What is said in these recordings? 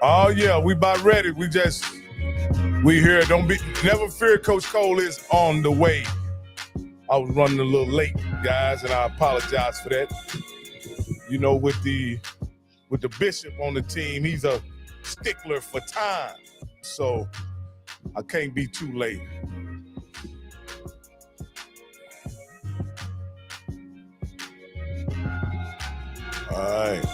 Oh yeah, we about ready. We here. Never fear, Coach Cole is on the way. I was running a little late, guys, and I apologize for that. You know, with the bishop on the team, he's a stickler for time, so I can't be too late. All right.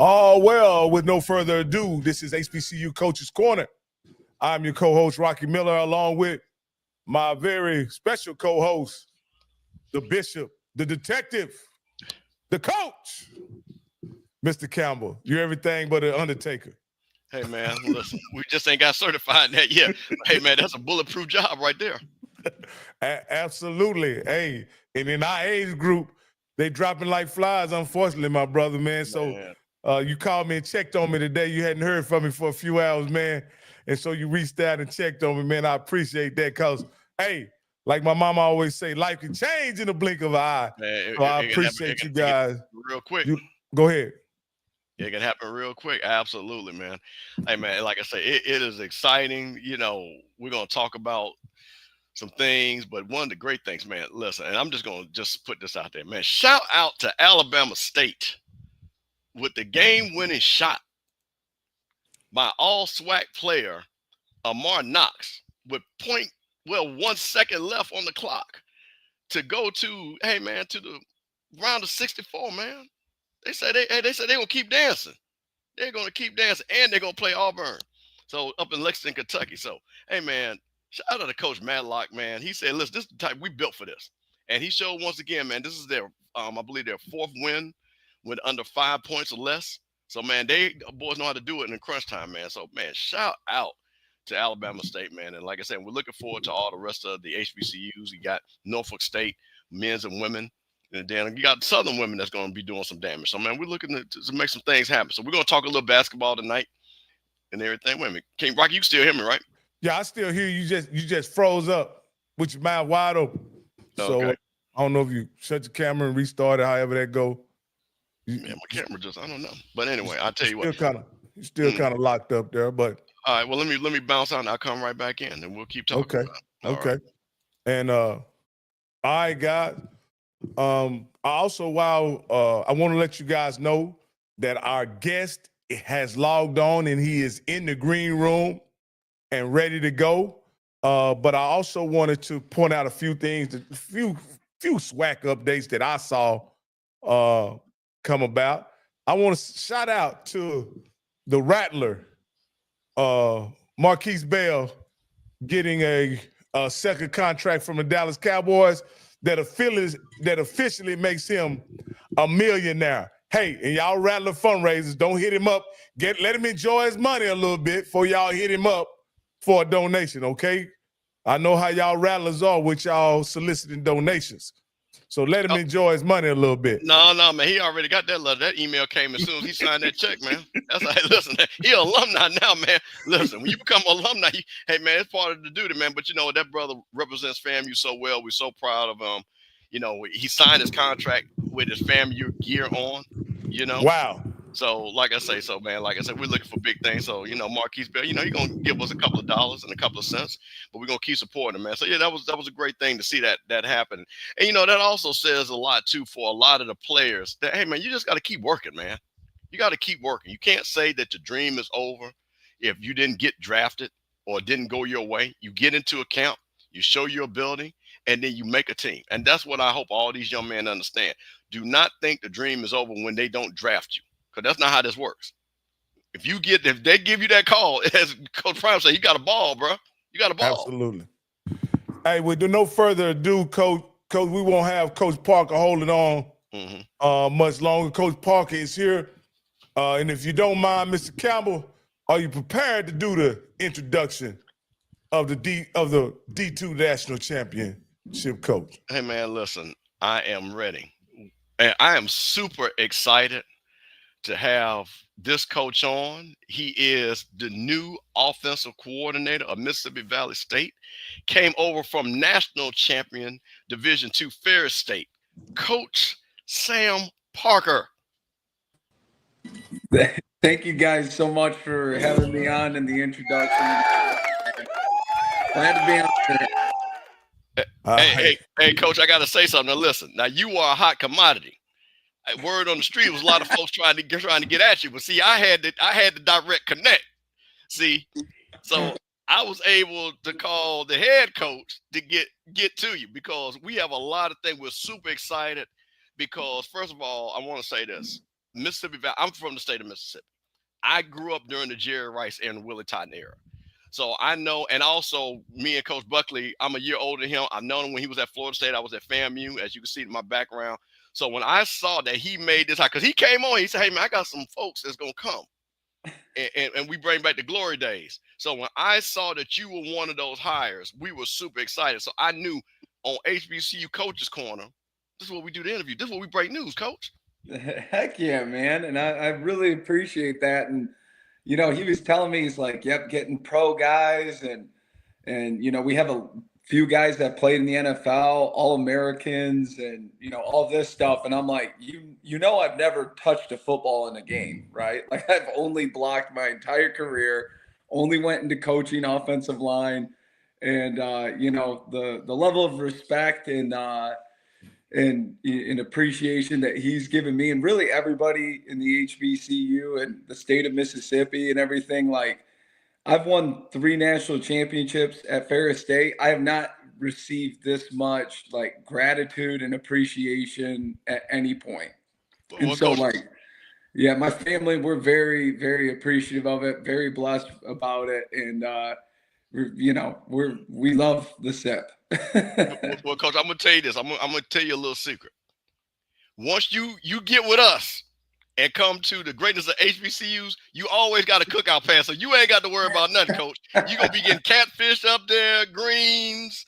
Oh, well, with no further ado, this is HBCU Coaches Corner. I'm your co-host, Rocky Miller, along with my very special co-host, the bishop, the detective, the coach, Mr. Campbell. You're everything but an undertaker. Hey, man, listen, we just ain't got certified in that yet. Hey, man, that's a bulletproof job right there. Absolutely. Hey, and in our age group, they dropping like flies, unfortunately, my brother, man. So you called me and checked on me today. You hadn't heard from me for a few hours, man. And so you reached out and checked on me, man. I appreciate that because, hey, like my mama always say, life can change in the blink of an eye. Man, so I appreciate you guys. Real quick. Go ahead. It can happen real quick. Absolutely, man. Hey, man, like I say, it is exciting. You know, we're going to talk about some things, but one of the great things, man, listen, and I'm just going to put this out there, man. Shout out to Alabama State with the game-winning shot by all SWAC player, Amar Knox, with 1 second left on the clock to go to, hey, man, to the round of 64, man. They said they're gonna keep dancing. They're gonna keep dancing, and they're gonna play Auburn. So up in Lexington, Kentucky. So hey, man, shout out to Coach Madlock, man. He said, "Listen, this is the type we built for this," and he showed once again, man. This is their, I believe their 4th win with under 5 points or less. So man, boys know how to do it in crunch time, man. So man, shout out to Alabama State, man. And like I said, we're looking forward to all the rest of the HBCUs. You got Norfolk State, men's and women. And then you got Southern women that's going to be doing some damage. So, man, we're looking to make some things happen. So we're going to talk a little basketball tonight and everything. Wait a minute. King Rocky, you can still hear me, right? Yeah, I still hear you. You just froze up with your mouth wide open. So I don't know if you shut your camera and restart it, however that go. Yeah, my camera I don't know. But anyway, I'll tell you what. You're still kind of locked up there, but. All right, well, let me bounce out and I'll come right back in and we'll keep talking about it. Okay. Right. And all right, guys. I also, I want to let you guys know that our guest has logged on and he is in the green room and ready to go. But I also wanted to point out a few things, a few SWAC updates that I saw come about. I want to shout out to the Rattler, Marquise Bell, getting a second contract from the Dallas Cowboys that officially makes him a millionaire. Hey, and y'all Rattler fundraisers, don't hit him up. Let him enjoy his money a little bit before y'all hit him up for a donation, okay? I know how y'all Rattlers are with y'all soliciting donations. So let him enjoy his money a little bit. No, man. He already got that letter. That email came as soon as he signed that check, man. That's like, listen, he an alumni now, man. Listen, when you become an alumni, hey, man, it's part of the duty, man. But, you know, that brother represents FAMU so well. We're so proud of him. You know, he signed his contract with his FAMU gear on, you know. Wow. So, like I say, we're looking for big things. So, you know, Marquise Bell, you know, he's going to give us a couple of dollars and a couple of cents, but we're going to keep supporting him, man. So, yeah, that was a great thing to see that happen. And, you know, that also says a lot, too, for a lot of the players that, hey, man, you just got to keep working, man. You got to keep working. You can't say that your dream is over if you didn't get drafted or it didn't go your way. You get into a camp, you show your ability, and then you make a team. And that's what I hope all these young men understand. Do not think the dream is over when they don't draft you. Because that's not how this works. If they give you that call, as Coach Prime said, you got a ball, bro. You got a ball. Absolutely. Hey, with no further ado, Coach, we won't have Coach Parker holding on much longer. Coach Parker is here. And if you don't mind, Mr. Campbell, are you prepared to do the introduction of the D2 National Championship coach? Hey, man, listen, I am ready. And I am super excited to have this coach on. He is the new offensive coordinator of Mississippi Valley State. Came over from national champion Division II Ferris State. Coach Sam Parker. Thank you guys so much for having me on in the introduction. Glad to be on there. Hey, Coach, I got to say something. Now, listen. Now, you are a hot commodity. Word on the street was a lot of folks trying to get at you, but see, I had the direct connect. See, so I was able to call the head coach to get to you because we have a lot of things. We're super excited because, first of all, I want to say this: Mississippi Valley. I'm from the state of Mississippi. I grew up during the Jerry Rice and Willie Totten era. So I know, and also me and Coach Buckley, I'm a year older than him. I've known him when he was at Florida State. I was at FAMU, as you can see in my background. So when I saw that he made this, because he came on, he said, hey, man, I got some folks that's going to come. And we bring back the glory days. So when I saw that you were one of those hires, we were super excited. So I knew on HBCU Coaches Corner, this is what we do the interview. This is what we break news, Coach. Heck yeah, man. And I really appreciate that. And, you know, he was telling me, he's like, yep, getting pro guys. And you know, we have a few guys that played in the NFL, All-Americans, and, you know, all this stuff. And I'm like, you know, I've never touched a football in a game, right? Like, I've only blocked my entire career, only went into coaching offensive line. And, you know, the level of respect and appreciation that he's given me and really everybody in the HBCU and the state of Mississippi and everything. Like, I've won 3 national championships at Ferris State. I have not received this much like gratitude and appreciation at any point. And so, like, yeah, my family, we're very, very appreciative of it, very blessed about it. And, you know, we love the SIP. Well, Coach, I'm gonna tell you this. I'm gonna tell you a little secret. Once you get with us and come to the greatness of HBCUs, you always got a cookout pass, so you ain't got to worry about nothing, Coach. You're gonna be getting catfish up there, greens,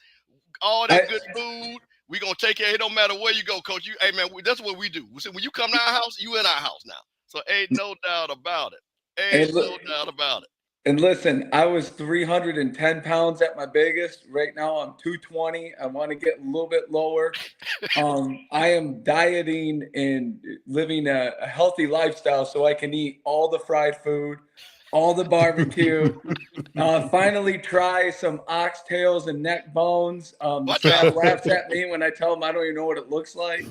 all that good food. We gonna take care. It don't matter where you go, Coach. Hey man, that's what we do. When you come to our house, you in our house now. So ain't no doubt about it. Ain't no doubt about it. And listen, I was 310 pounds at my biggest. Right now, I'm 220. I want to get a little bit lower. I am dieting and living a healthy lifestyle so I can eat all the fried food, all the barbecue. Finally try some oxtails and neck bones. Staff laughs at me when I tell them I don't even know what it looks like.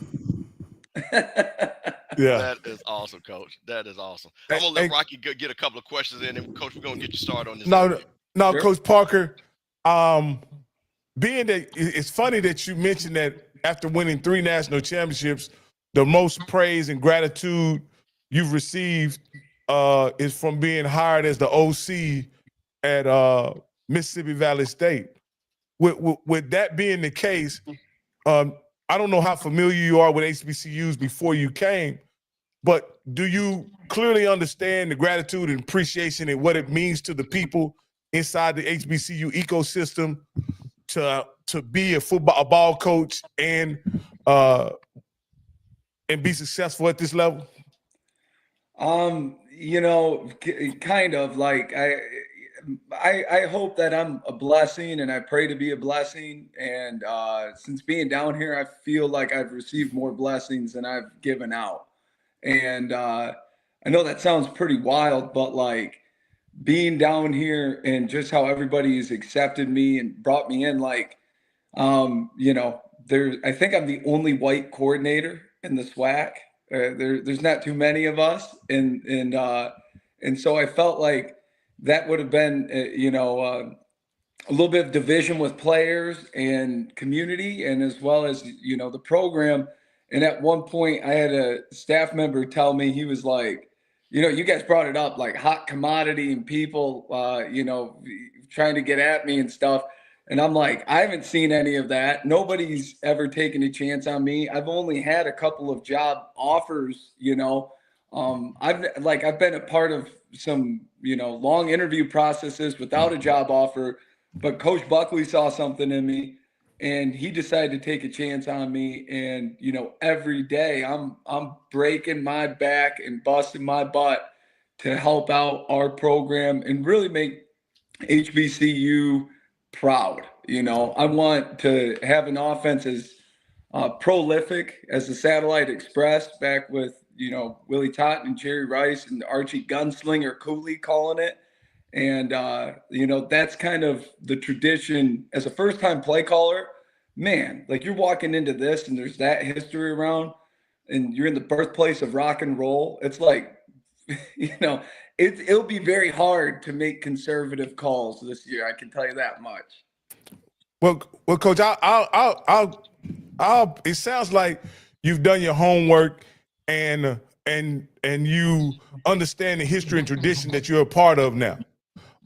Yeah, that is awesome, Coach. That is awesome. I'm gonna let Rocky get a couple of questions in, and Coach, we're gonna get you started on this. No, sure. Coach Parker. Being that it's funny that you mentioned that after winning 3 national championships, the most praise and gratitude you've received is from being hired as the OC at Mississippi Valley State. With that being the case, I don't know how familiar you are with HBCUs before you came, but do you clearly understand the gratitude and appreciation and what it means to the people inside the HBCU ecosystem to be a ball coach and be successful at this level? You know, kind of like I hope that I'm a blessing and I pray to be a blessing. And since being down here, I feel like I've received more blessings than I've given out. And I know that sounds pretty wild, but like being down here and just how everybody has accepted me and brought me in, like, you know, I think I'm the only white coordinator in the SWAC. There's not too many of us. And so I felt like that would have been, you know, a little bit of division with players and community, and as well as, you know, the program. And at one point I had a staff member tell me, he was like, you know, you guys brought it up, like hot commodity and people, you know, trying to get at me and stuff. And I'm like, I haven't seen any of that. Nobody's ever taken a chance on me. I've only had a couple of job offers, you know. I've been a part of some, you know, long interview processes without a job offer, but Coach Buckley saw something in me and he decided to take a chance on me. And, you know, every day I'm breaking my back and busting my butt to help out our program and really make HBCU proud. You know, I want to have an offense as prolific as the Satellite Express back with, you know, Willie Totten and Jerry Rice and Archie Gunslinger Cooley calling it. And, you know, that's kind of the tradition as a first-time play caller. Man, like you're walking into this and there's that history around and you're in the birthplace of rock and roll. It's like, you know, it'll be very hard to make conservative calls this year. I can tell you that much. Well, Coach, it sounds like you've done your homework and you understand the history and tradition that you're a part of now.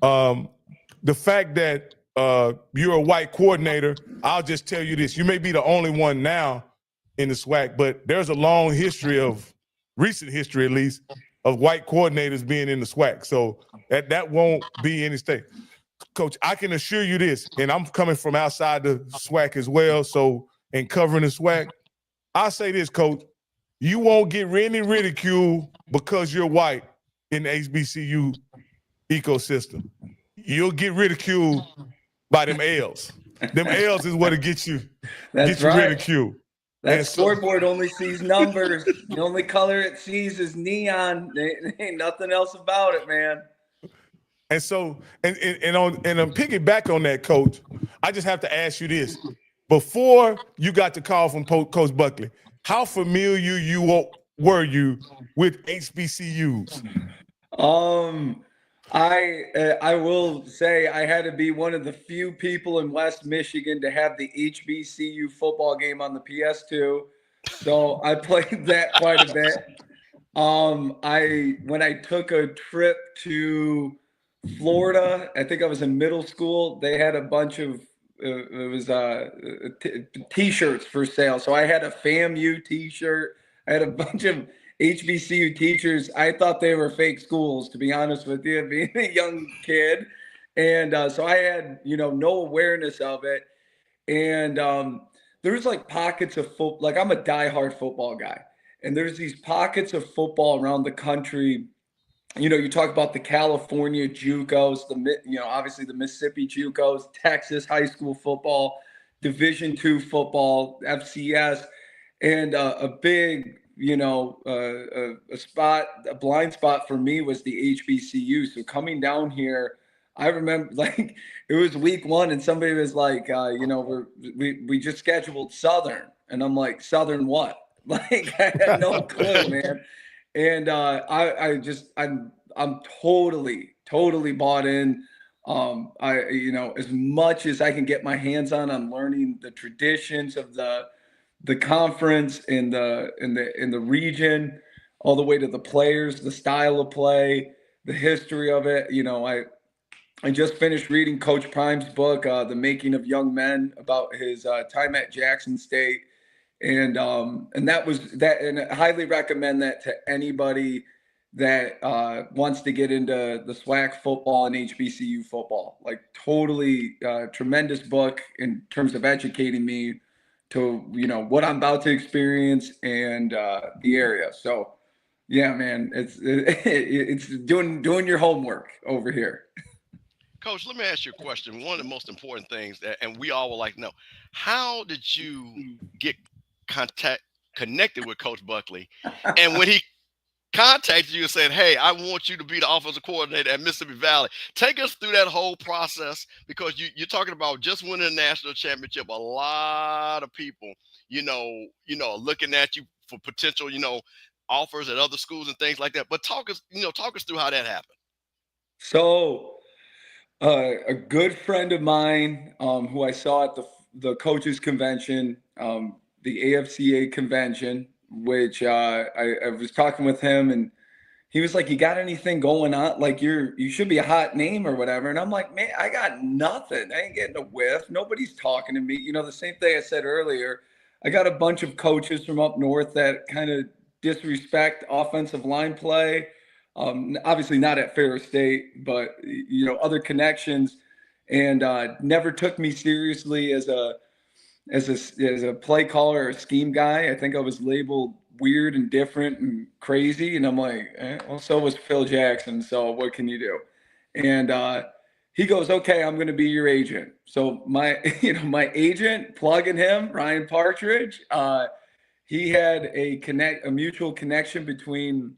The fact that you're a white coordinator, I'll just tell you this: you may be the only one now in the SWAC, but there's a long history of recent history, at least, of white coordinators being in the SWAC. So that won't be any mistake. Coach, I can assure you this, and I'm coming from outside the SWAC as well, so and covering the SWAC, I'll say this, Coach, you won't get any ridicule because you're white in the HBCU ecosystem. You'll get ridiculed by them L's. Them L's is what it gets you. That's you right. ridiculed. That scoreboard only sees numbers. The only color it sees is neon. There ain't nothing else about it, man. And so, and I'm piggyback on that, Coach. I just have to ask you this: before you got the call from Coach Buckley, how familiar were you with HBCUs? I will say I had to be one of the few people in West Michigan to have the HBCU football game on the PS2. So I played that quite a bit. When I took a trip to Florida, I think I was in middle school, they had a bunch of t-shirts for sale. So I had a FAMU t-shirt. I had a bunch of HBCU teachers. I thought they were fake schools, to be honest with you, being a young kid. And so I had, you know, no awareness of it. And there's like pockets of football. Like I'm a diehard football guy. And there's these pockets of football around the country. You know, you talk about the California JUCOs, obviously the Mississippi JUCOs, Texas high school football, Division II football, FCS, and a big, you know, a blind spot for me was the HBCU. So coming down here, I remember like it was week one and somebody was like, you know, we just scheduled Southern, and I'm like, Southern what? Like I had no clue, man. And I'm totally bought in. You know, as much as I can get my hands on, I'm learning the traditions of the conference in the region, all the way to the players, the style of play, the history of it. You know, I just finished reading Coach Prime's book, The Making of Young Men, about his time at Jackson State. And that was that, and I highly recommend that to anybody that wants to get into the SWAC football and HBCU football. Like totally tremendous book in terms of educating me to, you know, what I'm about to experience and the area. So yeah, man, it's doing your homework over here. Coach, let me ask you a question. One of the most important things and we all would like to know, how did you get connected with Coach Buckley? And when he contacted you and said, hey, I want you to be the offensive coordinator at Mississippi Valley, take us through that whole process, because you're talking about just winning a national championship. A lot of people, you know, looking at you for potential, you know, offers at other schools and things like that. But talk us through how that happened. So a good friend of mine who I saw at the coaches convention, the AFCA convention, which I was talking with him, and he was like, you got anything going on? Like you should be a hot name or whatever. And I'm like, man, I got nothing. I ain't getting a whiff. Nobody's talking to me. You know, the same thing I said earlier. I got a bunch of coaches from up north that kind of disrespect offensive line play. Obviously not at Ferris State, but, you know, other connections, and never took me seriously as a as a play caller or scheme guy. I think I was labeled weird and different and crazy. And I'm like, well, so was Phil Jackson. So what can you do? And he goes, okay, I'm going to be your agent. So my agent, plugging him, Ryan Partridge, he had a mutual connection between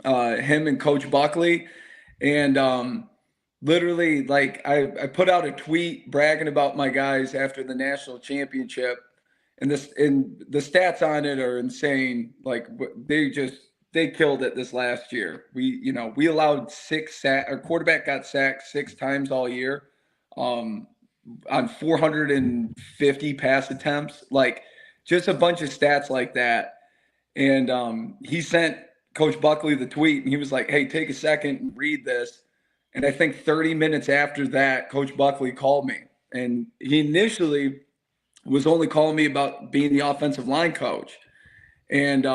him and Coach Buckley. And literally, like, I put out a tweet bragging about my guys after the national championship, and the stats on it are insane. Like, they killed it this last year. We allowed our quarterback got sacked 6 times all year, on 450 pass attempts, like just a bunch of stats like that. And he sent Coach Buckley the tweet, and he was like, hey, take a second and read this. And I think 30 minutes after that, Coach Buckley called me. And he initially was only calling me about being the offensive line coach. And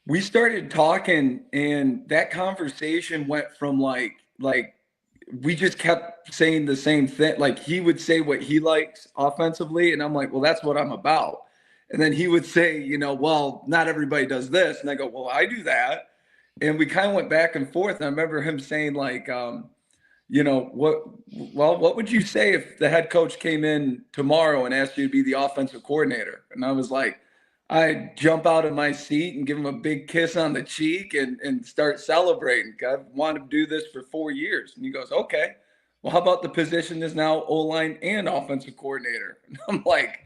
we started talking, and that conversation went from like we just kept saying the same thing. Like, he would say what he likes offensively, and I'm like, well, that's what I'm about. And then he would say, well, not everybody does this. And I go, well, I do that. And we kind of went back and forth. And I remember him saying, like, what would you say if the head coach came in tomorrow and asked you to be the offensive coordinator? And I was like, I'd jump out of my seat and give him a big kiss on the cheek and start celebrating. I've wanted to do this for 4 years. And he goes, okay, well, how about the position is now O-line and offensive coordinator? And I'm like,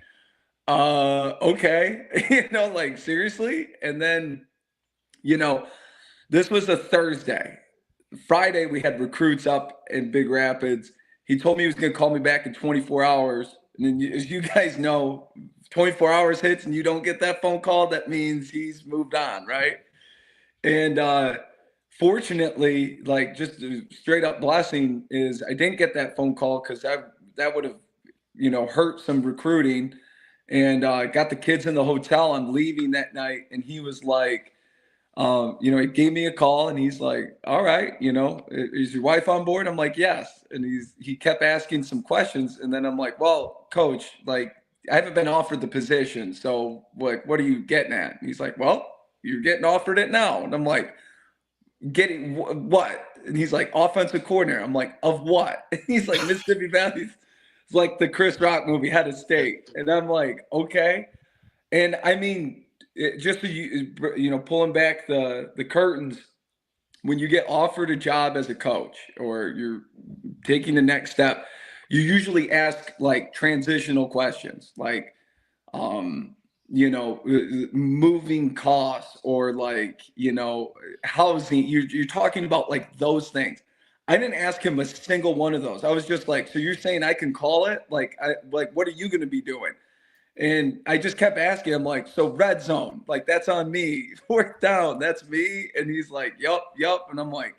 okay, like, seriously? And then, this was a Thursday. Friday, we had recruits up in Big Rapids. He told me he was going to call me back in 24 hours. And then, as you guys know, 24 hours hits and you don't get that phone call, that means he's moved on, right? And fortunately, like, just a straight up blessing is I didn't get that phone call, because that would have, hurt some recruiting. And got the kids in the hotel. I'm leaving that night, and he was like, he gave me a call, and he's like, all right, is your wife on board? I'm like, yes. And he kept asking some questions. And then I'm like, well, coach, like, I haven't been offered the position. So what are you getting at? And he's like, well, you're getting offered it now. And I'm like, getting what? And he's like, offensive coordinator. I'm like, of what? And he's like, Mississippi Valley's. It's like the Chris Rock movie, Head of State. And I'm like, okay. And I mean, just so pulling back the curtains, when you get offered a job as a coach or you're taking the next step, you usually ask like transitional questions, like, moving costs, or like, housing. You're talking about like those things. I didn't ask him a single one of those. I was just like, so you're saying I can call it? Like, what are you going to be doing? And I just kept asking him, like, so red zone, like, that's on me. 4th down, that's me. And he's like, yup. And I'm like,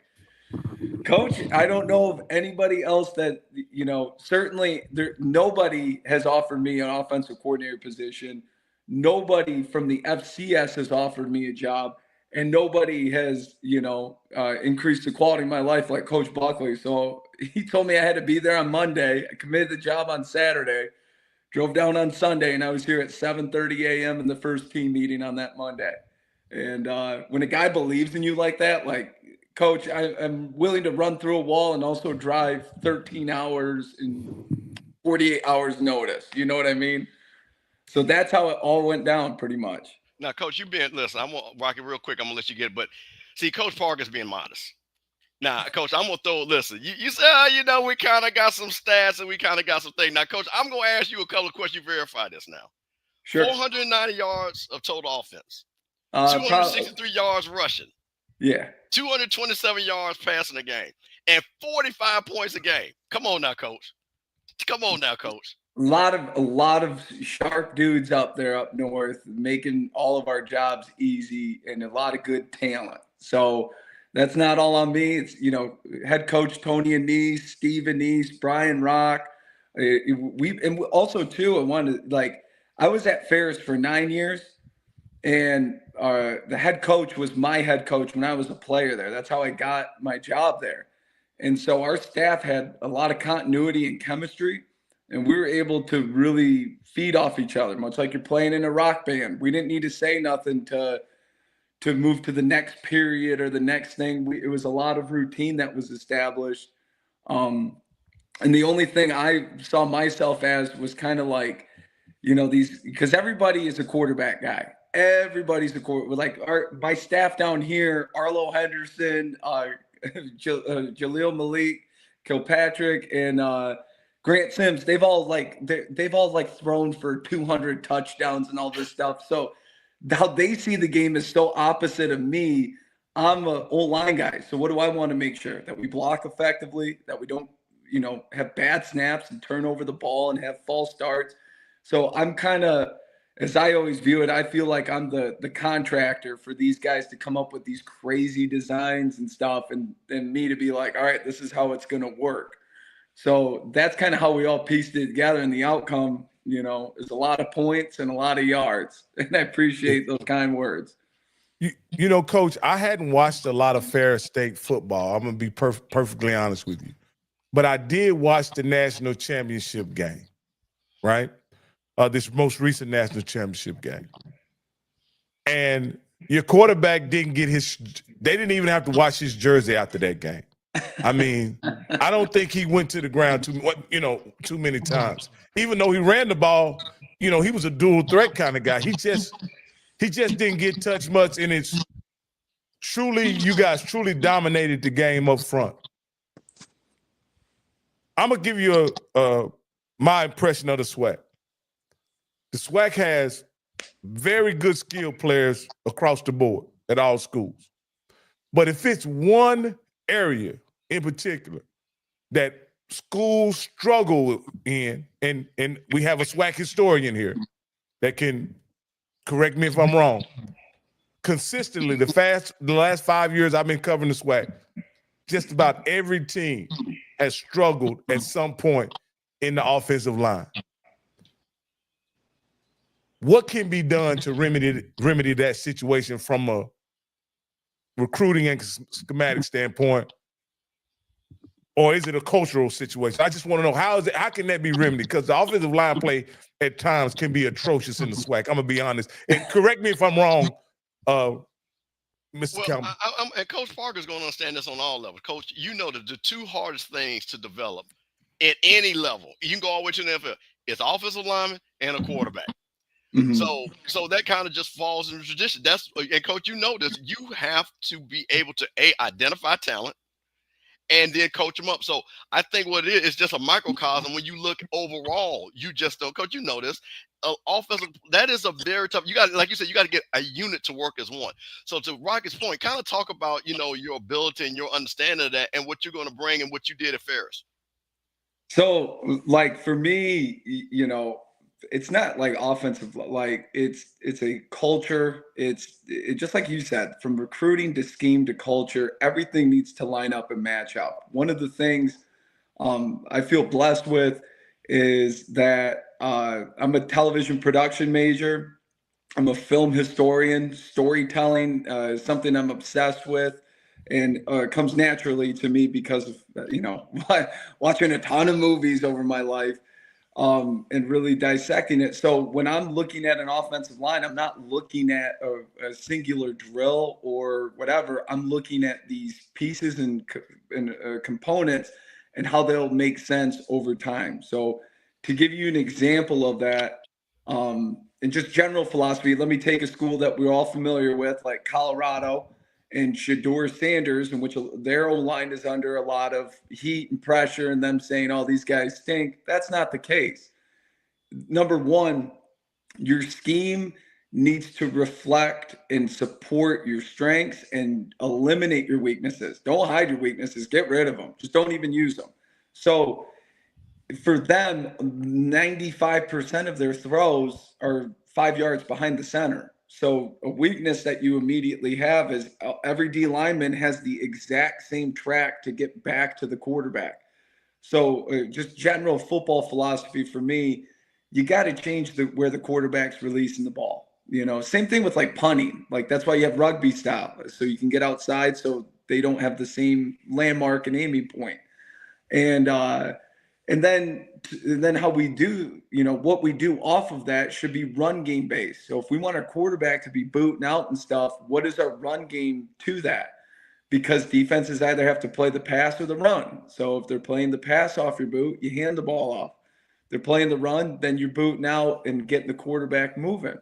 coach, I don't know of anybody else that, certainly nobody has offered me an offensive coordinator position. Nobody from the FCS has offered me a job. And nobody has, increased the quality of my life like Coach Buckley. So he told me I had to be there on Monday. I committed the job on Saturday, drove down on Sunday, and I was here at 7:30 a.m. in the first team meeting on that Monday. And when a guy believes in you like that, like, coach, I'm willing to run through a wall and also drive 13 hours in 48 hours notice. You know what I mean? So that's how it all went down pretty much. Now, Coach, listen, I'm going to rock it real quick. I'm going to let you get it. But, see, Coach Parker's being modest. Now, Coach, I'm going to listen, you said, we kind of got some stats and we kind of got some things. Now, Coach, I'm going to ask you a couple of questions. You verify this now. Sure. 490 yards of total offense. 263 yards rushing. Yeah. 227 yards passing the game. And 45 points a game. Come on now, Coach. A lot of sharp dudes up there up north making all of our jobs easy, and a lot of good talent. So that's not all on me. It's, head coach Tony Anise, Steve Anise, Brian Rock. And also too, I was at Ferris for 9 years, and the head coach was my head coach when I was a player there. That's how I got my job there. And so our staff had a lot of continuity and chemistry. and we were able to really feed off each other, much like you're playing in a rock band. We didn't need to say nothing to move to the next period or the next thing. It was a lot of routine that was established. And the only thing I saw myself as was kind of like, because everybody is a quarterback guy. Everybody's a quarterback. Like my staff down here, Arlo Henderson, Jaleel Malik, Kilpatrick, and Grant Sims. They've all thrown for 200 touchdowns and all this stuff. So how they see the game is so opposite of me. I'm an O-line guy. So what do I want to make sure? That we block effectively, that we don't, have bad snaps and turn over the ball and have false starts. So I'm kind of, as I always view it, I feel like I'm the contractor for these guys to come up with these crazy designs and stuff, and me to be like, all right, this is how it's going to work. So that's kind of how we all pieced it together, and the outcome, is a lot of points and a lot of yards. And I appreciate those kind words. Coach, I hadn't watched a lot of Ferris State football. I'm going to be perfectly honest with you. But I did watch the national championship game, right? This most recent national championship game. And your quarterback didn't get they didn't even have to wash his jersey after that game. I mean, I don't think he went to the ground too many times. Even though he ran the ball, he was a dual threat kind of guy. He just didn't get touched much, and you guys truly dominated the game up front. I'm going to give you my impression of the SWAC. The SWAC has very good skilled players across the board at all schools. But if it's one area in particular that schools struggle in, and we have a SWAC historian here that can correct me if I'm wrong, consistently, the last 5 years I've been covering the SWAC, just about every team has struggled at some point in the offensive line. What can be done to remedy that situation from a recruiting and schematic standpoint? Or is it a cultural situation? I just want to know how can that be remedied? Because the offensive line play at times can be atrocious in the SWAC. I'm gonna be honest. And correct me if I'm wrong, Mr. Campbell. And Coach Parker's going to understand this on all levels. Coach, that the two hardest things to develop at any level, you can go all the way to the NFL, is offensive lineman and a quarterback. Mm-hmm. So that kind of just falls into tradition. And Coach, this, you have to be able to identify talent and then coach them up. So I think what it is just a microcosm. When you look overall, you just don't, Coach, this. Offensive, that is a very tough. You got, like you said, you got to get a unit to work as one. So to Rocky's point, kind of talk about your ability and your understanding of that, and what you're going to bring and what you did at Ferris. So, like for me, it's not like offensive. Like it's a culture. It's just like you said, from recruiting to scheme to culture, everything needs to line up and match up. One of the things I feel blessed with is that I'm a television production major. I'm a film historian. Storytelling is something I'm obsessed with, and it comes naturally to me because of watching a ton of movies over my life, and really dissecting it. So when I'm looking at an offensive line, I'm not looking at a singular drill or whatever. I'm looking at these pieces and components and how they'll make sense over time. So to give you an example of that, and just general philosophy, let me take a school that we're all familiar with, like Colorado and Shedeur Sanders, in which their O-line is under a lot of heat and pressure and them saying, oh, these guys stink. That's not the case. Number one, your scheme needs to reflect and support your strengths and eliminate your weaknesses. Don't hide your weaknesses. Get rid of them. Just don't even use them. So for them, 95% of their throws are 5 yards behind the center. So a weakness that you immediately have is every D lineman has the exact same track to get back to the quarterback. So just general football philosophy for me, you got to change where the quarterback's releasing the ball. Same thing with like punting. Like that's why you have rugby style, so you can get outside so they don't have the same landmark and aiming point. And And then how we do, what we do off of that should be run game based. So if we want our quarterback to be booting out and stuff, what is our run game to that? Because defenses either have to play the pass or the run. So if they're playing the pass off your boot, you hand the ball off. They're playing the run, then you're booting out and getting the quarterback moving.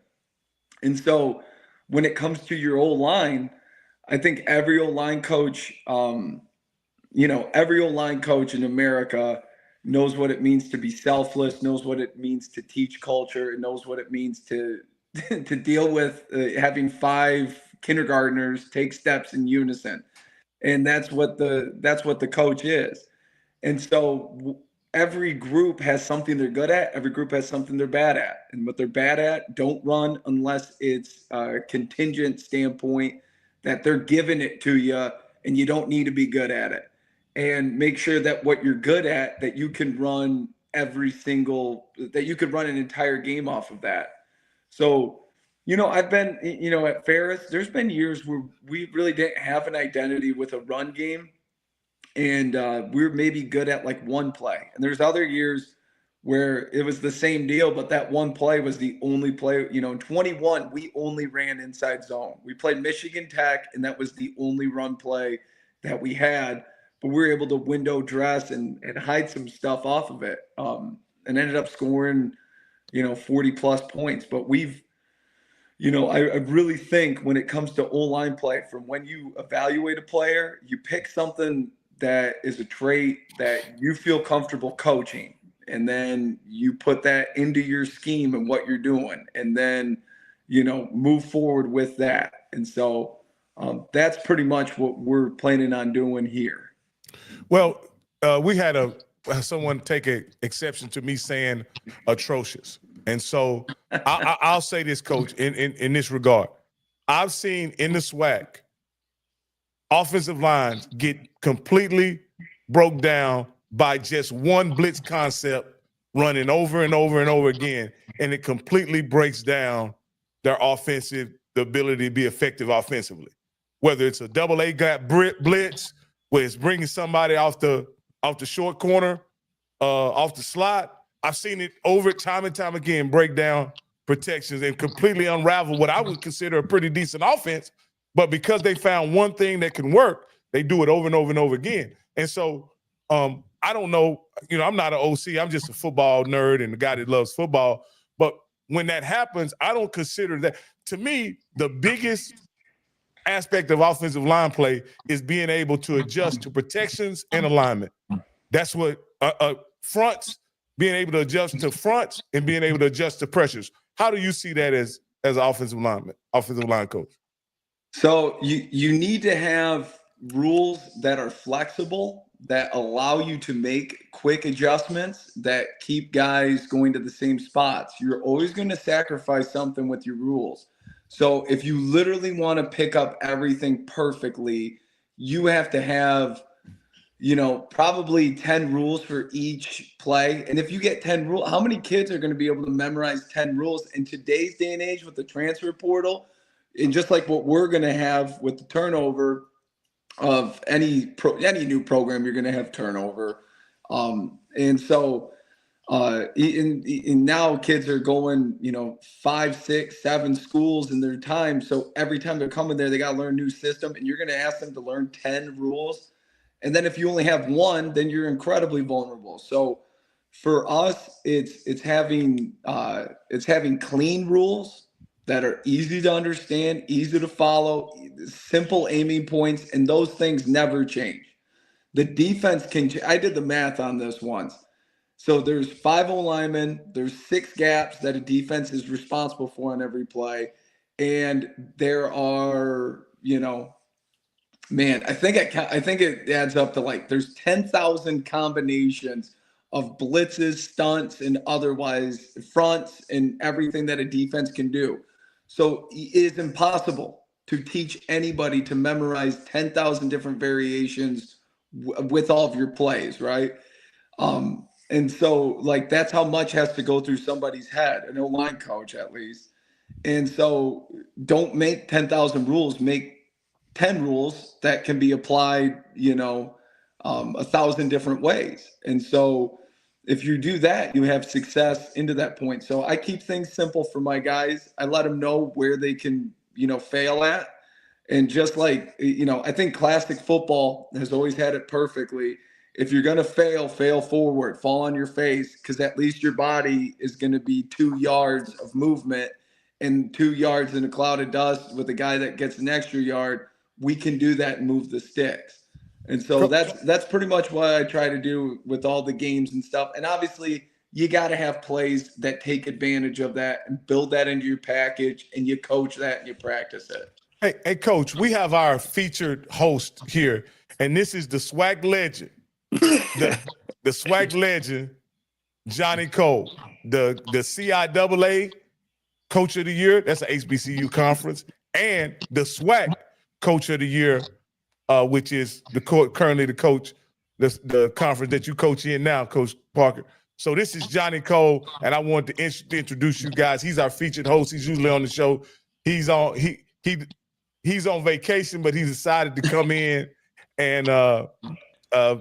And so when it comes to your O-line, I think every O-line coach, every O-line coach in America knows what it means to be selfless, knows what it means to teach culture, and knows what it means to to deal with having 5 kindergartners take steps in unison. And that's what the coach is. And so every group has something they're good at. Every group has something they're bad at. And what they're bad at, don't run unless it's a contingent standpoint that they're giving it to you and you don't need to be good at it. And make sure that what you're good at, that you can run that you could run an entire game off of that. So, I've been, at Ferris, there's been years where we really didn't have an identity with a run game. And we were maybe good at like one play. And there's other years where it was the same deal, but that one play was the only play. In 21, we only ran inside zone. We played Michigan Tech, and that was the only run play that we had. But we were able to window dress and hide some stuff off of it, and ended up scoring, 40 plus points. But I really think when it comes to O-line play, from when you evaluate a player, you pick something that is a trait that you feel comfortable coaching, and then you put that into your scheme and what you're doing, and then, move forward with that. And so that's pretty much what we're planning on doing here. Well, we had someone take an exception to me saying atrocious. And so I'll say this, Coach, in this regard. I've seen in the SWAC offensive lines get completely broke down by just one blitz concept running over and over and over again, and it completely breaks down their the ability to be effective offensively. Whether it's a double A gap blitz, where it's bringing somebody off the short corner, off the slot. I've seen it over time and time again break down protections and completely unravel what I would consider a pretty decent offense. But because they found one thing that can work, they do it over and over and over again. And so I don't know, I'm not an OC. I'm just a football nerd and a guy that loves football. But when that happens, I don't consider that. To me, the biggest aspect of offensive line play is being able to adjust to protections and alignment. That's what fronts, being able to adjust to fronts and being able to adjust to pressures. How do you see that as an offensive line coach? So you need to have rules that are flexible, that allow you to make quick adjustments, that keep guys going to the same spots. You're always going to sacrifice something with your rules. So if you literally want to pick up everything perfectly, you have to have, probably 10 rules for each play. And if you get 10 rules, how many kids are going to be able to memorize 10 rules in today's day and age with the transfer portal? And just like what we're going to have with the turnover of any new program, you're going to have turnover. And so and now kids are going, 5, 6, 7 schools in their time. So every time they're coming there, they got to learn a new system, and you're going to ask them to learn 10 rules. And then if you only have one, then you're incredibly vulnerable. So for us, it's having clean rules that are easy to understand, easy to follow, simple aiming points, and those things never change. The defense I did the math on this once. So there's 5 O-linemen, there's 6 gaps that a defense is responsible for on every play. And there are, I think it adds up to there's 10,000 combinations of blitzes, stunts, and otherwise fronts and everything that a defense can do. So it is impossible to teach anybody to memorize 10,000 different variations with all of your plays, right? And so that's how much has to go through somebody's head, an O-line coach at least. And so don't make 10,000 rules, make 10 rules that can be applied, 1,000 different ways. And so if you do that, you have success into that point. So I keep things simple for my guys. I let them know where they can, fail at. And just like, I think classic football has always had it perfectly. If you're going to fail forward, fall on your face, because at least your body is going to be 2 yards of movement, and 2 yards in a cloud of dust with a guy that gets an extra yard. We can do that and move the sticks. And so that's pretty much what I try to do with all the games and stuff. And obviously, you got to have plays that take advantage of that and build that into your package, and you coach that and you practice it. Hey, Coach, we have our featured host here, and this is the SWAC legend, the SWAC legend, Johnny Cole, the CIAA Coach of the Year. That's an HBCU conference, and the SWAC Coach of the Year, which is currently the coach, the conference that you coach in now, Coach Parker. So this is Johnny Cole, and I wanted to introduce you guys. He's our featured host. He's usually on the show. He's on vacation, but he decided to come in and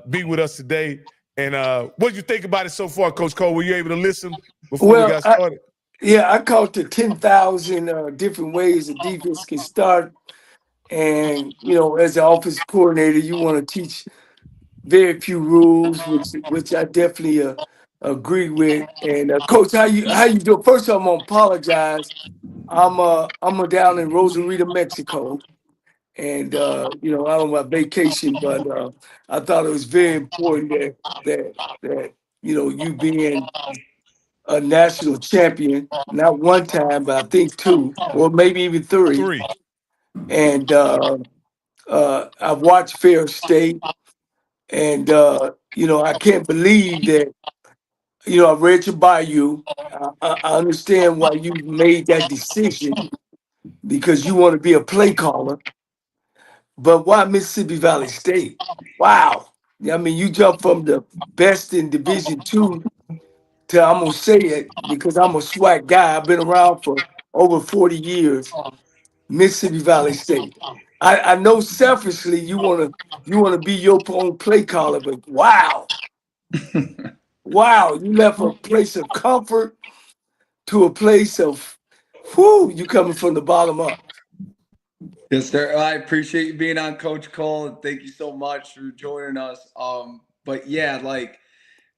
be with us today. And what did you think about it so far, Coach Cole? Were you able to listen before we got started? I caught the 10,000 different ways a defense can start. And, as an offense coordinator, you want to teach very few rules, which I definitely agree with. And Coach, how you do? First, I'm gonna apologize. I'm down in Rosarito, Mexico, and I'm on my vacation. But I thought it was very important that you being a national champion, not one time, but I think 2 or maybe even 3. And I've watched Ferris State, and I can't believe that. I read your bio. I understand why you made that decision, because you want to be a play caller. But why Mississippi Valley State? Wow. I mean, you jump from the best in Division II to, I'm going to say it because I'm a SWAC guy. I've been around for over 40 years, Mississippi Valley State. I know selfishly you want to be your own play caller, but wow. Wow, you left a place of comfort to a place of, you coming from the bottom up. Yes, sir. I appreciate you being on, Coach Cole, and thank you so much for joining us. But yeah, like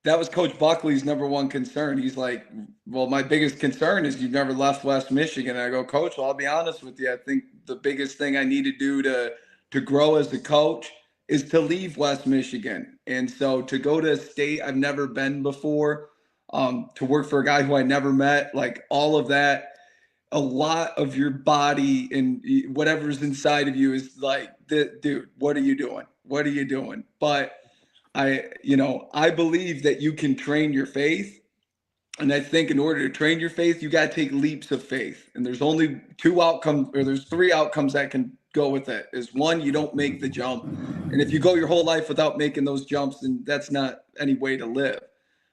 that was Coach Buckley's number one concern. He's like, well, my biggest concern is you've never left West Michigan. And I go, Coach, well, I'll be honest with you. I think the biggest thing I need to do to grow as a coach is to leave West Michigan. And so to go to a state I've never been before, to work for a guy who I never met, like all of that, a lot of your body and whatever's inside of you is like, dude, what are you doing? What are you doing? But I believe that you can train your faith. And I think in order to train your faith, you got to take leaps of faith. And there's only 2 outcomes, or there's 3 outcomes that can go with it. Is 1, you don't make the jump. And if you go your whole life without making those jumps, then that's not any way to live.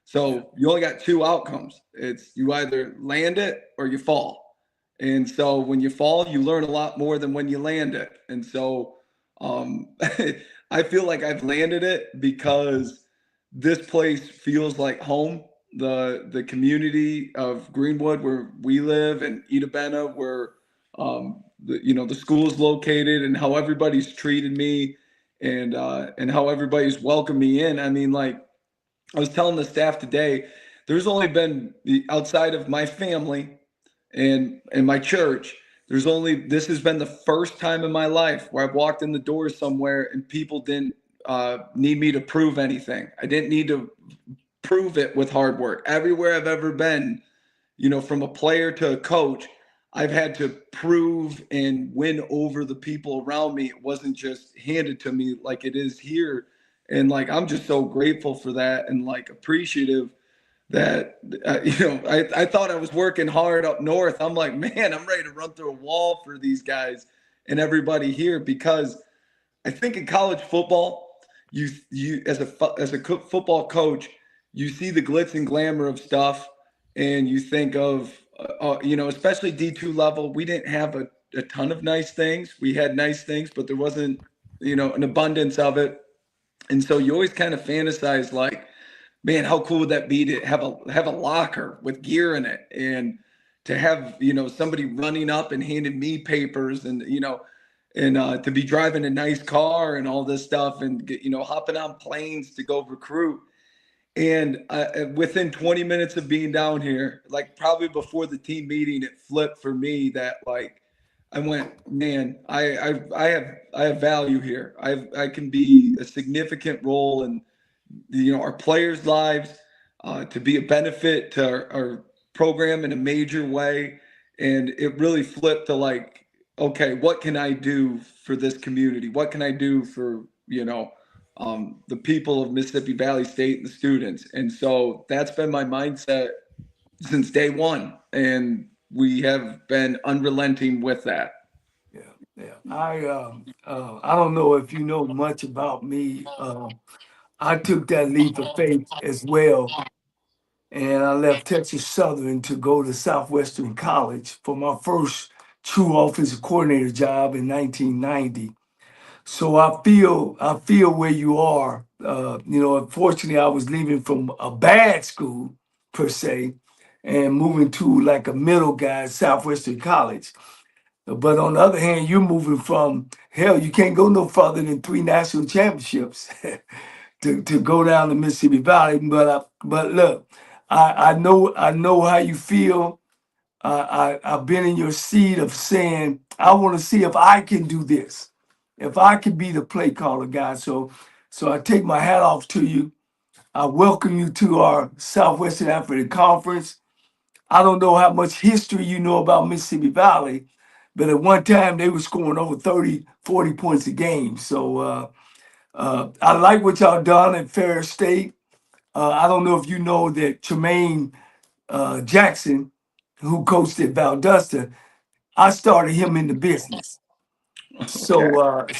So you only got 2 outcomes. It's you either land it or you fall. And so when you fall, you learn a lot more than when you land it. And so I feel like I've landed it because this place feels like home. The community of Greenwood, where we live, and Itabena, where the school is located, and how everybody's treated me, and how everybody's welcomed me in. I mean, like I was telling the staff today, there's only been, outside of my family and my church, this has been the first time in my life where I've walked in the door somewhere and people didn't need me to prove anything. I didn't need to prove it with hard work. Everywhere I've ever been, from a player to a coach, I've had to prove and win over the people around me. It wasn't just handed to me like it is here. And like, I'm just so grateful for that, and like appreciative that, I thought I was working hard up north. I'm like, man, I'm ready to run through a wall for these guys and everybody here, because I think in college football, you as a football coach, you see the glitz and glamour of stuff, and you think of, especially D2 level, we didn't have a ton of nice things. We had nice things, but there wasn't, an abundance of it. And so you always kind of fantasize like, man, how cool would that be to have a locker with gear in it, and to have, somebody running up and handing me papers, and, to be driving a nice car and all this stuff, and hopping on planes to go recruit. And within 20 minutes of being down here, like probably before the team meeting, it flipped for me that, like, I went, man, I have value here. I can be a significant role in, our players' lives, to be a benefit to our program in a major way. And it really flipped to, like, okay, what can I do for this community? What can I do for, the people of Mississippi Valley State and the students? And so that's been my mindset since day one. And we have been unrelenting with that. Yeah, yeah. I don't know if you know much about me. I took that leap of faith as well, and I left Texas Southern to go to Southwestern College for my first true offensive coordinator job in 1990. So I feel where you are. Unfortunately, I was leaving from a bad school per se, and moving to like a middle guy, Southwestern College. But on the other hand, you're moving from hell. You can't go no further than 3 national championships to go down to Mississippi Valley. But look, I know how you feel. I've been in your seat of saying I want to see if I can do this, if I can be the play caller guy. So I take my hat off to you. I welcome you to our Southwestern Athletic Conference. I don't know how much history you know about Mississippi Valley, but at one time they were scoring over 30, 40 points a game. So I like what y'all done at Ferris State. I don't know if you know that Tremaine Jackson, who coached at Valdosta, I started him in the business. Okay.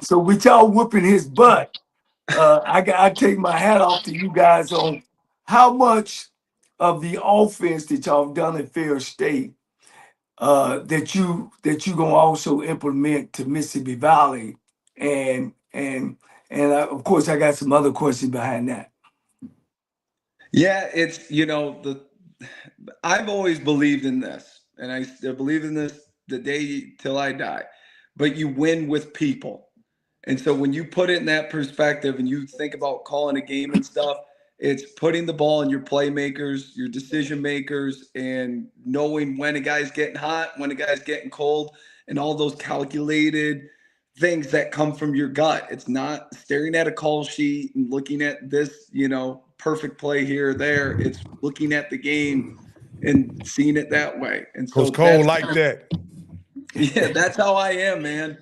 So with y'all whooping his butt, I take my hat off to you guys on how much of the offense that y'all have done at Ferris State that you gonna also implement to Mississippi Valley, and of course I got some other questions behind that. Yeah, it's, I've always believed in this, and I still believe in this the day till I die. But you win with people. And so when you put it in that perspective and you think about calling a game and stuff, it's putting the ball in your playmakers, your decision makers, and knowing when a guy's getting hot, when a guy's getting cold, and all those calculated things that come from your gut. It's not staring at a call sheet and looking at this, perfect play here or there. It's looking at the game and seeing it that way. And so Coach Cole like that. yeah, that's how I am, man.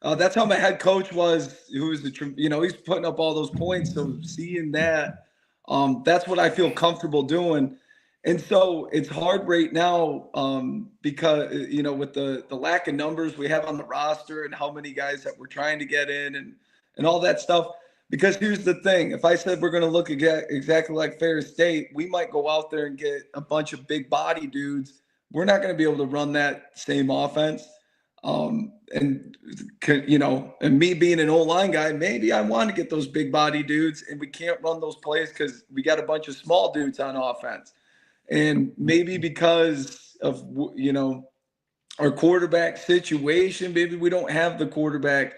That's how my head coach was, who was he's putting up all those points. So seeing that, that's what I feel comfortable doing. And so it's hard right now, because, with the lack of numbers we have on the roster and how many guys that we're trying to get in and all that stuff. Because here's the thing, if I said we're going to look exactly like Ferris State, we might go out there and get a bunch of big body dudes. We're not going to be able to run that same offense. And me being an O-line guy, maybe I want to get those big body dudes, and we can't run those plays because we got a bunch of small dudes on offense. And maybe because of, our quarterback situation, maybe we don't have the quarterback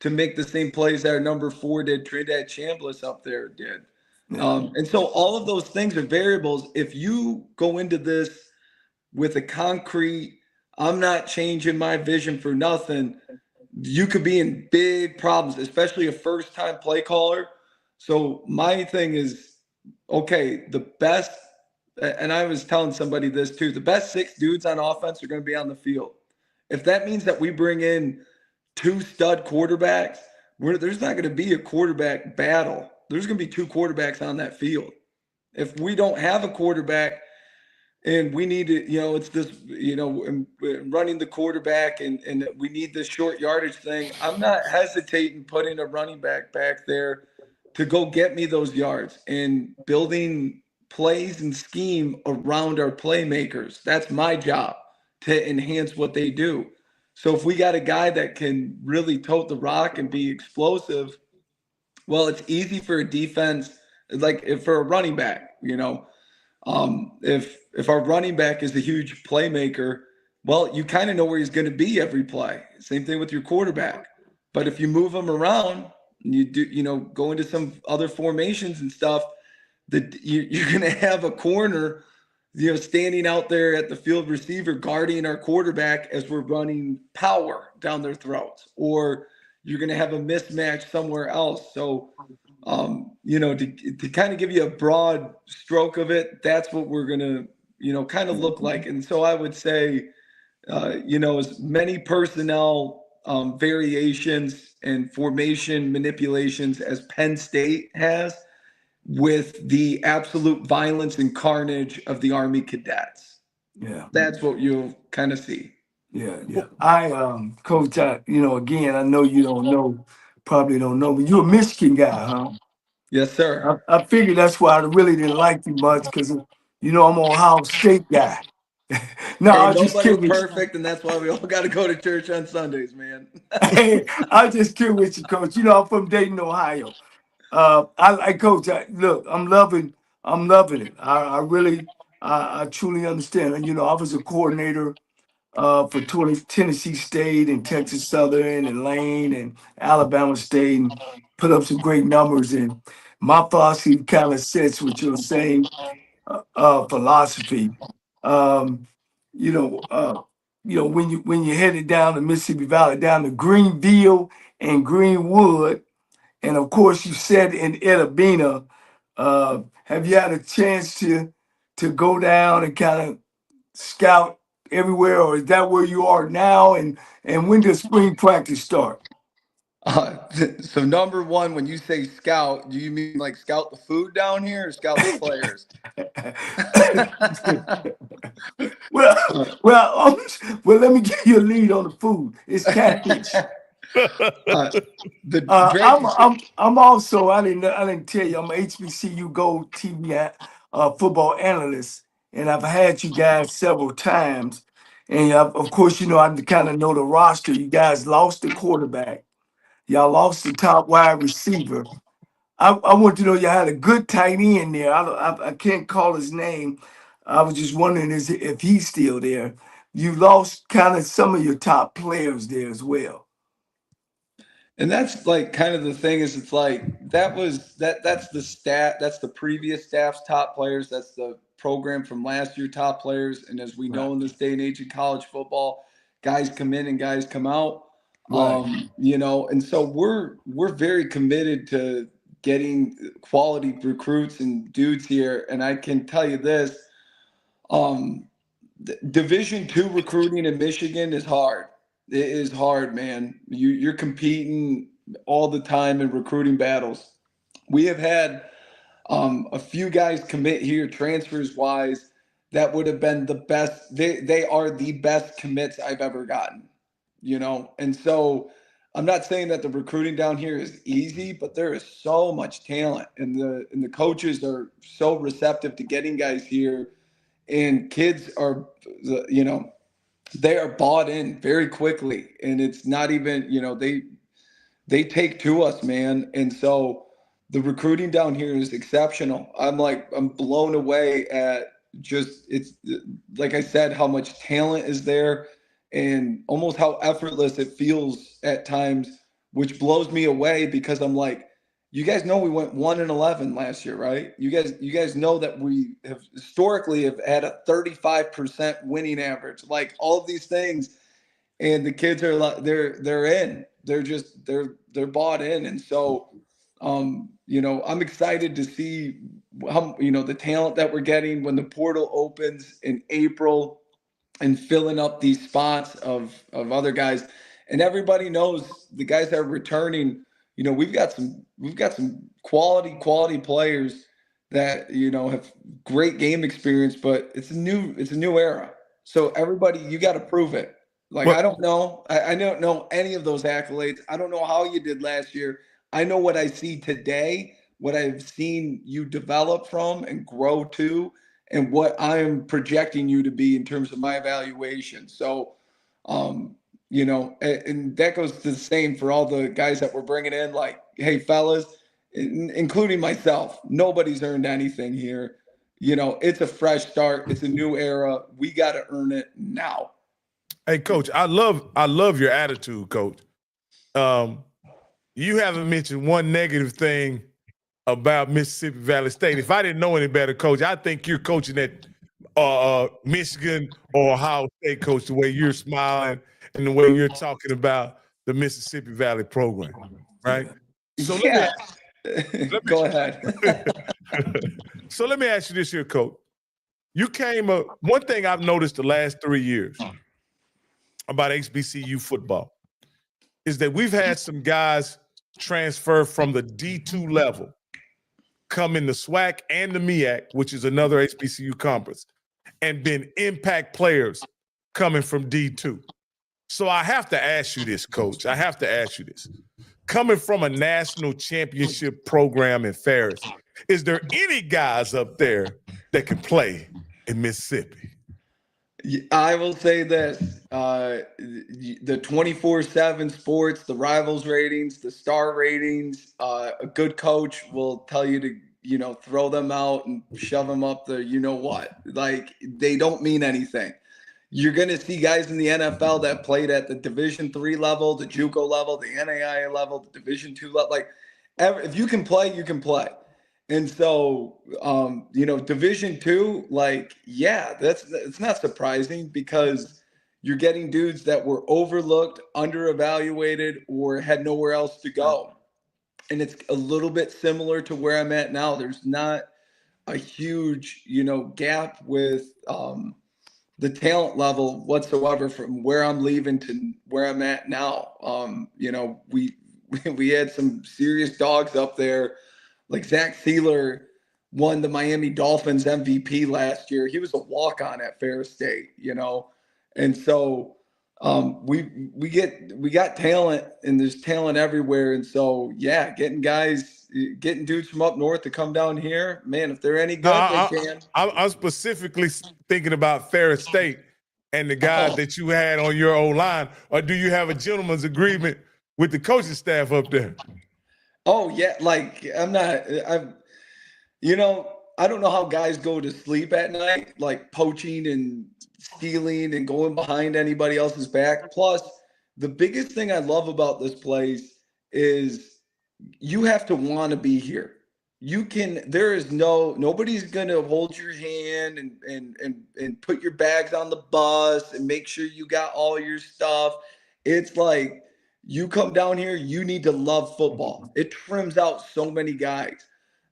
to make the same plays that our number 4 did, Trinidad Chambliss up there did. And so all of those things are variables. If you go into this with a concrete, I'm not changing my vision for nothing, you could be in big problems, especially a first-time play caller. So my thing is, okay, the best, and I was telling somebody this too, the best 6 dudes on offense are going to be on the field. If that means that we bring in 2 stud quarterbacks, there's not going to be a quarterback battle. There's going to be 2 quarterbacks on that field. If we don't have a quarterback and we need to, it's this, running the quarterback and we need this short yardage thing, I'm not hesitating putting a running back there to go get me those yards and building plays and scheme around our playmakers. That's my job, to enhance what they do. So if we got a guy that can really tote the rock and be explosive, well, it's easy for a defense like if for a running back, if our running back is a huge playmaker, well, you kind of know where he's going to be every play. Same thing with your quarterback. But if you move him around and you do, go into some other formations and stuff, that you're going to have a corner, standing out there at the field receiver guarding our quarterback as we're running power down their throats, or you're going to have a mismatch somewhere else. So, to kind of give you a broad stroke of it, that's what we're going to, kind of look like. And so I would say, as many personnel variations and formation manipulations as Penn State has, with the absolute violence and carnage of the Army cadets. Yeah. That's what you'll kind of see. Yeah. Coach, again, I know you probably don't know, but you're a Michigan guy, huh? Yes, sir. I figured that's why I really didn't like you much, because, I'm an Ohio State guy. No, Hey, I was just nobody's kidding. perfect, and that's why we all got to go to church on Sundays, man. Hey, I was just kidding with you, Coach. I'm from Dayton, Ohio. Coach. Look, I'm loving it. I really, I truly understand. And I was a coordinator for Tennessee State and Texas Southern and Lane and Alabama State, and put up some great numbers. And my philosophy kind of sits with your same philosophy. Um, when you headed down the Mississippi Valley, down to Greenville and Greenwood, and of course you said in Edabina, have you had a chance to go down and kind of scout everywhere, or is that where you are now? And when does spring practice start? So number one, when you say scout, do you mean like scout the food down here or scout the players? well, let me give you a lead on the food. It's catfish. I'm also, I didn't tell you, I'm a HBCU Gold TV football analyst, and I've had you guys several times. And of course, I kind of know the roster. You guys lost the quarterback. Y'all lost the top wide receiver. I want to know you had a good tight end there. I can't call his name. I was just wondering if he's still there. You lost kind of some of your top players there as well. And that's like kind of the thing is it's like that's the previous staff's top players. That's the program from last year top players. And as we know in this day and age of college football, guys come in and guys come out. Right. And so we're very committed to getting quality recruits and dudes here. And I can tell you this, Division II recruiting in Michigan is hard. It is hard, man. You're competing all the time in recruiting battles. We have had a few guys commit here, transfers wise, that would have been the best. They are the best commits I've ever gotten, And so I'm not saying that the recruiting down here is easy, but there is so much talent, and the coaches are so receptive to getting guys here, and kids are, they are bought in very quickly, and it's not even, they take to us, man. And so the recruiting down here is exceptional. I'm blown away at it's like I said, how much talent is there and almost how effortless it feels at times, which blows me away because I'm like, you guys know we went 1-11 last year, right? You guys know that we have historically have had a 35% winning average, like all of these things, and the kids are like they're in, they're bought in, and so I'm excited to see how the talent that we're getting when the portal opens in April, and filling up these spots of other guys, and everybody knows the guys that are returning. We've got some quality players that have great game experience, but it's a new era. So everybody, you got to prove it. Like, I don't know, I don't know any of those accolades. I don't know how you did last year. I know what I see today, what I've seen you develop from and grow to, and what I'm projecting you to be in terms of my evaluation. So, and that goes to the same for all the guys that we're bringing in. Like, hey, fellas, including myself, nobody's earned anything here. You know, it's a fresh start. It's a new era. We got to earn it now. Hey, Coach, I love your attitude, Coach. You haven't mentioned one negative thing about Mississippi Valley State. If I didn't know any better, Coach, I think you're coaching at Michigan or Ohio State, Coach, the way you're smiling and the way you're talking about the Mississippi Valley program, right? So yeah. Go ahead. So let me ask you this here, Coach. You came up, one thing I've noticed the last 3 years about HBCU football is that we've had some guys transfer from the D2 level, come in the SWAC and the MEAC, which is another HBCU conference, and been impact players coming from D2. So I have to ask you this, Coach. I have to ask you this. Coming from a national championship program in Ferris, is there any guys up there that can play in Mississippi? I will say this, the 24/7 sports, the rivals ratings, the star ratings, a good coach will tell you to, you know, throw them out and shove them up the, you know what, like they don't mean anything. You're going to see guys in the NFL that played at the Division III level, the JUCO level, the NAIA level, the Division II level. Like, if you can play, you can play. And so, you know, Division II, like, yeah, it's not surprising because you're getting dudes that were overlooked, under-evaluated, or had nowhere else to go. And it's a little bit similar to where I'm at now. There's not a huge, you know, gap with the talent level whatsoever from where I'm leaving to where I'm at now. You know, we had some serious dogs up there. Like Zach Sealer won the Miami Dolphins MVP last year. He was a walk-on at Ferris State, you know, and so we got talent, and there's talent everywhere. And so yeah, getting dudes from up north to come down here, man, if they're any good, they can. I'm specifically thinking about Ferris State and the guys that you had on your O-line, or do you have a gentleman's agreement with the coaching staff up there? Oh yeah, like you know, I don't know how guys go to sleep at night, like poaching and stealing and going behind anybody else's back. Plus, the biggest thing I love about this place is you have to want to be here. Nobody's gonna hold your hand and put your bags on the bus and make sure you got all your stuff. It's like, you come down here, you need to love football. It trims out so many guys.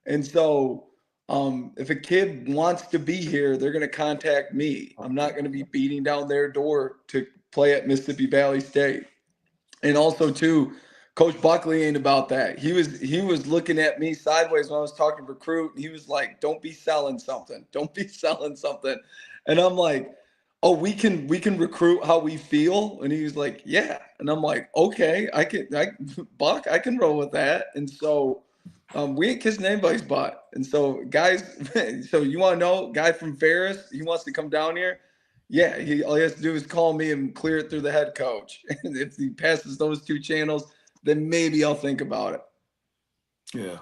And so if a kid wants to be here, they're going to contact me. I'm not going to be beating down their door to play at Mississippi Valley State. And also, too, Coach Buckley ain't about that. He was looking at me sideways when I was talking recruit. And he was like, don't be selling something. Don't be selling something. And I'm like, oh, we can recruit how we feel. And he was like, yeah. And I'm like, okay, Buck, I can roll with that. And so we ain't kissing anybody's butt. And so guys, so you want to know, guy from Ferris, he wants to come down here. Yeah, all he has to do is call me and clear it through the head coach. And if he passes those two channels, then maybe I'll think about it. Yeah.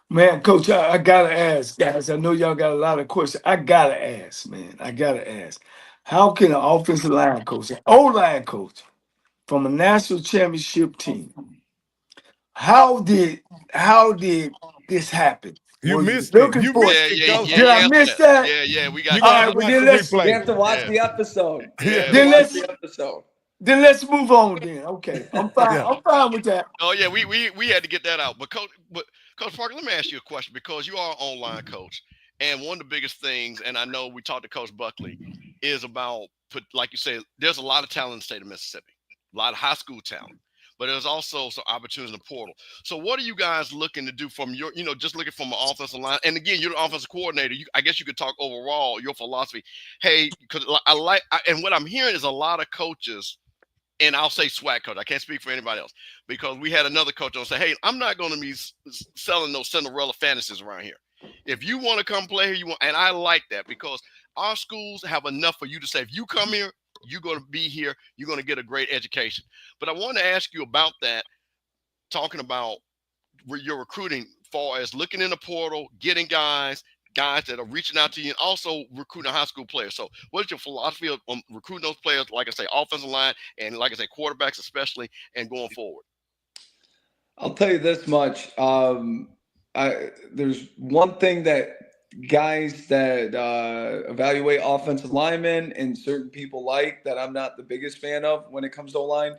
Man, Coach, I got to ask, guys. I know y'all got a lot of questions. I got to ask, man. I got to ask. How can an offensive line coach, an O-line coach from a national championship team, how did this happen? You Were missed you it. looking You for missed it? it, Coach. Did I miss that? Yeah, we got You All gotta right, well, watch then the let's, replay. You have to watch Yeah. the episode. Yeah. Then Watch let's- the episode. then let's move on then. Okay, I'm fine. Yeah. I'm fine with that. Oh yeah, we had to get that out. But Coach Parker, let me ask you a question, because you are an online coach, and one of the biggest things, and I know we talked to Coach Buckley, is about, like you say, there's a lot of talent in the state of Mississippi, a lot of high school talent, but there's also some opportunities in the portal. So what are you guys looking to do from your, just looking from an offensive line? And again, you're the offensive coordinator. I guess you could talk overall your philosophy. Hey, because and what I'm hearing is a lot of coaches. And I'll say SWAC coach. I can't speak for anybody else, because we had another coach on say, hey, I'm not going to be selling those Cinderella fantasies around here. If you want to come play here, and I like that, because our schools have enough for you to say, if you come here, you're going to be here, you're going to get a great education. But I want to ask you about that, talking about your recruiting far as looking in the portal, getting guys that are reaching out to you, and also recruiting high school players. So what is your philosophy of recruiting those players, like I say, offensive line, and like I say, quarterbacks especially, and going forward? I'll tell you this much. There's one thing that guys that evaluate offensive linemen and certain people like that I'm not the biggest fan of when it comes to line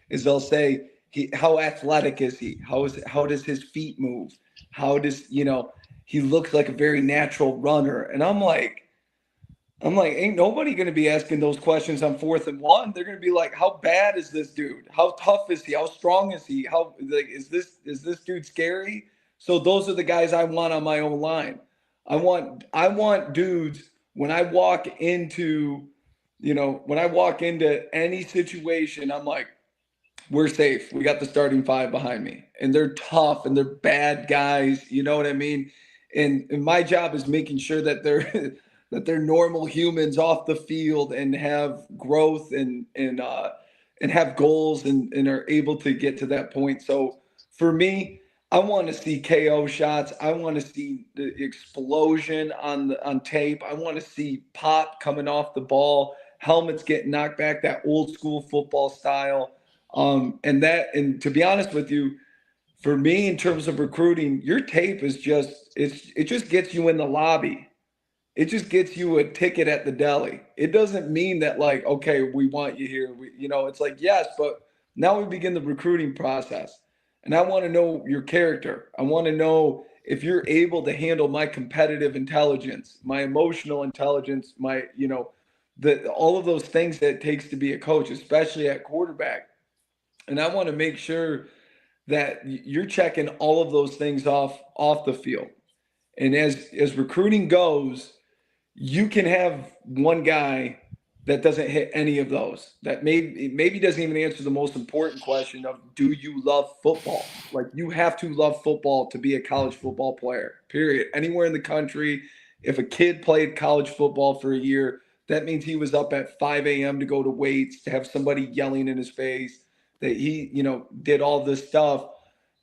is they'll say, how athletic is he? How does his feet move? How does, he looks like a very natural runner. And I'm like, ain't nobody going to be asking those questions on 4th and 1. They're going to be like, how bad is this dude? How tough is he? How strong is he? How, like, is this dude scary? So those are the guys I want on my own line. I want dudes when I walk into, any situation, I'm like, we're safe. We got the starting 5 behind me, and they're tough and they're bad guys. You know what I mean? And my job is making sure that they're that they're normal humans off the field and have growth and have goals and are able to get to that point. So for me, I want to see KO shots. I want to see the explosion on tape. I want to see pop coming off the ball, helmets getting knocked back, that old school football style. And to be honest with you, for me, in terms of recruiting, your tape is it just gets you in the lobby. It just gets you a ticket at the deli. It doesn't mean that, like, okay, we want you here. It's like, yes, but now we begin the recruiting process. And I want to know your character. I want to know if you're able to handle my competitive intelligence, my emotional intelligence, all of those things that it takes to be a coach, especially at quarterback. And I want to make sure that you're checking all of those things off the field. And as recruiting goes, you can have one guy that doesn't hit any of those, that maybe doesn't even answer the most important question of, do you love football? Like, you have to love football to be a college football player, period. Anywhere in the country, if a kid played college football for a year, that means he was up at 5 a.m. to go to weights, to have somebody yelling in his face, that he, did all this stuff.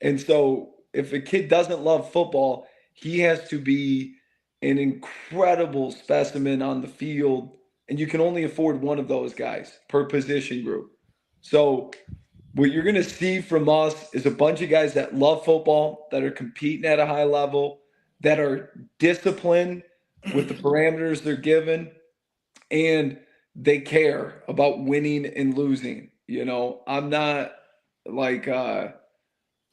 And so if a kid doesn't love football, he has to be an incredible specimen on the field, and you can only afford one of those guys per position group. So what you're going to see from us is a bunch of guys that love football, that are competing at a high level, that are disciplined with the parameters they're given, and they care about winning and losing. I'm not like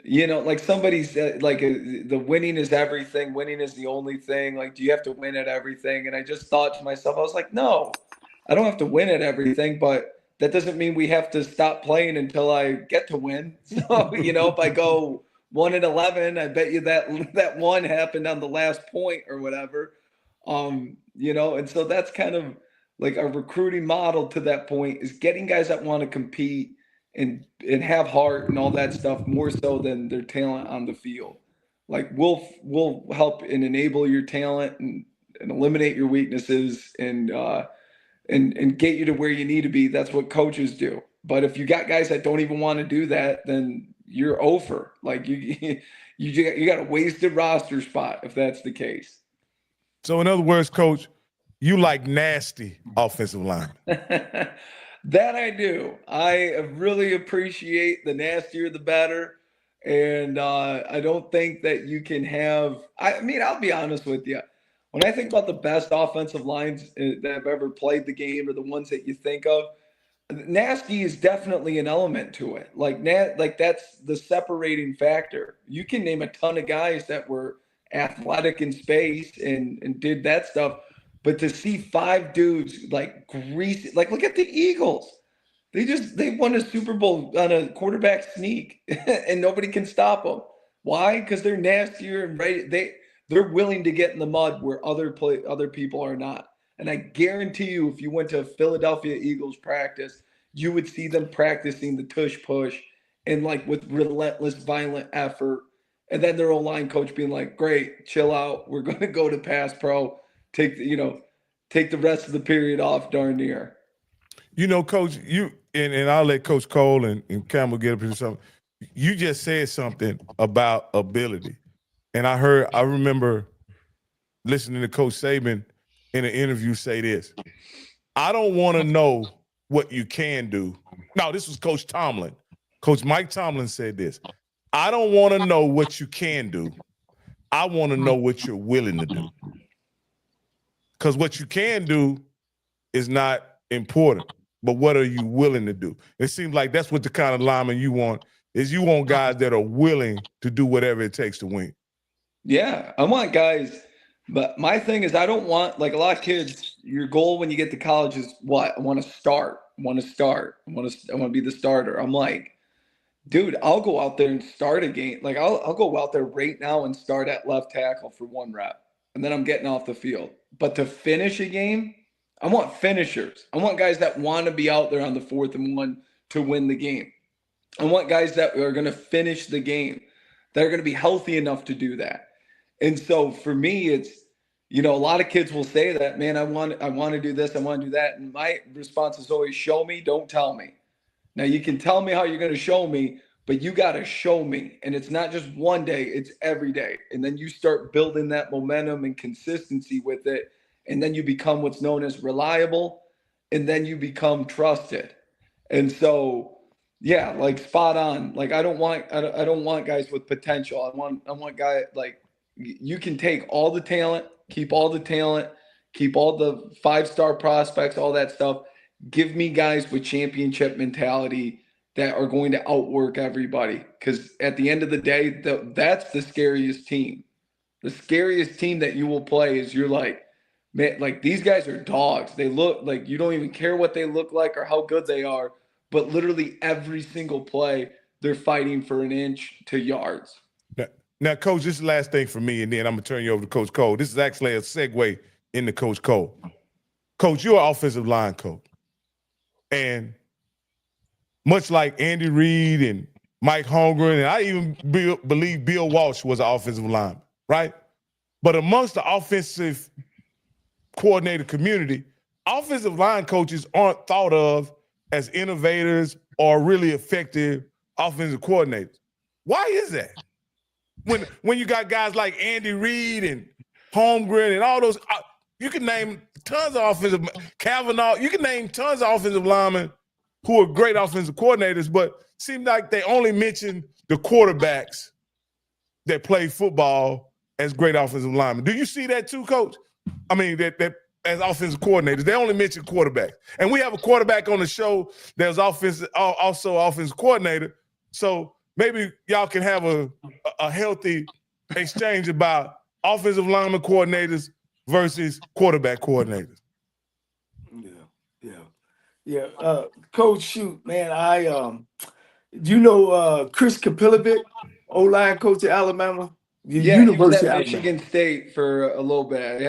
like somebody said, like, the winning is everything. Winning is the only thing. Like, do you have to win at everything? And I just thought to myself, I was like, no, I don't have to win at everything, but that doesn't mean we have to stop playing until I get to win. So, if I go 1-11, I bet you that one happened on the last point or whatever. And so that's kind of like our recruiting model to that point, is getting guys that want to compete and have heart and all that stuff, more so than their talent on the field. Like, we'll help and enable your talent and eliminate your weaknesses and get you to where you need to be. That's what coaches do. But if you got guys that don't even want to do that, then you're over. Like, you got a wasted roster spot if that's the case. So in other words, Coach, you like nasty offensive line. That I do. I really appreciate the nastier the better. And I don't think that you can have – I'll be honest with you. When I think about the best offensive lines that have ever played the game, or the ones that you think of, nasty is definitely an element to it. Like that's the separating factor. You can name a ton of guys that were athletic in space and did that stuff. But to see 5 dudes like greasy, like, look at the Eagles. They won a Super Bowl on a quarterback sneak and nobody can stop them. Why? Because they're nastier and they're willing to get in the mud where other people are not. And I guarantee you, if you went to a Philadelphia Eagles practice, you would see them practicing the tush push and, like, with relentless, violent effort. And then their O-line coach being like, great, chill out. We're going to go to pass pro. Take the rest of the period off, darn near. Coach, and I'll let Coach Cole and Campbell get up here something. You just said something about ability. And I remember listening to Coach Saban in an interview say this. I don't want to know what you can do. No, this was Coach Tomlin. Coach Mike Tomlin said this. I don't want to know what you can do. I want to know what you're willing to do. Because what you can do is not important, but what are you willing to do? It seems like that's what the kind of lineman you want is. You want guys that are willing to do whatever it takes to win. Yeah, I want guys, but my thing is I don't want, like a lot of kids, your goal when you get to college is what? I want to start. I want to be the starter. I'm like, dude, I'll go out there and start a game. Like I'll go out there right now and start at left tackle for 1 rep. And then I'm getting off the field. But to finish a game, I want finishers. I want guys that want to be out there on the 4th and 1 to win the game. I want guys that are going to finish the game, that are going to be healthy enough to do that. And so for me, it's, a lot of kids will say that, man, I want to do this, I want to do that. And my response is always, show me, don't tell me. Now you can tell me how you're going to show me, but you got to show me. And it's not just one day, it's every day. And then you start building that momentum and consistency with it. And then you become what's known as reliable. And then you become trusted. And so, yeah, like spot on. Like I don't want guys with potential. I want guys like, you can take all the talent, keep all the 5-star prospects, all that stuff. Give me guys with championship mentality that are going to outwork everybody. Because at the end of the day, that's the scariest team. The scariest team that you will play is you're like, man, like these guys are dogs. They look like you don't even care what they look like or how good they are. But literally every single play, they're fighting for an inch to yards. Now, Coach, this is the last thing for me, and then I'm going to turn you over to Coach Cole. This is actually a segue into Coach Cole. Coach, you're an offensive line coach. And much like Andy Reid and Mike Holmgren, and I even believe Bill Walsh was an offensive lineman, right? But amongst the offensive coordinator community, offensive line coaches aren't thought of as innovators or really effective offensive coordinators. Why is that? When you got guys like Andy Reid and Holmgren and all those, you can name tons of offensive, Kavanaugh, you can name tons of offensive linemen who are great offensive coordinators, but seem like they only mention the quarterbacks that play football as great offensive linemen. Do you see that too, Coach? I mean, that as offensive coordinators, they only mention quarterbacks. And we have a quarterback on the show that's also offensive coordinator. So maybe y'all can have a healthy exchange about offensive lineman coordinators versus quarterback coordinators. Yeah. Coach, shoot, man, Chris Kapilovic, O-line coach at Alabama? Yeah, he was at Michigan State for a little bit.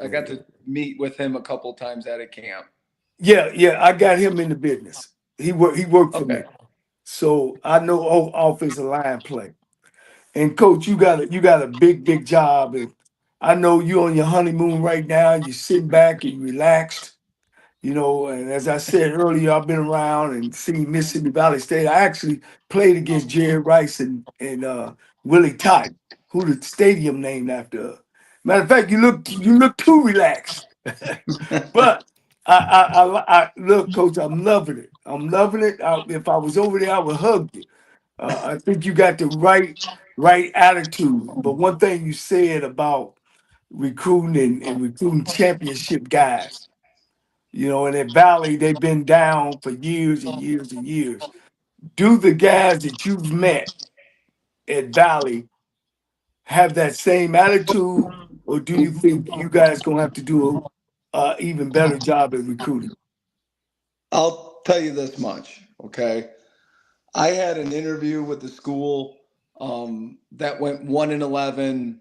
I got to meet with him a couple times at a camp. Yeah, I got him in the business. He worked for me. So I know offensive line play. And Coach, you got a big job. And I know you're on your honeymoon right now. You're sitting back and relaxed. And as I said earlier, I've been around and seen Mississippi Valley State. I actually played against Jerry Rice and Willie Tye, who the stadium named after. Matter of fact, you look too relaxed. But I look, Coach, I'm loving it. If I was over there, I would hug you. I think you got the right attitude. But one thing you said about recruiting and recruiting championship guys, in that Valley, they've been down for years and years and years. Do the guys that you've met at Valley have that same attitude, or do you think you guys gonna have to do a even better job at recruiting? I'll tell you this much, okay? I had an interview with the school that went 1-11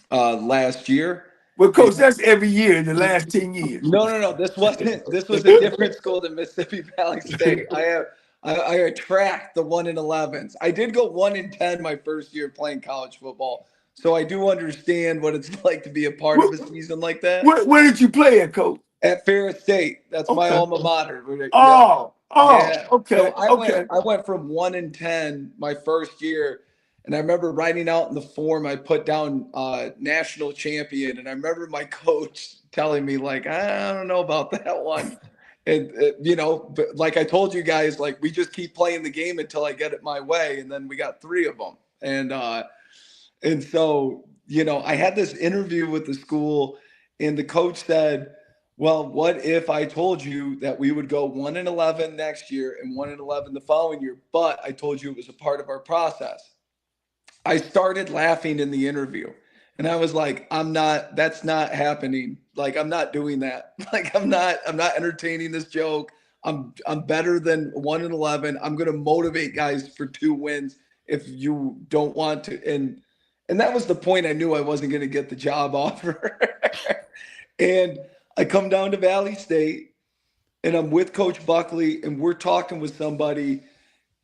last year. Well, Coach, that's every year in the last 10 years. No. This was a different school than Mississippi Valley State. I attract the 1-11s. I did go 1-10 my first year playing college football, so I do understand what it's like to be a part of a season like that. Where did you play at, Coach? At Ferris State. That's my alma mater. Oh, yeah. okay. So I went from 1-10 my first year, And I remember writing out in the form, I put down national champion. And I remember my coach telling me, like, I don't know about that one. And, you know, but like I told you guys, like, we just keep playing the game until I get it my way. And then we got 3 of them. And so, you know, I had this interview with the school, and the coach said, well, what if I told you that we would go 1-11 next year and 1-11 the following year, but I told you it was a part of our process? I started laughing in the interview, and I was like, that's not happening. Like, I'm not doing that. Like, I'm not entertaining this joke. I'm better than 1-11. I'm going to motivate guys for 2 wins if you don't want to. And that was the point. I knew I wasn't going to get the job offer. And I come down to Valley State, and I'm with Coach Buckley, and we're talking with somebody,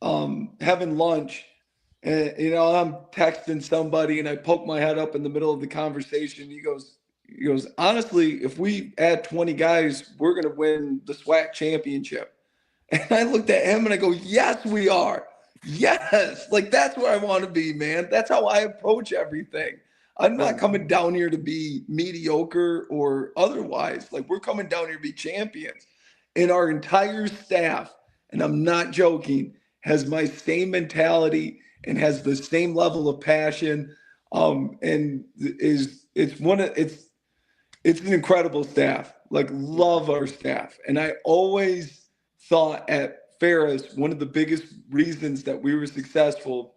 having lunch. And, you know, I'm texting somebody, and I poke my head up in the middle of the conversation. He goes, honestly, if we add 20 guys, we're going to win the SWAC championship. And I looked at him and I go, yes, we are. Yes. Like, that's where I want to be, man. That's how I approach everything. I'm not coming down here to be mediocre or otherwise. Like, we're coming down here to be champions. And our entire staff, and I'm not joking, has my same mentality and has the same level of passion. And it's an incredible staff. Like, love our staff. And I always thought at Ferris, one of the biggest reasons that we were successful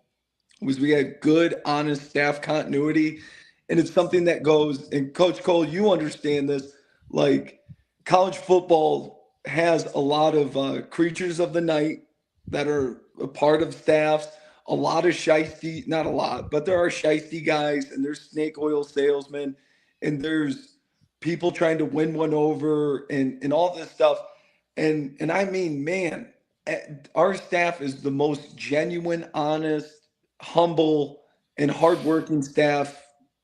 was we had good, honest staff continuity. And it's something that goes, and Coach Cole, you understand this, like, college football has a lot of creatures of the night that are a part of staffs, a lot of shiesty, not a lot, but there are shiesty guys, and there's snake oil salesmen, and there's people trying to win one over and all this stuff. And I mean, man, our staff is the most genuine, honest, humble, and hardworking staff.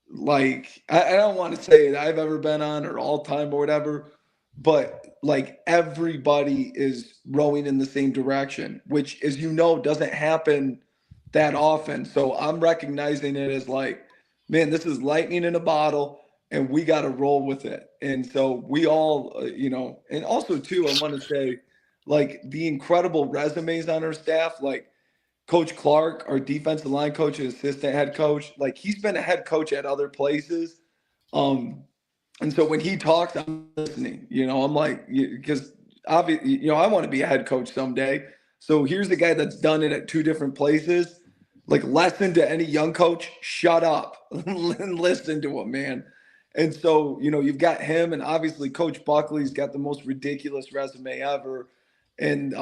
Like, I don't want to say that I've ever been on or all time or whatever, but like, everybody is rowing in the same direction, which, as you know, doesn't happen that often. So I'm recognizing it as like, man, this is lightning in a bottle, and we got to roll with it. And so we all, you know, and also too, I want to say, like, the incredible resumes on our staff, like Coach Clark, our defensive line coach and assistant head coach, like, he's been a head coach at other places. And so when he talks, I'm listening, you know, I'm like, because obviously, you know, I want to be a head coach someday. So here's the guy that's done it at 2 different places. Like, lesson to any young coach, shut up and listen to him, man. And so, you know, you've got him, and obviously Coach Buckley's got the most ridiculous resume ever. And,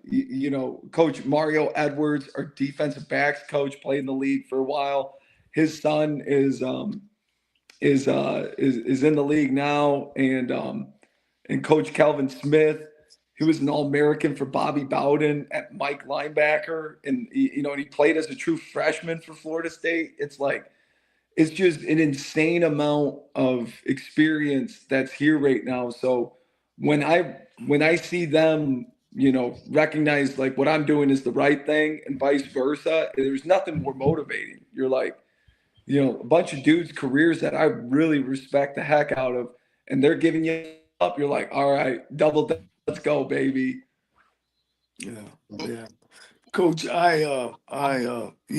you know, Coach Mario Edwards, our defensive backs coach, played in the league for a while. His son is in the league now. And Coach Calvin Smith, he was an All-American for Bobby Bowden at Mike linebacker. And, you know, and he played as a true freshman for Florida State. It's like, it's just an insane amount of experience that's here right now. So when I see them, you know, recognize like what I'm doing is the right thing and vice versa, there's nothing more motivating. You're like, you know, a bunch of dudes' careers that I really respect the heck out of, and they're giving you up. You're like, all right, double down, let's go, baby. Yeah. Coach, you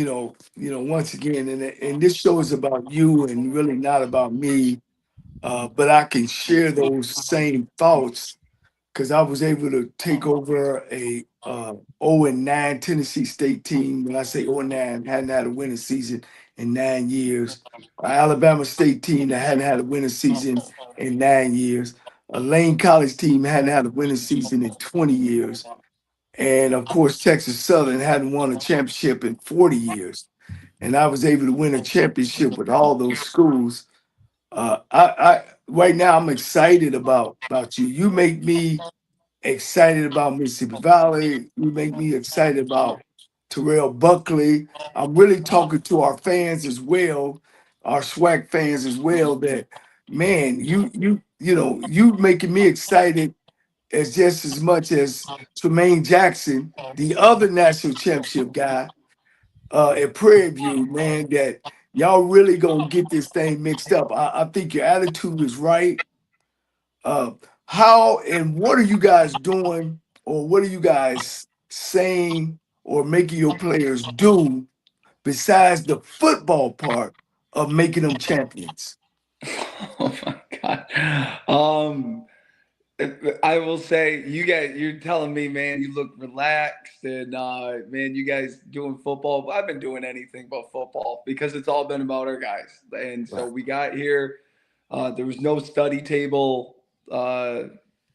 know, once again, and this show is about you and really not about me, but I can share those same thoughts because I was able to take over a 0-9 Tennessee State team. When I say 0-9, hadn't had a winning season in 9 years. An Alabama State team that hadn't had a winning season in 9 years. A Lane College team hadn't had a winning season in 20 years. And of course, Texas Southern hadn't won a championship in 40 years. And I was able to win a championship with all those schools. I right now I'm excited about you. You make me excited about Mississippi Valley. You make me excited about Terrell Buckley. I'm really talking to our fans as well, our SWAC fans as well, that man, you know, you making me excited as just as much as Tremaine Jackson, the other national championship guy. at Prairie View, man, that y'all really gonna get this thing mixed up. I think your attitude is right. Uh, how and what are you guys doing, or what are you guys saying, or making your players do besides the football part of making them champions? Oh my God. I will say, you guys, you're telling me, man, you look relaxed and man, you guys doing football. I've been doing anything but football because it's all been about our guys. And so we got here, there was no study table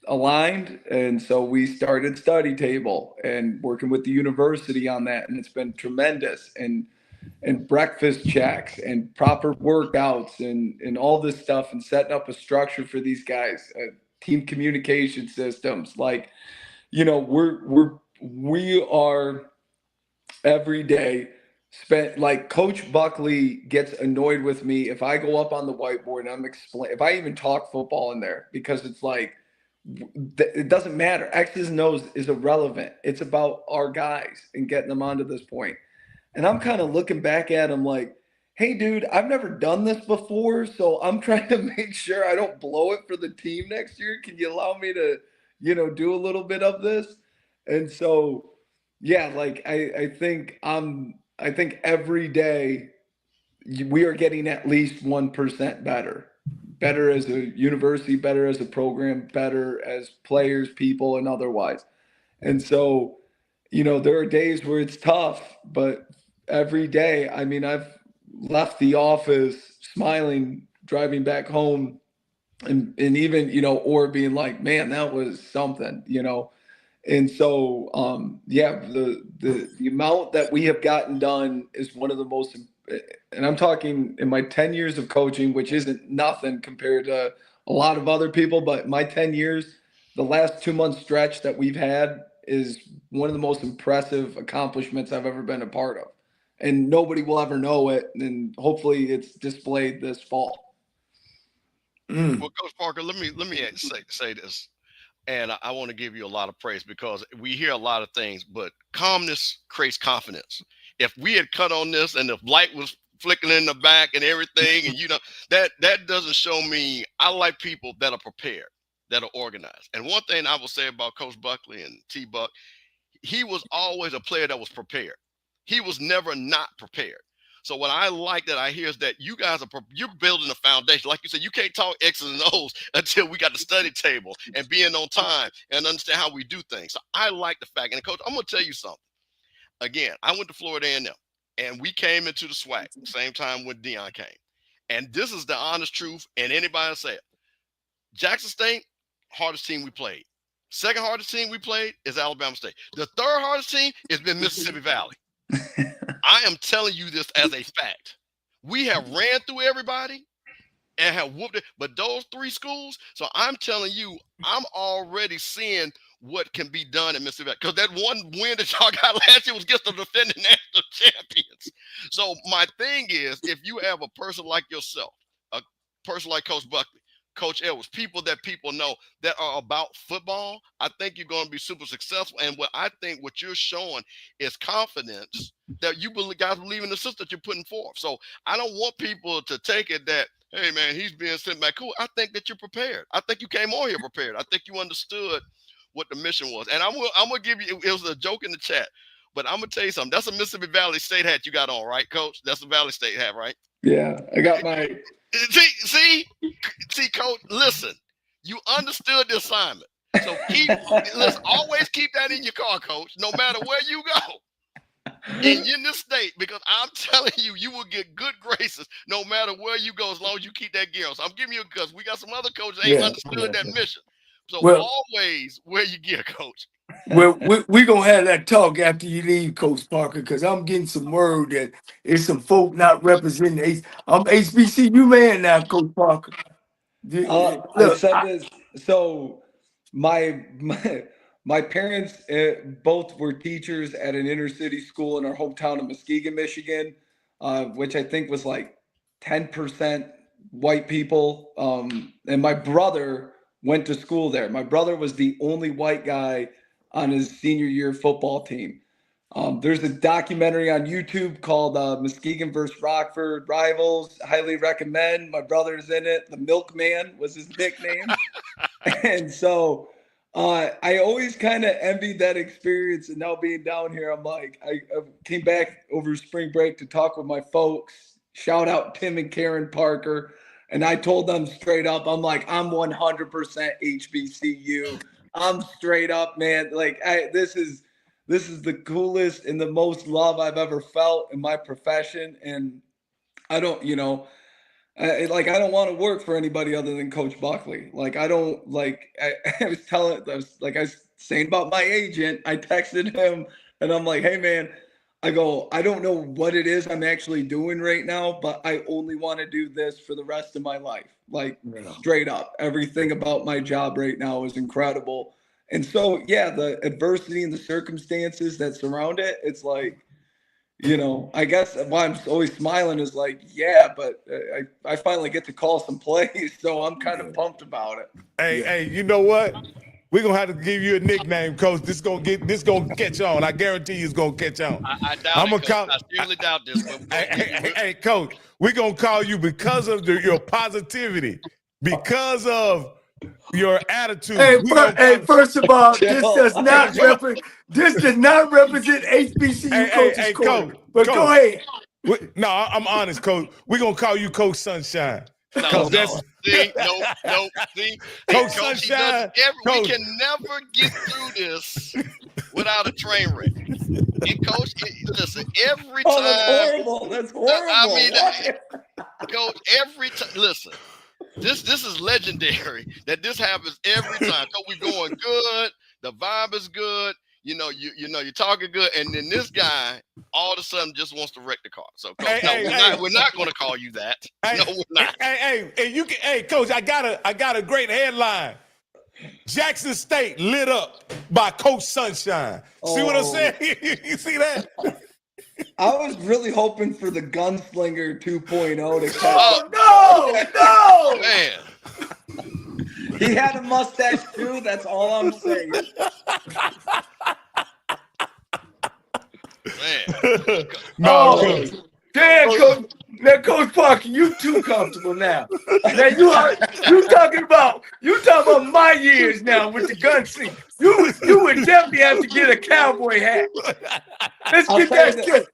aligned. And so we started study table and working with the university on that. And it's been tremendous. And breakfast checks and proper workouts and all this stuff and setting up a structure for these guys, team communication systems. Like, you know, we are every day spent, like, Coach Buckley gets annoyed with me if I go up on the whiteboard and if I even talk football in there, because it's like, it doesn't matter. X's and O's is irrelevant. It's about our guys and getting them onto this point. And I'm kind of looking back at him like, hey, dude, I've never done this before. So I'm trying to make sure I don't blow it for the team next year. Can you allow me to, do a little bit of this? And so, yeah, like I think every day we are getting at least 1% better as a university, better as a program, better as players, people, and otherwise. And so, there are days where it's tough, but every day, I mean, I've left the office smiling, driving back home, and even, or being like, man, that was something, And so, yeah, the amount that we have gotten done is one of the most, and I'm talking in my 10 years of coaching, which isn't nothing compared to a lot of other people, but my 10 years, the last 2 month stretch that we've had is one of the most impressive accomplishments I've ever been a part of. And nobody will ever know it. And hopefully it's displayed this fall. Well, Coach Parker, let me say this, and I want to give you a lot of praise because we hear a lot of things, but calmness creates confidence. If we had cut on this and the light was flickering in the back and everything, and that doesn't show me. I like people that are prepared, that are organized. And one thing I will say about Coach Buckley and T Buck, he was always a player that was prepared. He was never not prepared. So what I like that I hear is that you guys you're building a foundation. Like you said, you can't talk X's and O's until we got the study table and being on time and understand how we do things. So I like the fact, and Coach, I'm going to tell you something. Again, I went to Florida A&M, and we came into the SWAC same time when Dion came. And this is the honest truth, and anybody will say it. Jackson State, hardest team we played. Second hardest team we played is Alabama State. The third hardest team has been Mississippi Valley. I am telling you this as a fact. We have ran through everybody and have whooped it, but those three schools. So I'm telling you, I'm already seeing what can be done in Mississippi, because that one win that y'all got last year was against the defending national champions. So my thing is, if you have a person like yourself, a person like Coach Buckley, Coach Edwards, people that people know that are about football, I think you're going to be super successful. And what you're showing is confidence that you guys believe in the system that you're putting forth. So I don't want people to take it that, hey man, he's being sent back. Cool. I think that you're prepared. I think you came on here prepared. I think you understood what the mission was. And I'm gonna give you, it was a joke in the chat, but I'm gonna tell you something. That's a Mississippi Valley State hat you got on, right, Coach? That's a Valley State hat, right? Yeah, I got my. See, Coach. Listen, you understood the assignment. So always keep that in your car, Coach. No matter where you go in this state, because I'm telling you, you will get good graces no matter where you go, as long as you keep that gear on. So I'm giving you a because we got some other coaches that ain't understood that mission. So always wear your gear, Coach. Well, we're going to have that talk after you leave, Coach Parker, because I'm getting some word that it's some folk not representing. I'm HBCU man now, Coach Parker. I said this. So my parents both were teachers at an inner city school in our hometown of Muskegon, Michigan, which I think was like 10% white people. And my brother went to school there. My brother was the only white guy on his senior year football team. There's a documentary on YouTube called Muskegon versus Rockford Rivals. Highly recommend. My brother's in it. The Milkman was his nickname. And so I always kind of envied that experience. And now being down here, I'm like, I came back over spring break to talk with my folks. Shout out Tim and Karen Parker. And I told them straight up, I'm like, I'm 100% HBCU. I'm straight up, man. Like, this is the coolest and the most love I've ever felt in my profession. And I don't, I don't want to work for anybody other than Coach Buckley. Like, I don't like, I was saying about my agent, I texted him and I'm like, hey man, I don't know what it is I'm actually doing right now, but I only want to do this for the rest of my life. Like, straight up, everything about my job right now is incredible. And so, yeah, the adversity and the circumstances that surround it, it's like, I guess why I'm always smiling is like, yeah, but I finally get to call some plays, so I'm kind of pumped about it. Hey, you know what? We're gonna have to give you a nickname, Coach. This gonna catch on. I guarantee you it's gonna catch on. I doubt it, Coach. I seriously doubt this. Hey, Coach, we're gonna call you because of your positivity, because of your attitude. Hey, first of all, this does not represent HBCU Coaches Corner. But Coach, go ahead. No, I'm honest, Coach. We're gonna call you Coach Sunshine. No. See, Coach Sunshine. We can never get through this without a train wreck. And Coach, listen, every time. That's horrible. I mean, Coach, every time. Listen, this is legendary that this happens every time. So we're going good. The vibe is good. You're talking good, and then this guy all of a sudden just wants to wreck the car. So, Coach, we're not going to call you that. No, we're not. Hey, Coach, I got a great headline. Jackson State lit up by Coach Sunshine. See what I'm saying? You see that? I was really hoping for the Gunslinger 2.0 to come. Oh, no, Man. He had a mustache too. That's all I'm saying. Man. No, damn, Coach. Now, Coach Parker, you too comfortable now. Now you talking about my years now with the gun scene. You would definitely have to get a cowboy hat. Let's get that straight.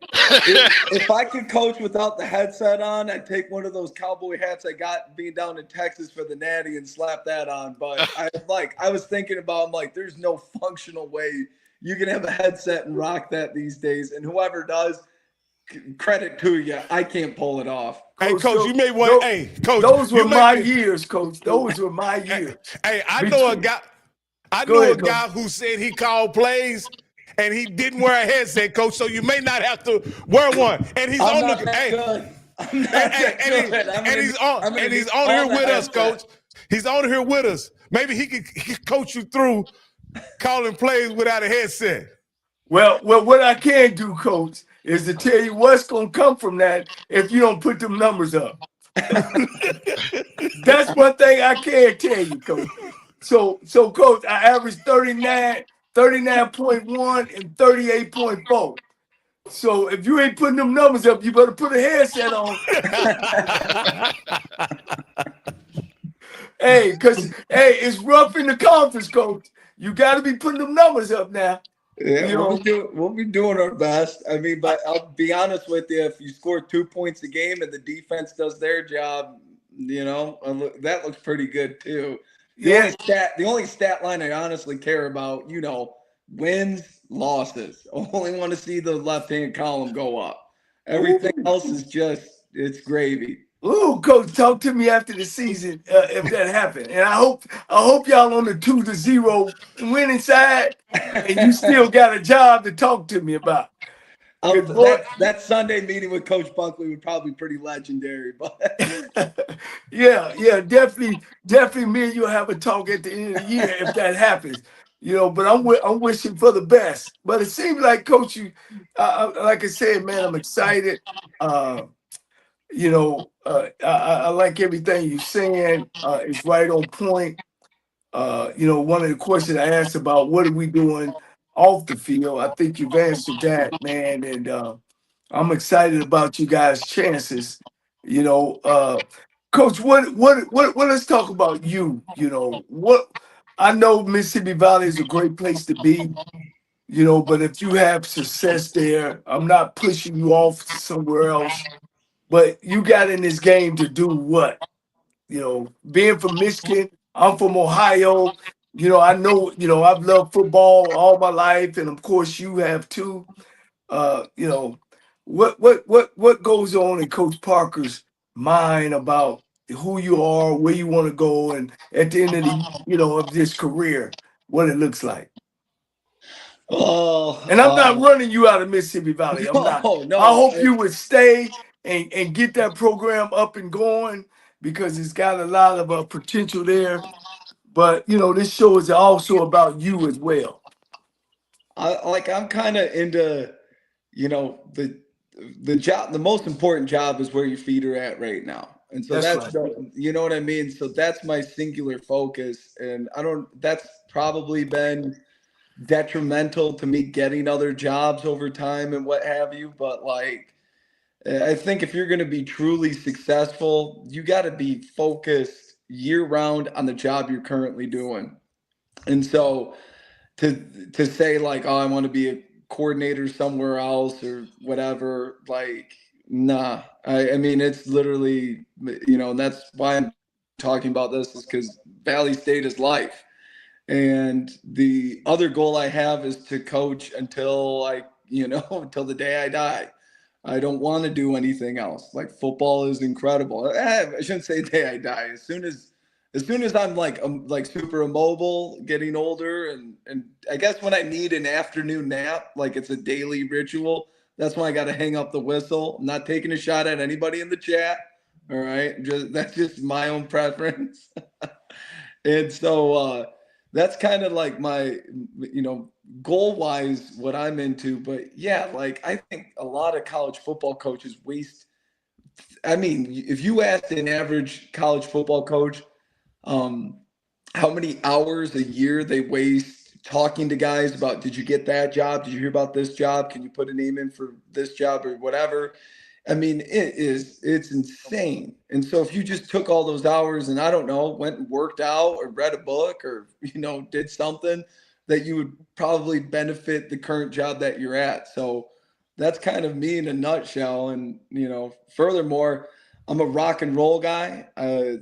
If I could coach without the headset on, I'd take one of those cowboy hats I got being down in Texas for the Natty and slap that on. But I was thinking about, I'm like, there's no functional way you can have a headset and rock that these days. And whoever does, credit to you. I can't pull it off. Hey, Coach, you may want. Hey, Coach, those were my years, Coach. Those were my years. Hey, I know a guy who said he called plays and he didn't wear a headset, Coach. So you may not have to wear one. And he's on the. And he's on here with us, Coach. He's on here with us. Maybe he could coach you through calling plays without a headset. Well, what I can do, Coach, is to tell you what's going to come from that if you don't put them numbers up. That's one thing I can tell you, Coach. So Coach, I averaged 39.1, and 38.4. So if you ain't putting them numbers up, you better put a headset on. Because it's rough in the conference, Coach. You got to be putting them numbers up now. Yeah, we'll be doing our best. I mean, but I'll be honest with you, if you score 2 points a game and the defense does their job, that looks pretty good too. The only stat line I honestly care about, wins, losses. I only want to see the left-hand column go up. Everything else is it's gravy. Ooh, Coach, talk to me after the season if that happened. And I hope y'all on the 2-0 winning side, and you still got a job to talk to me about. That Sunday meeting with Coach Buckley would probably be pretty legendary. But yeah, definitely. Me and you'll have a talk at the end of the year if that happens. But I'm wishing for the best. But it seems like, Coach, you, like I said, man, I'm excited. I like everything you're saying. It's right on point. One of the questions I asked about what are we doing off the field. I think you've answered that, man, and I'm excited about you guys' chances. You know, Coach, what? Let's talk about you. You know, what I know Mississippi Valley is a great place to be. You know, but if you have success there, I'm not pushing you off to somewhere else. But you got in this game to do what? You know, being from Michigan, I'm from Ohio. You know, I know, you know, I've loved football all my life, and of course you have too. You know, what goes on in Coach Parker's mind about who you are, where you want to go, and at the end of the, you know, of this career, what it looks like. Oh, And I'm not running you out of Mississippi Valley. I'm not. no. I hope you would stay and get that program up and going because it's got a lot of potential there. But you know, this show is also about you as well. I'm kind of into, you know, the job. The most important job is where your feet are at right now, and so That's right. you know what I mean. So that's my singular focus, and I don't. That's probably been detrimental to me getting other jobs over time and what have you. But like, I think if you're going to be truly successful, you got to be focused year round on the job you're currently doing. And so to say like, oh, I want to be a coordinator somewhere else or whatever, like, nah. I mean, it's literally, you know, and that's why I'm talking about this is because Valley State is life. And the other goal I have is to coach until until the day I die. I don't want to do anything else. Like football is incredible. I shouldn't say day I die. As soon as I'm like super immobile, getting older, and I guess when I need an afternoon nap, like it's a daily ritual, that's when I got to hang up the whistle. I'm not taking a shot at anybody in the chat. All right, that's just my own preference. And so that's kind of like my, you know, goal wise, what I'm into. But yeah, like I think a lot of college football coaches waste. I mean, if you asked an average college football coach how many hours a year they waste talking to guys about, did you get that job? Did you hear about this job? Can you put a name in for this job or whatever? I mean, it's insane. And so if you just took all those hours and I don't know, went and worked out or read a book or, you know, did something that you would probably benefit the current job that you're at. So that's kind of me in a nutshell. And, you know, furthermore, I'm a rock and roll guy.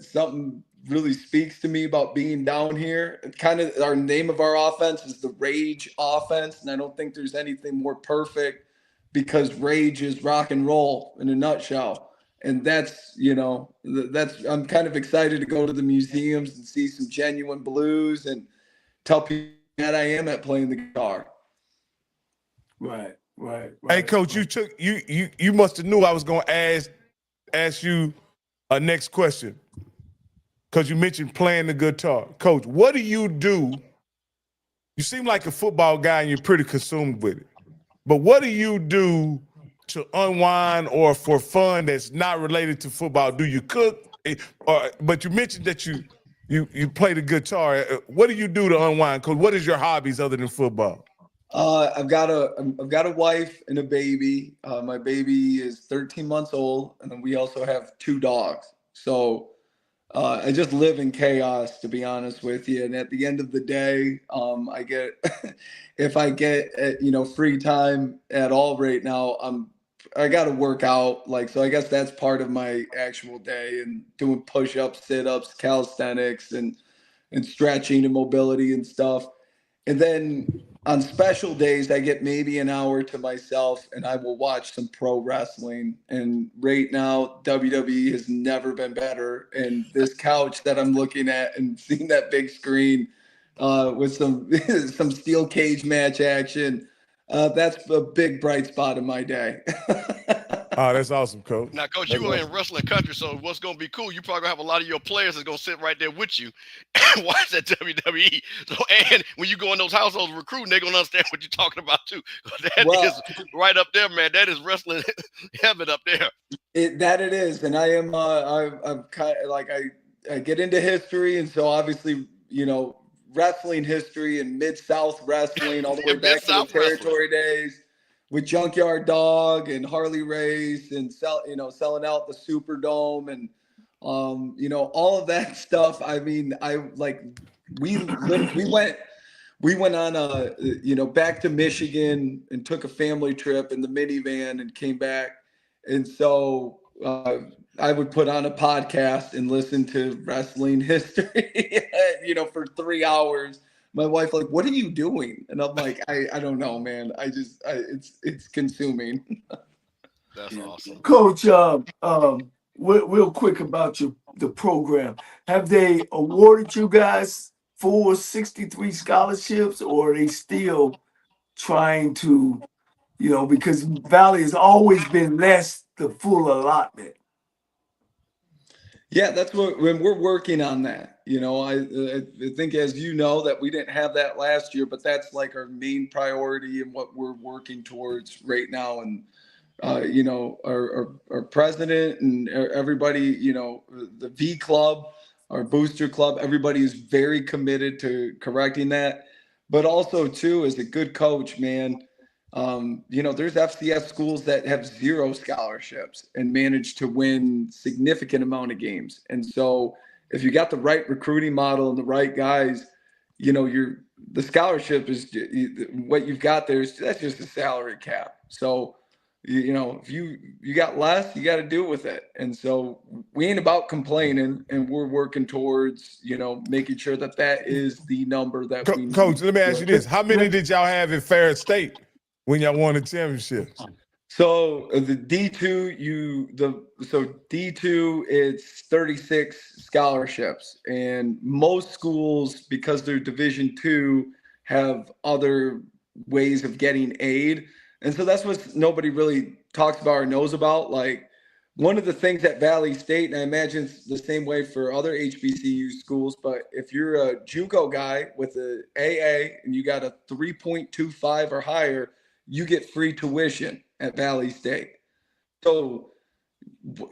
Something really speaks to me about being down here. Kind of our name of our offense is the Rage offense. And I don't think there's anything more perfect because rage is rock and roll in a nutshell. And that's, you know, I'm kind of excited to go to the museums and see some genuine blues and tell people that I am at playing the guitar. Right. Hey, Coach, you must have knew I was going to ask you a next question because you mentioned playing the guitar. Coach, what do? You seem like a football guy and you're pretty consumed with it. But what do you do to unwind or for fun that's not related to football? Do you cook? But you mentioned that you play the guitar. What do you do to unwind? Coach, what is your hobbies other than football? I've got a wife and a baby. My baby is 13 months old, and then we also have 2 dogs. So I just live in chaos, to be honest with you. And at the end of the day, I get if I get free time at all right now, I got to work out. Like, so I guess that's part of my actual day, and doing push-ups, sit-ups, calisthenics, and stretching and mobility and stuff. And then on special days, I get maybe an hour to myself and I will watch some pro wrestling. And right now, WWE has never been better. And this couch that I'm looking at and seeing that big screen with some steel cage match action, that's a big bright spot in my day. Oh, that's awesome, Coach. Now, Coach, you are in wrestling country, so what's going to be cool, you probably going to have a lot of your players that's going to sit right there with you and watch that WWE. So, and when you go in those households recruiting, they're going to understand what you're talking about, too. That is right up there, man. That is wrestling heaven up there. It is. And I am, I'm kind of like, I get into history. And so obviously, you know, wrestling history and Mid-South wrestling all the way back to the Mid-South wrestling. territory days with Junkyard Dog and Harley Race and selling out the Superdome and all of that stuff. I mean, we went on back to Michigan and took a family trip in the minivan and came back. And so I would put on a podcast and listen to wrestling history, for 3 hours. My wife like, what are you doing? And I'm like, I don't know, man. It's consuming. That's awesome. Coach, real quick about the program. Have they awarded you guys full 63 scholarships, or are they still trying to, because Valley has always been less the full allotment? Yeah, that's when we're working on that. I think, as you know, that we didn't have that last year, but that's like our main priority and what we're working towards right now. And our president and everybody, the V Club, our booster club, everybody is very committed to correcting that. But also, too, as a good coach, man, there's FCS schools that have 0 scholarships and manage to win significant amount of games. And so if you got the right recruiting model and the right guys, the scholarship is what you've got there. That's just a salary cap. So, if you got less, you got to deal with it. And so we ain't about complaining, and we're working towards, making sure that is the number that we need. Coach, let me ask you this. How many did y'all have in Ferris State when y'all won the championship? So the D2, D2, it's 36 scholarships, and most schools, because they're Division II, have other ways of getting aid. And so that's what nobody really talks about or knows about. Like, one of the things at Valley State, and I imagine it's the same way for other HBCU schools, but if you're a JUCO guy with a AA and you got a 3.25 or higher, you get free tuition at Valley State. So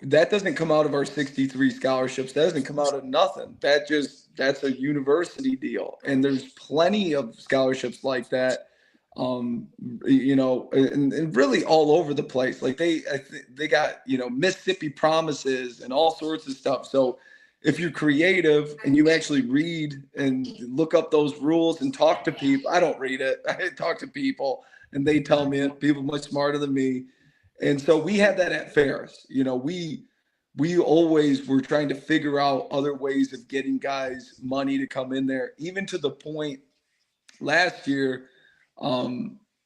that doesn't come out of our 63 scholarships. That doesn't come out of nothing. That's a university deal. And there's plenty of scholarships like that. And really all over the place. Like they got, Mississippi Promises and all sorts of stuff. So if you're creative and you actually read and look up those rules and talk to people, I don't read it. I talk to people and they tell me it, people much smarter than me. And so we had that at Ferris. We always were trying to figure out other ways of getting guys money to come in there, even to the point last year,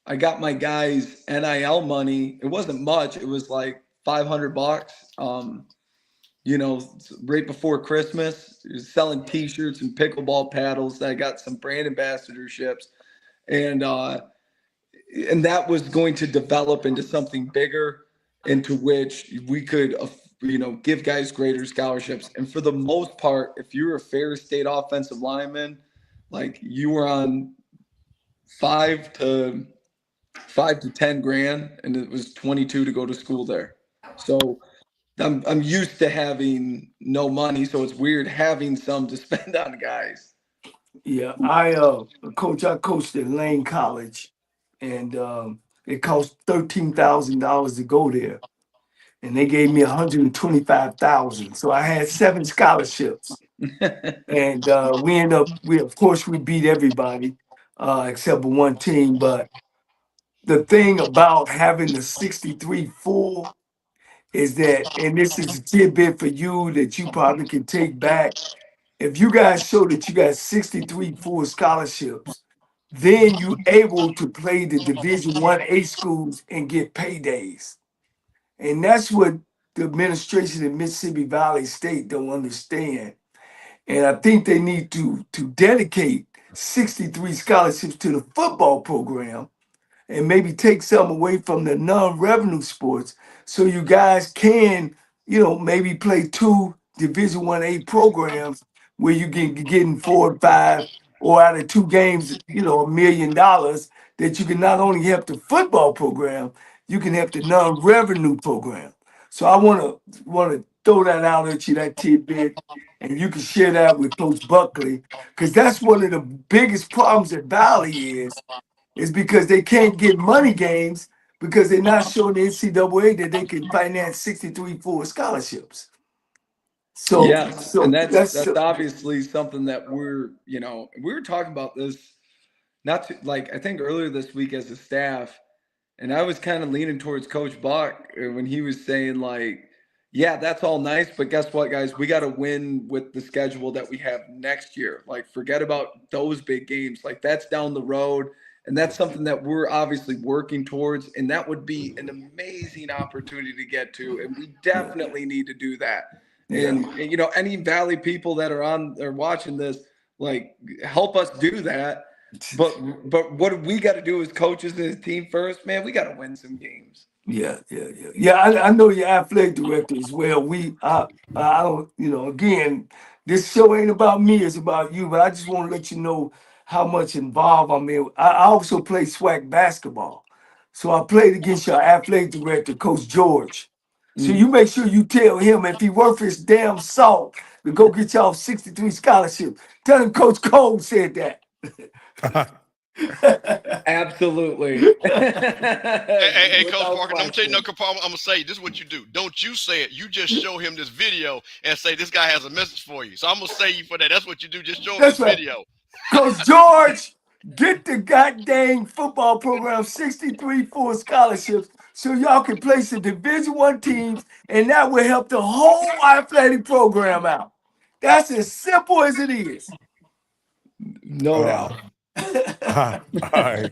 I got my guys NIL money. It wasn't much. It was like $500, right before Christmas, selling T-shirts and pickleball paddles. I got some brand ambassadorships, and that was going to develop into something bigger, into which we could, give guys greater scholarships. And for the most part, if you're a Ferris State offensive lineman, like, you were on 5 to 10 grand, and it was 22 to go to school there. So I'm used to having no money, so it's weird having some to spend on guys. Yeah, I coached at Lane College, and it cost $13,000 to go there, and they gave me $125,000. So I had 7 scholarships, and we beat everybody except for one team. But the thing about having the 63 full is that, and this is a tidbit for you that you probably can take back. If you guys show that you got 63 full scholarships, then you're able to play the Division 1A schools and get paydays. And that's what the administration in Mississippi Valley State don't understand. And I think they need to dedicate 63 scholarships to the football program and maybe take some away from the non-revenue sports, so you guys can, maybe play 2 Division 1A programs where you can get in 4 or 5, or out of 2 games, $1 million, that you can not only help the football program, you can help the non-revenue program. So I want to throw that out at you, that tidbit, and you can share that with Coach Buckley, because that's one of the biggest problems at Valley is because they can't get money games because they're not showing the NCAA that they can finance 63 full scholarships. So, Yes, and that's that's obviously something that we're, we were talking about this, not to, like, I think earlier this week as a staff, and I was kind of leaning towards Coach Buck when he was saying, like, yeah, that's all nice, but guess what, guys? We got to win with the schedule that we have next year. Like, forget about those big games. Like, that's down the road, and that's something that we're obviously working towards, and that would be an amazing opportunity to get to, and we definitely need to do that. And any Valley people that are watching this, like, help us do that. But what we got to do as coaches and as team first, man, we got to win some games. Yeah. I know your athletic director as well. I don't, again, this show ain't about me, it's about you. But I just want to let you know how much involved I'm in. I also play SWAC basketball, so I played against your athletic director, Coach George. So you make sure you tell him if he worth his damn salt to go get y'all 63 scholarships. Tell him Coach Cole said that. Absolutely. Hey, Coach Parker, I'm gonna tell you, I'm gonna say this is what you do. Don't you say it. You just show him this video and say this guy has a message for you. So I'm gonna say you for that. That's what you do. Just show him this video. Coach George, get the goddamn football program 63 full scholarships so y'all can play some Division I teams, and that will help the whole athletic program out. That's as simple as it is. No doubt. All right.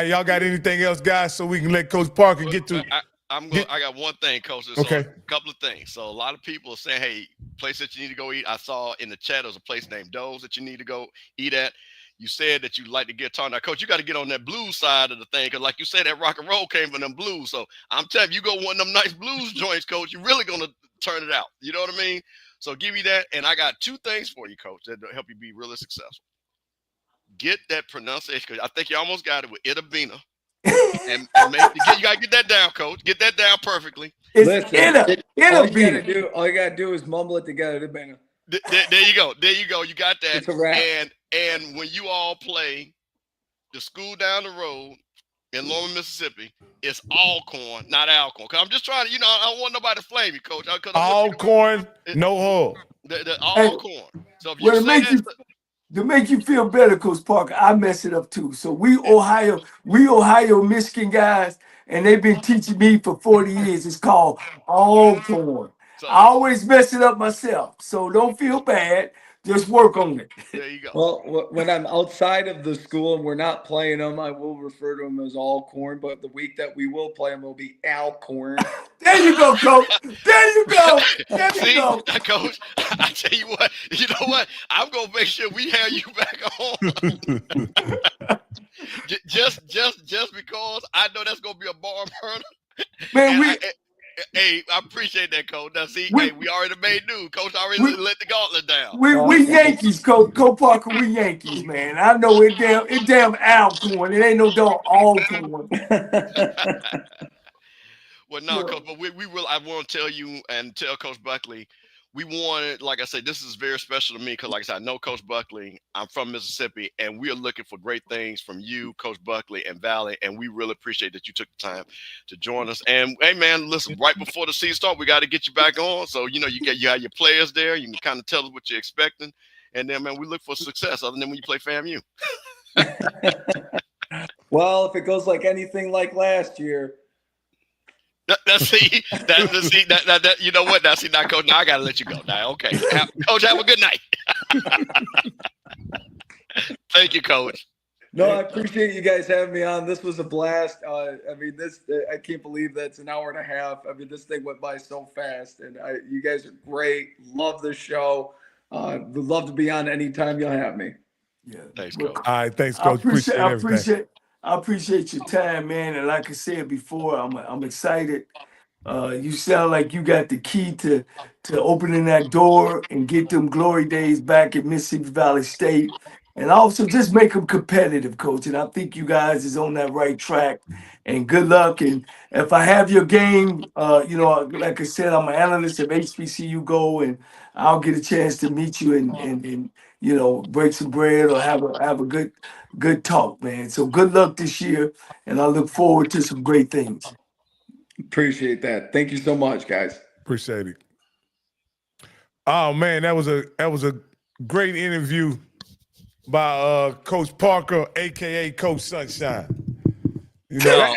Y'all got anything else, guys, so we can let Coach Parker get to? I got one thing, Coach. So okay. A couple of things. So a lot of people are saying, hey, place that you need to go eat. I saw in the chat there's a place named Doe's that you need to go eat at. You said that you like to get taught. Now, Coach, you got to get on that blues side of the thing, because like you said, that rock and roll came from them blues. So I'm telling you, go one of them nice blues joints, Coach. You're really going to turn it out. You know what I mean? So give me that. And I got two things for you, Coach, that will help you be really successful. Get that pronunciation, because I think you almost got it with Itabina. and you got to get that down, Coach. Get that down perfectly. All you got to do is mumble it together. There you go. You got that. It's a wrap. And when you all play the school down the road in Lawrence, Mississippi, it's Alcorn, not Alcorn. Because I'm just trying to, I don't want nobody to flame me, Coach. Alcorn, no hole. The Alcorn. So if well, you say that, to make you feel better, Coach Parker, I mess it up too. So we Ohio, Michigan guys, and they've been teaching me for 40 years. It's called Alcorn. I always mess it up myself, so don't feel bad. Just work on it. There you go. Well, when I'm outside of the school and we're not playing them, I will refer to them as Alcorn. But the week that we will play them will be Alcorn. There you go, Coach. There you go. See, Coach, I tell you what. You know what? I'm gonna make sure we have you back on. just because I know that's gonna be a bar burner. Man, Hey, I appreciate that, Coach. Now, see, we already made news. Coach already let the gauntlet down. We Yankees, Coach Parker. We Yankees, man. I know it damn Alcorn. It ain't no damn Alcorn. Well, no, Coach, but we will. I want to tell you and tell Coach Buckley, we wanted, like I said, this is very special to me because, like I said, I know Coach Buckley. I'm from Mississippi, and we are looking for great things from you, Coach Buckley, and Valley, and we really appreciate that you took the time to join us. And, hey, man, listen, right before the season starts, we got to get you back on. So, you have your players there. You can kind of tell us what you're expecting. And then, man, we look for success other than when you play FAMU. Well, if it goes like anything like last year, you know what? Now, Coach, now I got to let you go. Now, okay. Coach, have a good night. Thank you, Coach. No, I appreciate you guys having me on. This was a blast. I can't believe that's an hour and a half. I mean, this thing went by so fast, and you guys are great. Love the show. Would love to be on anytime you'll have me. Yeah. Thanks, Coach. All right, thanks, Coach. I appreciate your time, man. And like I said before, I'm excited. You sound like you got the key to opening that door and get them glory days back at Mississippi Valley State. and also just make them competitive, coach. And I think you guys is on that right track. And good luck. And if I have your game, like I said, I'm an analyst of HBCU Go, and I'll get a chance to meet you and break some bread or have a good talk, man. So good luck this year, and I look forward to some great things. Appreciate that. Thank you so much, guys. Appreciate it. Oh man, that was a great interview by Coach Parker, aka Coach Sunshine. You know,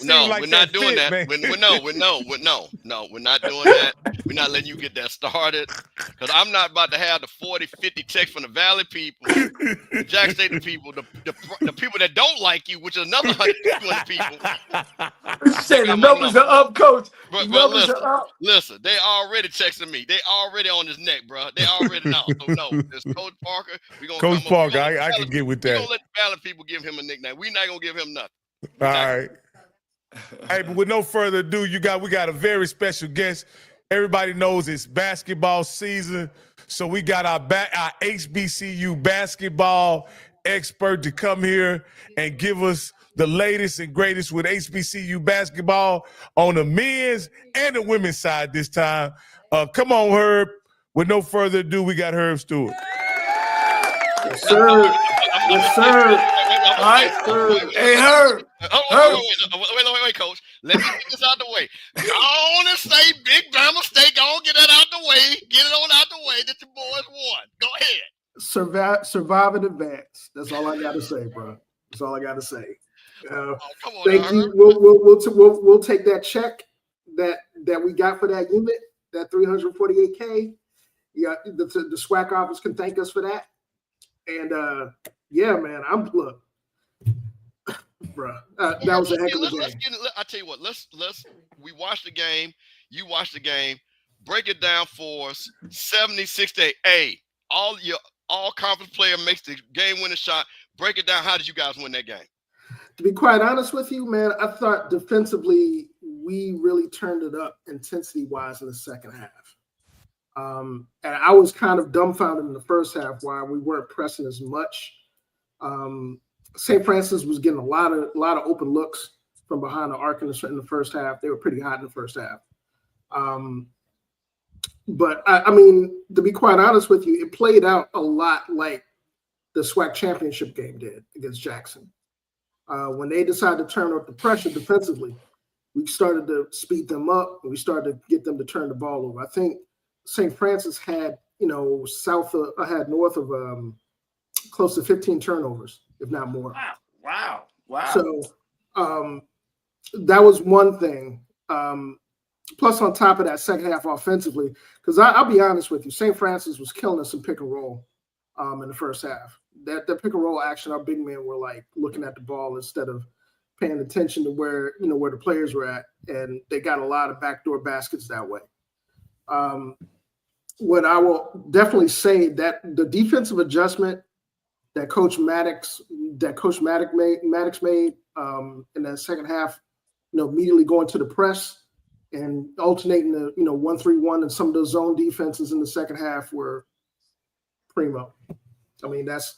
No, like we're not doing that. We're not doing that. We're not letting you get that started. Because I'm not about to have the 40, 50 texts from the Valley people, the Jack State people, the people that don't like you, which is another 120 people. Say the numbers are up, coach. But Numbers are up. listen, they already texting me. They already on his neck, bro. They already know. So no, it's Coach Parker. Coach Parker, I can get with that. We're going to let the Valley people give him a nickname. We're not going to give him nothing. All right. Hey, but with no further ado, we got a very special guest. Everybody knows it's basketball season, so we got our HBCU basketball expert to come here and give us the latest and greatest with HBCU basketball on the men's and the women's side this time. Come on, Herb. With no further ado, we got Herb Stewart. Yes, sir. Yes, sir. All right, hey, Herb. Wait, Coach. Let me get this out the way. Go on and say Big Bama State. Go on, get that out the way. Get it on out the way that your boys won. Go ahead. Survive and advance. That's all I got to say, bro. That's all I got to say. Come on, thank you. We'll take that check that we got for that unit, that $348K. Yeah, the SWAC office can thank us for that. And yeah, man, look, bro. That was a heck of a game. I tell you what. We watch the game. You watch the game. Break it down for us. 76-8. Hey, all conference player makes the game-winning shot. Break it down. How did you guys win that game? To be quite honest with you, man, I thought defensively we really turned it up intensity-wise in the second half. And I was kind of dumbfounded in the first half why we weren't pressing as much. St. Francis was getting a lot of open looks from behind the arc in the first half. They were pretty hot in the first half. But I mean, to be quite honest with you, it played out a lot like the SWAC championship game did against Jackson. When they decided to turn up the pressure defensively, we started to speed them up and we started to get them to turn the ball over. I think St. Francis had, north of close to 15 turnovers, if not more. Wow. So that was one thing. Plus, on top of that, second half offensively, because I'll be honest with you, St. Francis was killing us in pick and roll in the first half. That pick and roll action, our big men were like looking at the ball instead of paying attention to where the players were at, and they got a lot of backdoor baskets that way. What I will definitely say that the defensive adjustment that Coach Maddox made in that second half, immediately going to the press and alternating the 1-3-1 and some of those zone defenses in the second half were primo. I mean, that's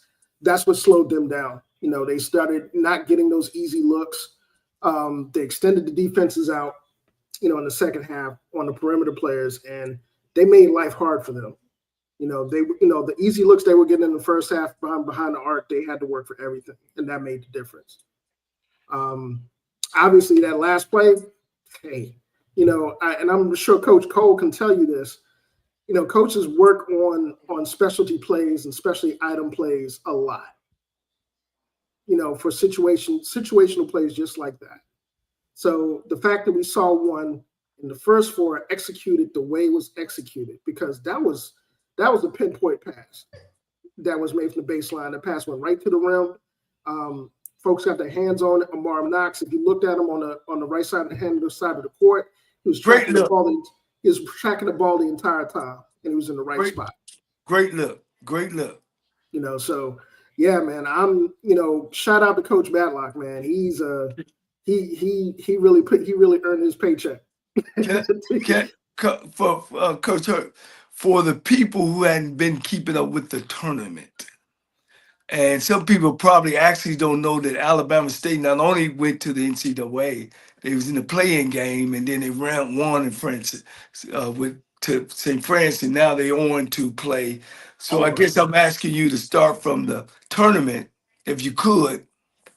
what slowed them down. They started not getting those easy looks. They extended the defenses out, in the second half on the perimeter players, and they made life hard for them. The easy looks they were getting in the first half behind the arc, they had to work for everything, and that made the difference. Obviously, that last play, hey, and I'm sure Coach Cole can tell you this. Coaches work on specialty plays and specialty item plays a lot. For situational plays just like that. So the fact that we saw one in the first four executed the way it was executed, because that was a pinpoint pass that was made from the baseline. The pass went right to the rim. Folks got their hands on it. Amar Knox, if you looked at him on the right side of the side of the court, he was tracking the ball. He was tracking the ball the entire time, and he was in the right spot. Great look. So yeah, man. Shout out to Coach Matlock, man. He's he really earned his paycheck. For Coach Hurt, for the people who hadn't been keeping up with the tournament, And some people probably actually don't know that Alabama State not only went to the NCAA, they was in the play-in game, and then they won in France to St. France, and now they on to play. So I guess I'm asking you to start from the tournament, if you could,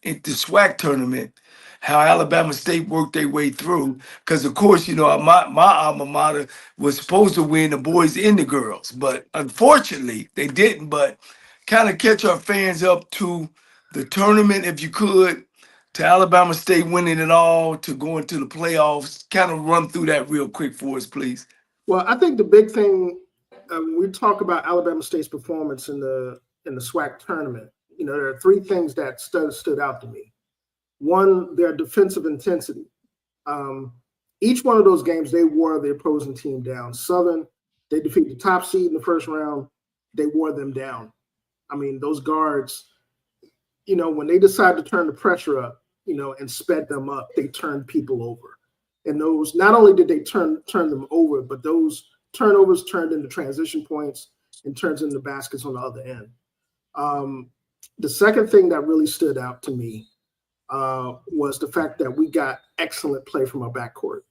at the SWAC tournament, how Alabama State worked their way through. Because of course, you know, my alma mater was supposed to win the boys and the girls, but unfortunately they didn't. But kind of catch our fans up to the tournament, if you could, to Alabama State winning it all, to going to the playoffs. Kind of run through that real quick for us, please. Well, I think the big thing when we talk about Alabama State's performance in the SWAC tournament, you know, there are three things that stood out to me. One, their defensive intensity. Each one of those games, they wore the opposing team down. Southern, they defeated the top seed in the first round. They wore them down. I mean, those guards, you know, when they decided to turn the pressure up, you know, and sped them up, they turned people over. And those, not only did they turn them over, but those turnovers turned into transition points and turns into baskets on the other end. The second thing that really stood out to me was the fact that we got excellent play from our backcourt.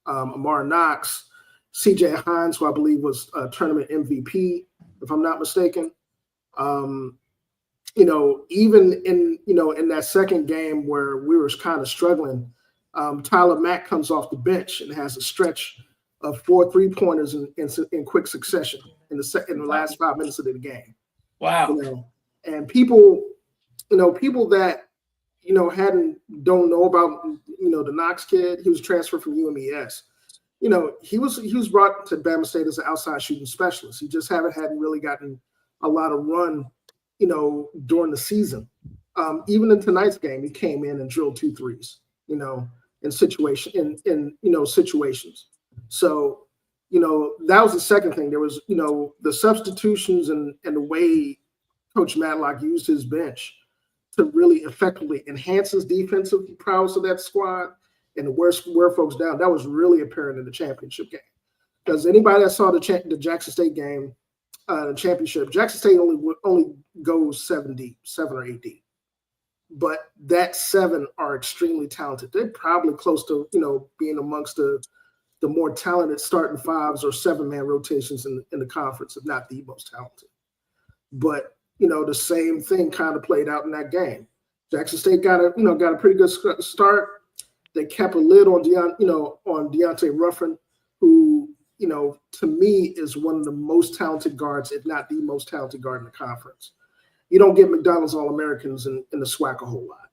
Amar Knox, CJ Hines, who I believe was a tournament MVP, if I'm not mistaken. You know, even in that second game where we were kind of struggling, Tyler Mack comes off the bench and has a stretch of 4 3-pointers in quick succession in the last 5 minutes of the game. Wow. You know, and people that don't know about the Knox kid. He was transferred from UMES. You know, he was brought to Bama State as an outside shooting specialist. He just hadn't really gotten a lot of run, you know, during the season. Even in tonight's game, he came in and drilled 2 threes, you know, in situations. So, you know, that was the second thing. There was, you know, the substitutions and the way Coach Matlock used his bench to really effectively enhance his defensive prowess of that squad and to wear folks down. That was really apparent in the championship game. Because anybody that saw the Jackson State game, the championship, Jackson State only goes 7 deep, 7 or 8 deep. But that 7 are extremely talented. They're probably close to, you know, being amongst the more talented starting 5s or 7-man rotations in the conference, if not the most talented. But, you know, the same thing kind of played out in that game. Jackson State got a pretty good start. They kept a lid on Deontay Ruffin, who, you know, to me is one of the most talented guards, if not the most talented guard in the conference. You don't get McDonald's All-Americans in the SWAC a whole lot.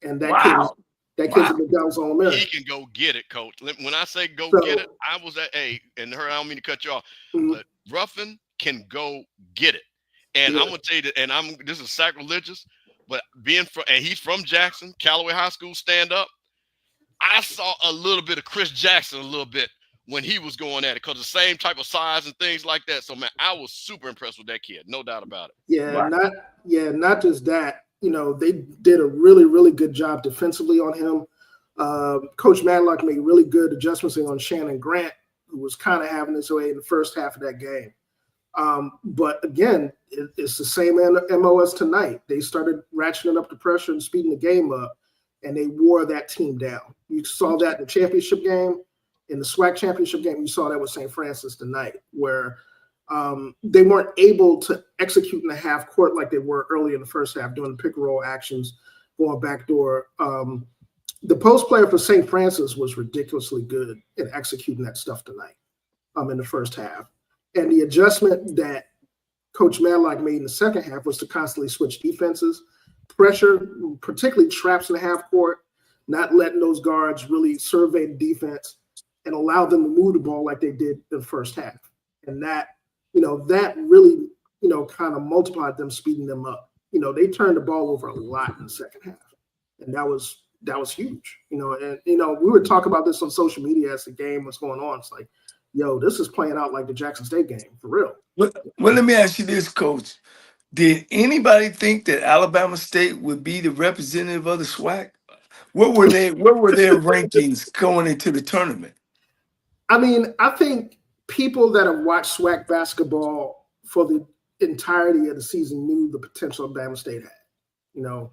And that kid's a McDonald's All-American. He can go get it, Coach. When I say get it, I was at I don't mean to cut you off, but Ruffin can go get it. And I'm gonna tell you that, this is sacrilegious, but he's from Jackson, Callaway High School, stand up. I saw a little bit of Chris Jackson a little bit when he was going at it, because the same type of size and things like that. So man, I was super impressed with that kid, no doubt about it. Not just that. You know, they did a really, really good job defensively on him. Coach Matlock made really good adjustments on Shannon Grant, who was kind of having his way in the first half of that game. But again, it's the same MO as tonight. They started ratcheting up the pressure and speeding the game up, and they wore that team down. You saw that in the championship game. In the SWAC championship game, you saw that with St. Francis tonight, where they weren't able to execute in the half court like they were early in the first half, doing the pick and roll actions, going backdoor. The post player for St. Francis was ridiculously good at executing that stuff tonight in the first half. And the adjustment that Coach Matlock made in the second half was to constantly switch defenses, pressure, particularly traps in the half court, not letting those guards really survey the defense and allow them to move the ball like they did in the first half. And that really, you know, kind of multiplied them, speeding them up. You know, they turned the ball over a lot in the second half. And that was huge. You know, and, you know, we would talk about this on social media as the game was going on. It's like, yo, this is playing out like the Jackson State game, for real. Well, let me ask you this, Coach. Did anybody think that Alabama State would be the representative of the SWAC? What were their rankings going into the tournament? I mean, I think people that have watched SWAC basketball for the entirety of the season knew the potential Bama State had. You know,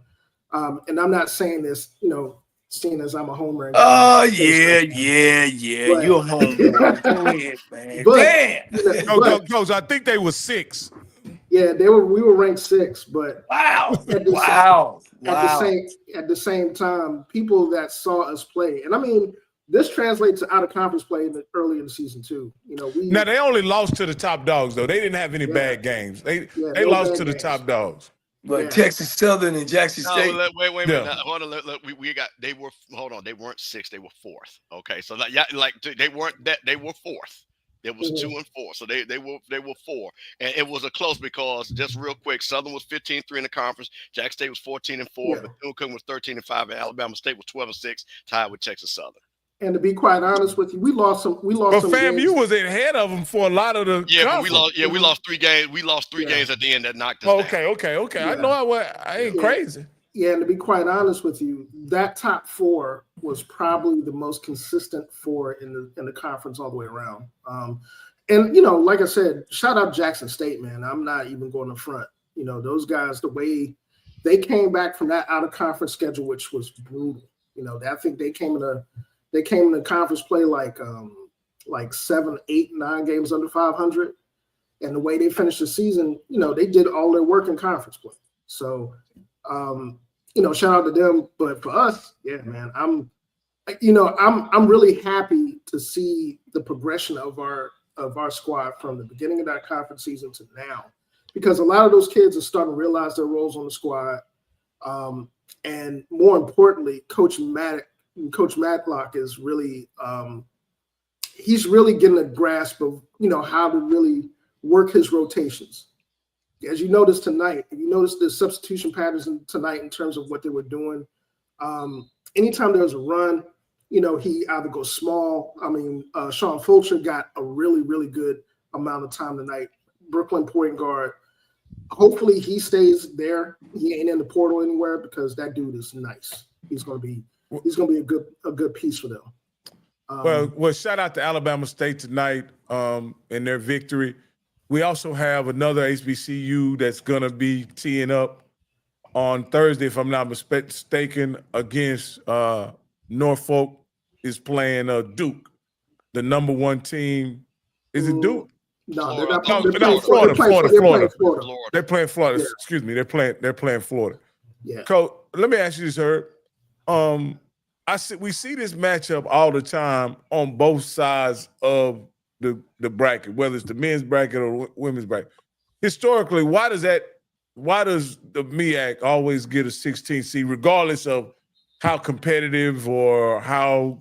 and I'm not saying this, you know, seeing as I'm a homer. Oh, yeah. But, You're home. Go ahead, man. But, Damn. you know, Coach, I think they were 6. Yeah, we were ranked 6, but Wow. at the same time, people that saw us play, and I mean, this translates to out of conference play early in the season too. You know, now they only lost to the top dogs though. They didn't have any bad games. They lost to the top dogs. But Texas Southern and Jackson State. Wait a minute. Now, hold on. They weren't 6. They were 4th. Okay, so they weren't that. They were 4th. It was 2 and 4, so they were 4, and it was a close because just real quick, Southern was 15-3 in the conference, Jackson State was 14-4, Bethune-Cookman was 13-5, and Alabama State was 12-6, tied with Texas Southern. And to be quite honest with you, we lost some. But fam, you was ahead of them for a lot of the. Yeah, but we lost 3 games. We lost 3 games at the end that knocked us down. Okay. Yeah. I know I ain't crazy. Yeah, and to be quite honest with you, that top 4 was probably the most consistent 4 in the conference all the way around. And you know, like I said, shout out Jackson State, man. I'm not even going to front. You know, those guys, the way they came back from that out of conference schedule, which was brutal. You know, I think they came in the conference play like 7, 8, 9 games under 500, and the way they finished the season, you know, they did all their work in conference play. So. You know, shout out to them, but for us, yeah, man, I'm really happy to see the progression of our squad from the beginning of that conference season to now, because a lot of those kids are starting to realize their roles on the squad, and more importantly, Coach Matlock is really he's really getting a grasp of, you know, how to really work his rotations. As you noticed tonight, you noticed the substitution patterns tonight in terms of what they were doing. Anytime there was a run, you know, he either goes small. I mean, Sean Fulcher got a really, really good amount of time tonight. Brooklyn point guard. Hopefully he stays there. He ain't in the portal anywhere, because that dude is nice. He's gonna be a good piece for them. Well, shout out to Alabama State tonight in their victory. We also have another HBCU that's going to be teeing up on Thursday, if I'm not mistaken, against Norfolk is playing Duke, the number 1 team. Is it Duke? No, they're not. Florida. They're playing Florida. Yeah. Excuse me. They're playing Florida. Yeah. Coach, let me ask you this, Herb. We see this matchup all the time on both sides of the bracket, whether it's the men's bracket or women's bracket. Historically, why does the MEAC always get a 16 seed, regardless of how competitive or how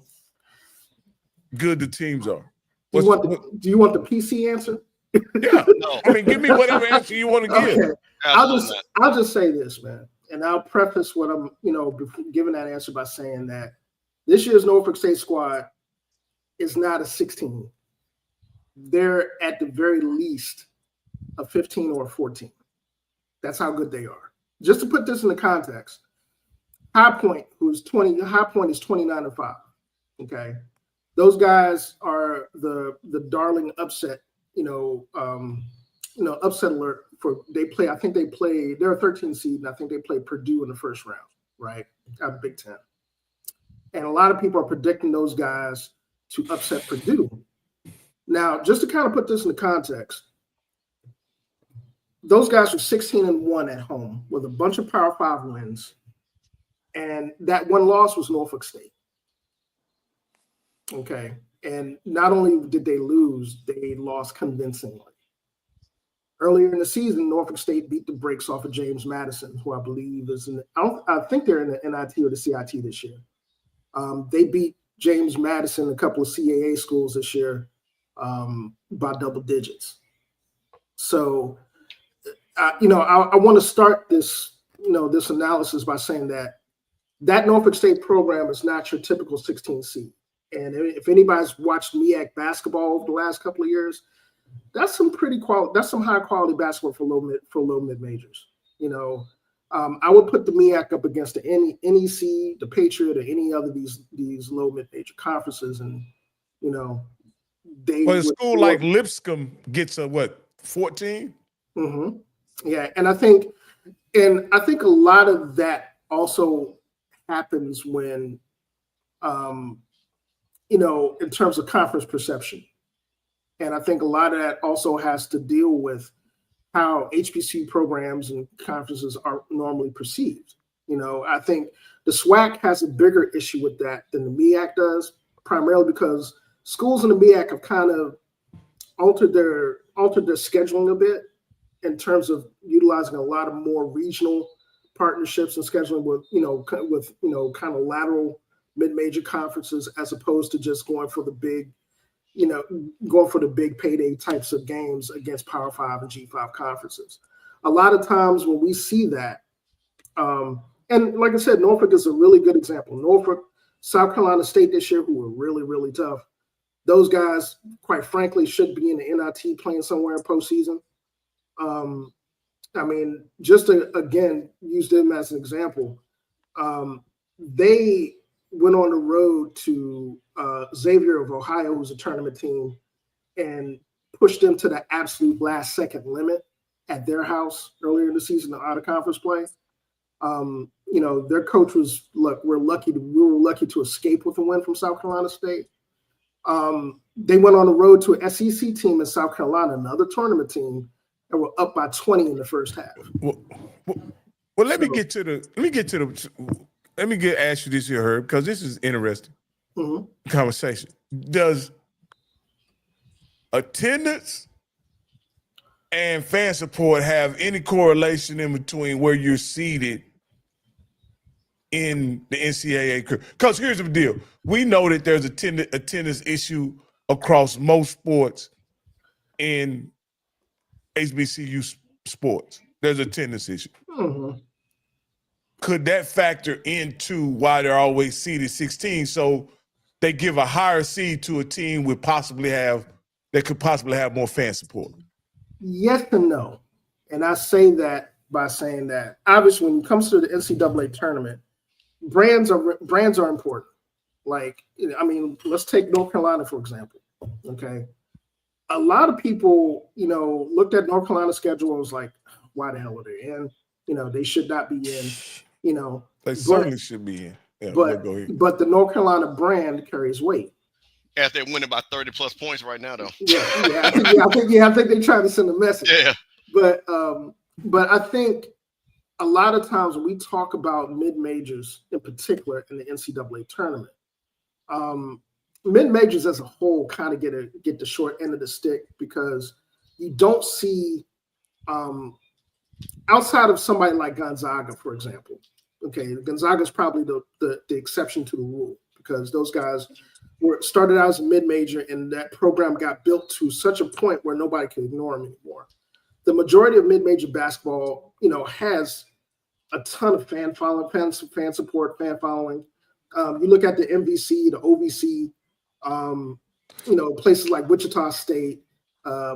good the teams are? Do you want the PC answer? Yeah. No. I mean, give me whatever answer you want to give. Okay. I'll just say this, man, and I'll preface what I'm, you know, giving that answer by saying that this year's Norfolk State squad is not a 16. They're at the very least a 15 or a 14. That's how good they are. Just to put this in the context, High Point is 29-5. Okay, those guys are the darling upset. Upset alert for they play. I think they're a 13 seed, and I think they play Purdue in the first round, right? Out of Big Ten. And a lot of people are predicting those guys to upset Purdue. Now, just to kind of put this in the context, those guys were 16-1 at home with a bunch of Power 5 wins, and that one loss was Norfolk State. Okay, and not only did they lose, they lost convincingly. Earlier in the season, Norfolk State beat the brakes off of James Madison, who I believe is I think they're in the NIT or the CIT this year. They beat James Madison, a couple of CAA schools this year, by double digits. So, I want to start this analysis by saying that Norfolk State program is not your typical 16 seed. And if anybody's watched MEAC basketball over the last couple of years, that's some high quality basketball for low mid majors. I would put the MEAC up against any NEC, the Patriot, or any other these low mid major conferences, and a school like Lipscomb gets a 14? Mm-hmm. Yeah, and I think a lot of that also happens when, in terms of conference perception, and I think a lot of that also has to deal with how HBCU programs and conferences are normally perceived. I think the SWAC has a bigger issue with that than the MEAC does, primarily because schools in the MEAC have kind of altered their scheduling a bit in terms of utilizing a lot of more regional partnerships and scheduling with kind of lateral mid-major conferences, as opposed to just going for the big payday types of games against Power 5 and G5 conferences. A lot of times when we see that, and like I said, Norfolk is a really good example. Norfolk, South Carolina State this year, who were really, really tough. Those guys, quite frankly, should be in the NIT playing somewhere in postseason. Just to, again, use them as an example, they went on the road to Xavier of Ohio, who's a tournament team, and pushed them to the absolute last second limit at their house earlier in the season in out-of-conference play. Their coach was, look, we were lucky to escape with a win from South Carolina State. They went on the road to an SEC team in South Carolina, another tournament team, and were up by 20 in the first half. Let me ask you this here, Herb, because this is interesting conversation. Does attendance and fan support have any correlation in between where you're seated in the NCAA curve? Because here's the deal. We know that there's a attendance issue across most sports in HBCU sports. There's a attendance issue. Mm-hmm. Could that factor into why they're always seeded 16? So they give a higher seed to a team that could possibly have more fan support? Yes and no. And I say that by saying that obviously when it comes to the NCAA tournament, brands are important. Like, let's take North Carolina, for example. Okay. A lot of people, looked at North Carolina's schedule and was like, why the hell are they in? They should not be in, They certainly should be in. Yeah, but the North Carolina brand carries weight. As they're winning by 30+ points right now, though. I think they try to send a message. Yeah. But I think a lot of times when we talk about mid-majors in particular in the NCAA tournament, mid-majors as a whole kind of get the short end of the stick, because you don't see outside of somebody like Gonzaga, for example. Okay, Gonzaga is probably the exception to the rule, because those guys started out as a mid-major, and that program got built to such a point where nobody can ignore them anymore. The majority of mid-major basketball, has a ton of fan following, fan support, fan following. You look at the MVC, the OVC, places like Wichita State,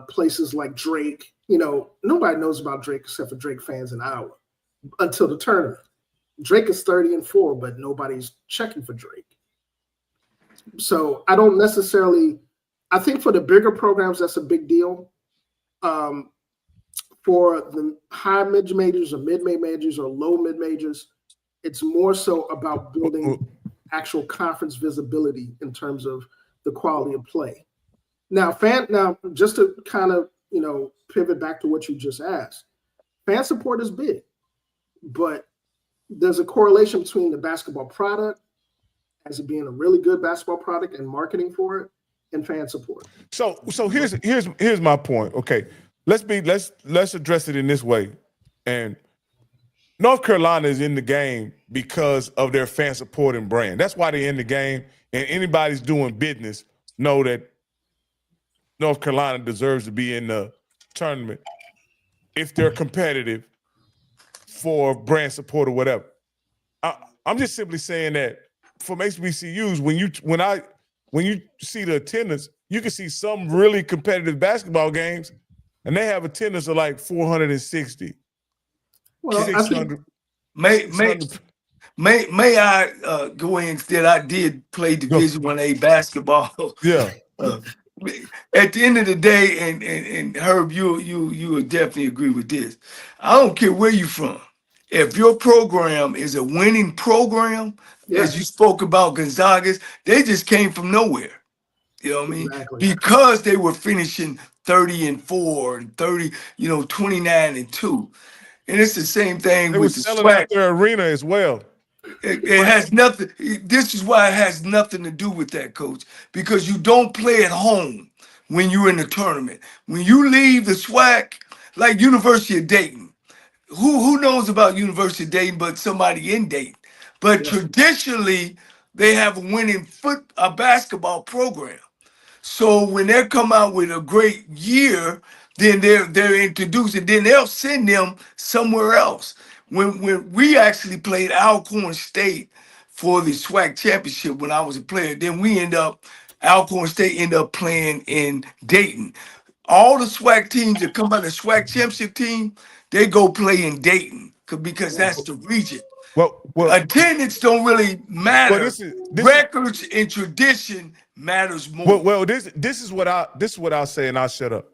places like Drake. Nobody knows about Drake except for Drake fans in Iowa until the tournament. Drake is 30-4, but nobody's checking for Drake. So I don't necessarily. I think for the bigger programs, that's a big deal. For the high mid-majors or mid-majors or low mid-majors, it's more so about building actual conference visibility in terms of the quality of play. Now, just to kind of, pivot back to what you just asked, fan support is big, but there's a correlation between the basketball product as it being a really good basketball product and marketing for it and fan support. So here's my point. Okay. Let's address it in this way. And North Carolina is in the game because of their fan support and brand. That's why they're in the game. And anybody's doing business know that North Carolina deserves to be in the tournament if they're competitive for brand support or whatever. I'm just simply saying that from HBCUs, when you see the attendance, you can see some really competitive basketball games, and they have attendance of like 460. Well, 600. May I go in instead? I did play Division 1A basketball. Yeah. at the end of the day, and Herb, you will definitely agree with this. I don't care where you're from. If your program is a winning program, as you spoke about Gonzaga's, they just came from nowhere. You know what I mean? Exactly. Because they were finishing 30-4 and 30, 29-2. And it's the same thing They with were the selling SWAC. out their arena as well. It has nothing. This is why it has nothing to do with that, Coach, because you don't play at home when you're in the tournament. When you leave the SWAC, like University of Dayton, who knows about University of Dayton but somebody in Dayton? But traditionally, they have a winning basketball program. So when they come out with a great year, then they're introduced, and then they'll send them somewhere else. When we actually played Alcorn State for the SWAC championship when I was a player, then Alcorn State ended up playing in Dayton. All the SWAC teams that come out of the SWAC championship team, they go play in Dayton because that's the region. Well, Attendance don't really matter. this Records and tradition matters more. Well, this is what I'll say, and I'll shut up.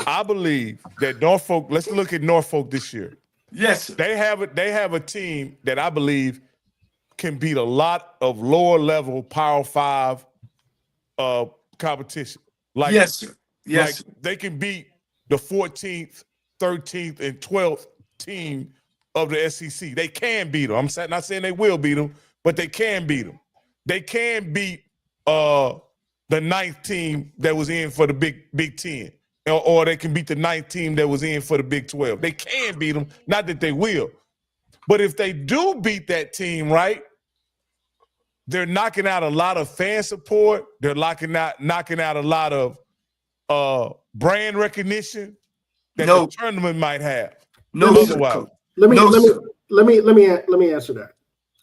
I believe that Norfolk. Let's look at Norfolk this year. Yes, sir. They have a team that I believe can beat a lot of lower level Power 5 competition. Like, yes, sir. Yes, like sir. they can beat the 14th, 13th, and 12th team of the SEC. They can beat them. I'm not saying they will beat them, but they can beat them. They can beat the 9th team that was in for the Big 10. Or they can beat the 9th team that was in for the Big 12. They can beat them, not that they will. But if they do beat that team, right, they're knocking out a lot of fan support. They're knocking out a lot of brand recognition that the tournament might have. Let me answer that.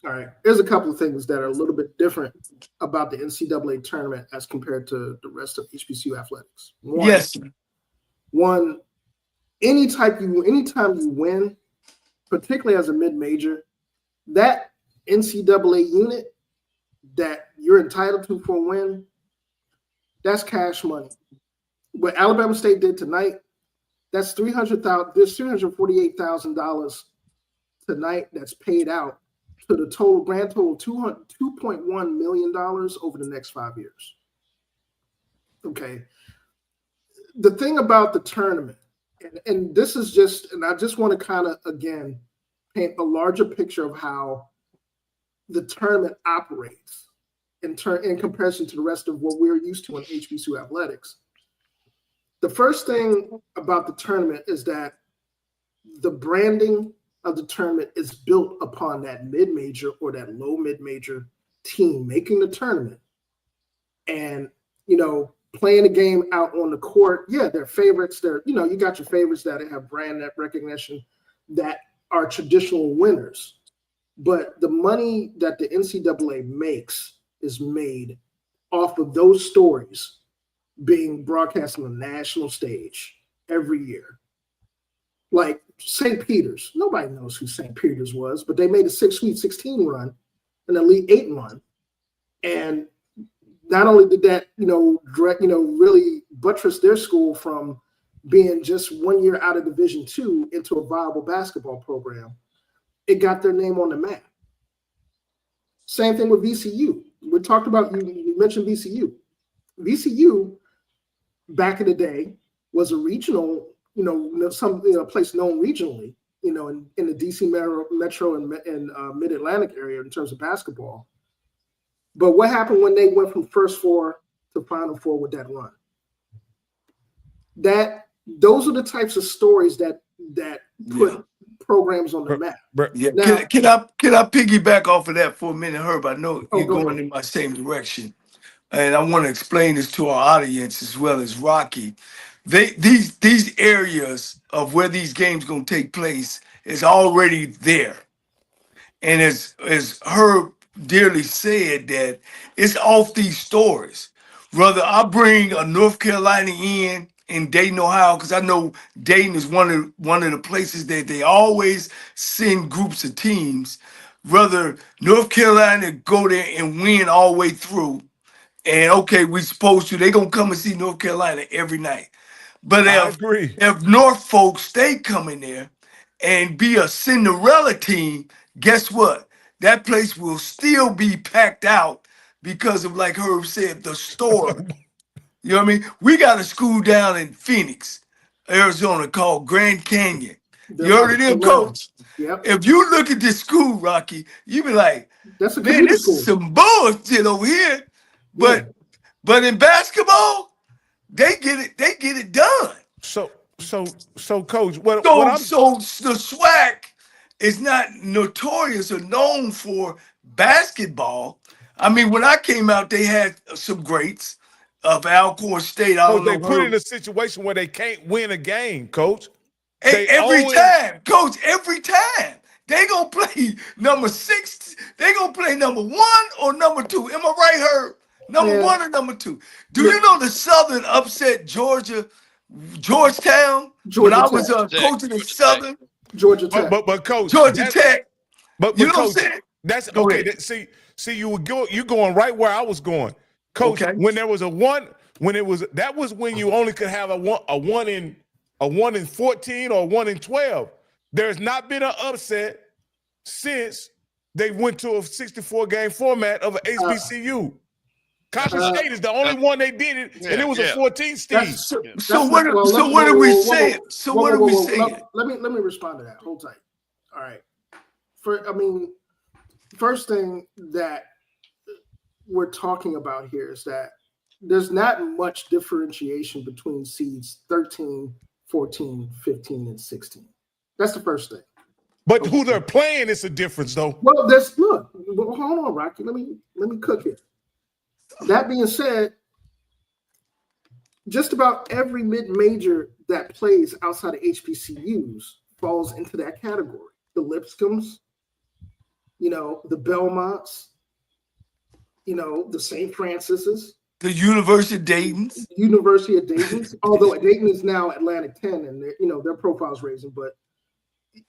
All right. There's a couple of things that are a little bit different about the NCAA tournament as compared to the rest of HBCU athletics. One, anytime you win, particularly as a mid-major, that NCAA unit that you're entitled to for a win, that's cash money. What Alabama State did tonight, that's $300,000. There's $348,000 tonight that's paid out to the grand total of $2.1 million over the next 5 years. Okay. The thing about the tournament, and this is just, and I just want to kind of, again, paint a larger picture of how the tournament operates in comparison to the rest of what we're used to in HBCU athletics. The first thing about the tournament is that the branding of the tournament is built upon that mid-major or that low mid-major team making the tournament. And, playing a game out on the court, they're favorites. You got your favorites that have brand recognition that are traditional winners. But the money that the NCAA makes is made off of those stories being broadcast on the national stage every year. Like St. Peter's, nobody knows who St. Peter's was, but they made a Sweet 16 run, an Elite 8 run. And not only did that, really buttress their school from being just 1 year out of Division II into a viable basketball program, it got their name on the map. Same thing with VCU. We talked about, you mentioned VCU. VCU, back in the day, was a regional, place known regionally, in the DC metro and mid-Atlantic area in terms of basketball. But what happened when they went from first four to Final Four with that run? Those are the types of stories that put programs on the map. Yeah. Now, can I piggyback off of that for a minute, Herb? I know you're going in my same direction, and I want to explain this to our audience as well as Rocky. These areas of where these games going to take place is already there, and as Herb dearly said, that it's off these stories. Whether I bring a North Carolina in Dayton, Ohio, because I know Dayton is one of the places that they always send groups of teams. Whether North Carolina go there and win all the way through, And okay, we supposed to. They gonna come and see North Carolina every night. But I agree. if Norfolk State come in there and be a Cinderella team, guess what? That place will still be packed out because of, like Herb said, the store. You know what I mean? We got a school down in Phoenix, Arizona called Grand Canyon. You heard of them, Coach? Yep. If you look at this school, Rocky, you be like, That's a man, community this school. is some bullshit over here. But in basketball, they get it done. So, Coach, what So I'm the SWAC is not notorious or known for basketball. I mean, when I came out, they had some greats of Alcorn State. I don't know. they put in a situation where they can't win a game, Coach. Every time, Coach, every time. They gonna play number 6. They gonna play number 1 or number 2. Am I right, Herb? Number 1 or number 2? Do you know the Southern upset Georgetown? When I was coaching in Southern, Georgia Tech. But Coach, Georgia Tech. But You know Coach, what I'm saying? that's Go okay. ahead. See, you going right where I was going, Coach. Okay. When there was that was when you only could have a 1 in 14 or 1 in 12. There's not been an upset since they went to a 64 game format of an HBCU. Coppin State is the only one they did it, and it was a 14 Steve. So what are we saying? So what are we saying? Let me respond to that. Hold tight. All right. First thing that we're talking about here is that there's not much differentiation between seeds 13, 14, 15, and 16. That's the first thing. But who they're playing is a difference, though. Well, hold on, Rocky. Let me cook it. That being said, just about every mid-major that plays outside of HBCUs falls into that category. The Lipscombs, the Belmonts, the St. Francis's. The University of Dayton's. Although Dayton is now Atlantic 10 and their profile's raising. But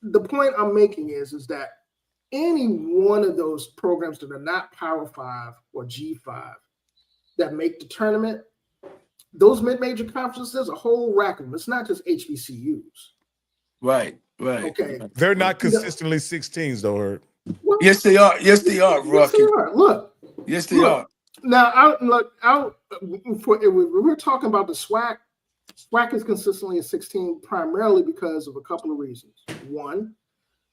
the point I'm making is that any one of those programs that are not Power 5 or G5 that make the tournament, those mid-major conferences, there's a whole rack of them. It's not just HBCUs. Right. Okay. They're not consistently 16s, though, Herb. Well, Yes, they are. Yes, they are, Rocky. Yes, they are. Look. Yes, they are. Now, we're talking about the SWAC. SWAC is consistently a 16 primarily because of a couple of reasons. One,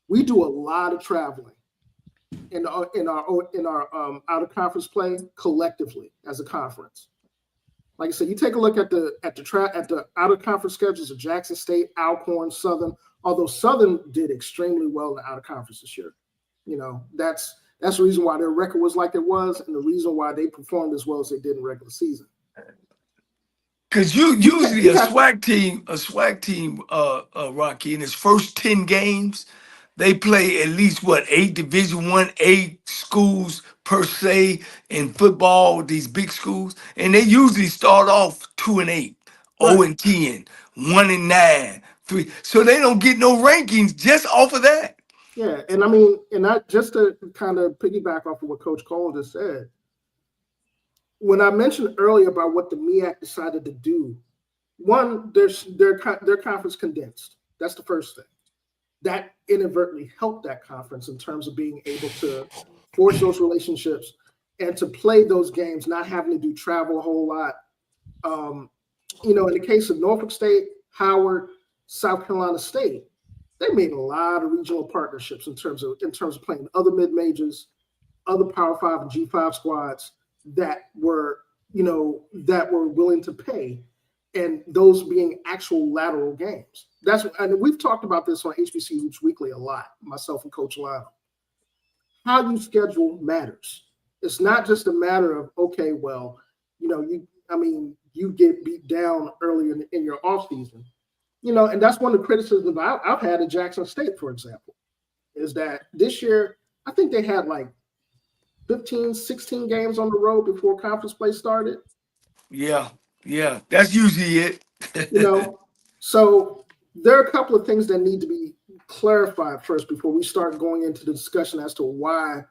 we do a lot of traveling in our out of conference play collectively as a conference. Like I said, you take a look at the out of conference schedules of Jackson State, Alcorn, Southern. Although Southern did extremely well in the out of conference this year, that's the reason why their record was like it was, and the reason why they performed as well as they did in regular season. Because usually a SWAC team, Rocky, in its first 10 games, they play at least 8 Division I schools per se in football, these big schools, and they usually start off 2-8, 0-10, 1-9, 3. So they don't get no rankings just off of that. Yeah, and just to kind of piggyback off of what Coach Cole just said, when I mentioned earlier about what the MEAC decided to do, one, their conference condensed. That's the first thing. That inadvertently helped that conference in terms of being able to forge those relationships and to play those games, not having to do travel a whole lot. In the case of Norfolk State, Howard, South Carolina State, they made a lot of regional partnerships in terms of playing other mid majors, other Power 5 and G5 squads that were willing to pay, and those being actual lateral games. And we've talked about this on HBCU Hoops Weekly a lot, myself and Coach Lionel. How you schedule matters. It's not just a matter of, okay, well, you get beat down early in your off season. And that's one of the criticisms I've had at Jackson State, for example, is that this year, I think they had 15, 16 games on the road before conference play started. Yeah, that's usually it. So there are a couple of things that need to be clarified first before we start going into the discussion as to why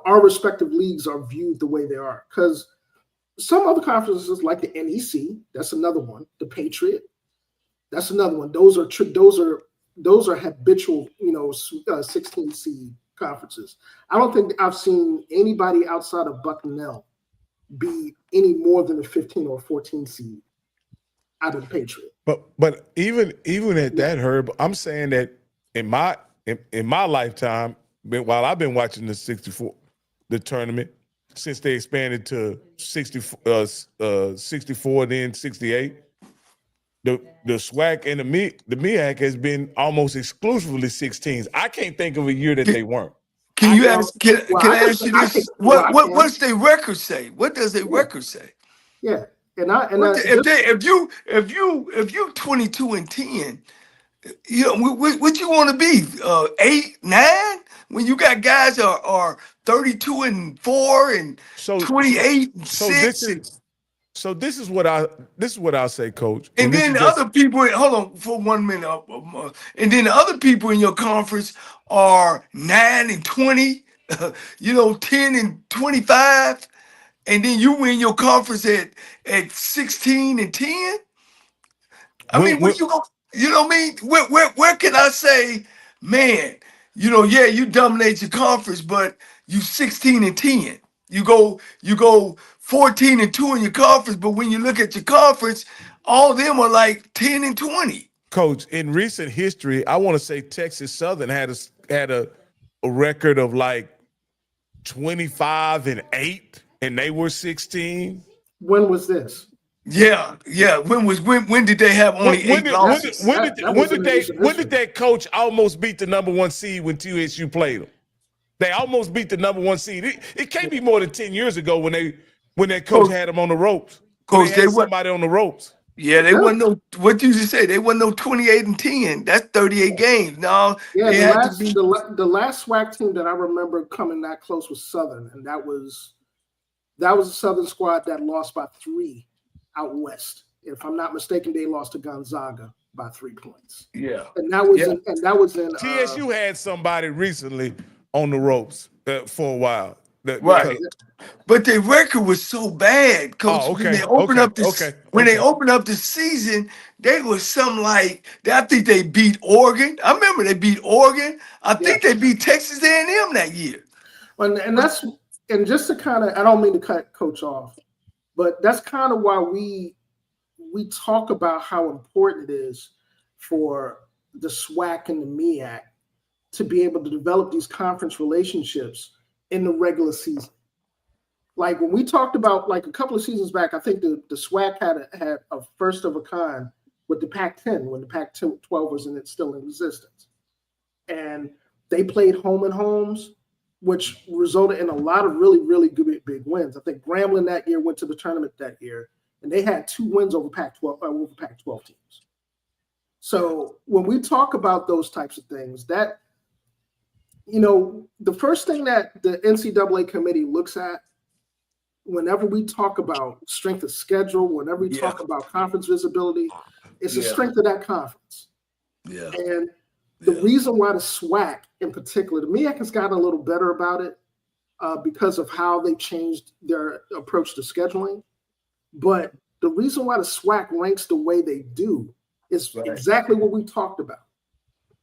our respective leagues are viewed the way they are. Because some other conferences like the NEC, that's another one. The Patriot, that's another one. Those are habitual, 16 seed conferences. I don't think I've seen anybody outside of Bucknell be any more than a 15 or 14 seed out of the Patriot. But even at that, Herb, I'm saying that in my lifetime, while I've been watching the tournament since they expanded to 64, then 68, the SWAC and the MEAC has been almost exclusively 16s. I can't think of a year that they weren't. Can I ask you this? What's their record say? What does their record say? Yeah, if you 22-10, what you want to be? 8, 9? When you got guys are 32-4 and 28-6. So this is what I'll say, Coach. And then the other people, hold on for 1 minute. And then the other people in your conference are 9-20, 10-25, and then you win your conference at 16-10. I mean, where you go? You know what I mean? Where can I say, man? You dominate your conference, but you 16-10. You go 14-2 in your conference, but when you look at your conference, all of them are like 10-20. Coach, in recent history, I want to say Texas Southern had a record of like 25-8, and they were 16. When was this? Yeah. When did they have only 8 losses? When did that coach almost beat the number 1 seed when TSU played them? They almost beat the number 1 seed. It can't be more than 10 years ago when that coach had them on the ropes. Coach, they had somebody on the ropes. Yeah, they wasn't no. What you just say? They wasn't no 28-10. That's 38 games. No. Yeah, the last SWAC team that I remember coming that close was Southern, and that was a Southern squad that lost by 3 out west. If I'm not mistaken, they lost to Gonzaga by 3 points. Yeah, and that was in TSU had somebody recently on the ropes for a while. Right. But their record was so bad, Coach. Oh, okay. When they opened up the season, they was something like, I think they beat Oregon. I remember they beat Oregon. I think they beat Texas A&M that year. And just to kind of, I don't mean to cut Coach off, but that's kind of why we talk about how important it is for the SWAC and the MEAC to be able to develop these conference relationships in the regular season. Like when we talked about like a couple of seasons back, I think the SWAC had a first of a kind with the Pac-10 when the Pac-12 was still in existence. And they played home and homes, which resulted in a lot of really, really good big wins. I think Grambling that year went to the tournament that year, and they had 2 wins over Pac-12 teams. So when we talk about those types of things, that the first thing that the NCAA committee looks at whenever we talk about strength of schedule, whenever we talk about conference visibility, it's the strength of that conference. Yeah. And the reason why the SWAC in particular, the MEAC has gotten a little better about it because of how they changed their approach to scheduling. But the reason why the SWAC ranks the way they do is exactly what we talked about.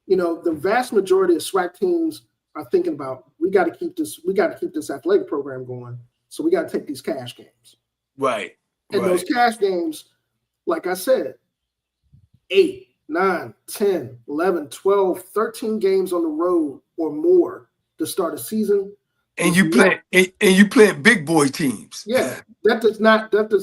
The vast majority of SWAC teams are thinking about, we got to keep this athletic program going. So we got to take these cash games. Right. And those cash games, like I said, 8, 9, 10, 11, 12, 13 games on the road or more to start a season. And you play big boy teams. Yeah. That does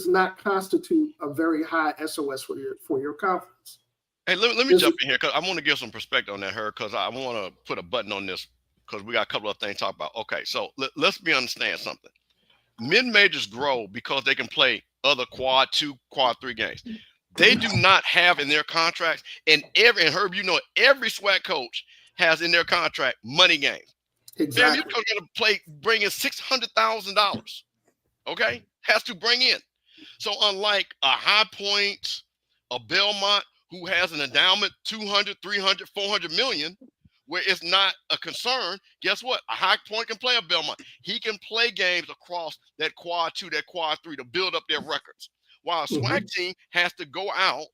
not constitute a very high SOS for your conference. Hey, let me jump in here because I want to give some perspective on that, because I want to put a button on this because we got a couple of things to talk about. Okay, so let's understand something. Mid-majors grow because they can play other quad 2, quad 3 games. They do not have in their contracts, and Herb, every SWAC coach has in their contract money games. Exactly. You're going to bring in $600,000. Okay, has to bring in. So unlike a High Point, a Belmont, who has an endowment 200, 300, 400 million, where it's not a concern, guess what? A High Point can play a Belmont. He can play games across that quad 2, that quad 3 to build up their records. While a SWAC team has to go out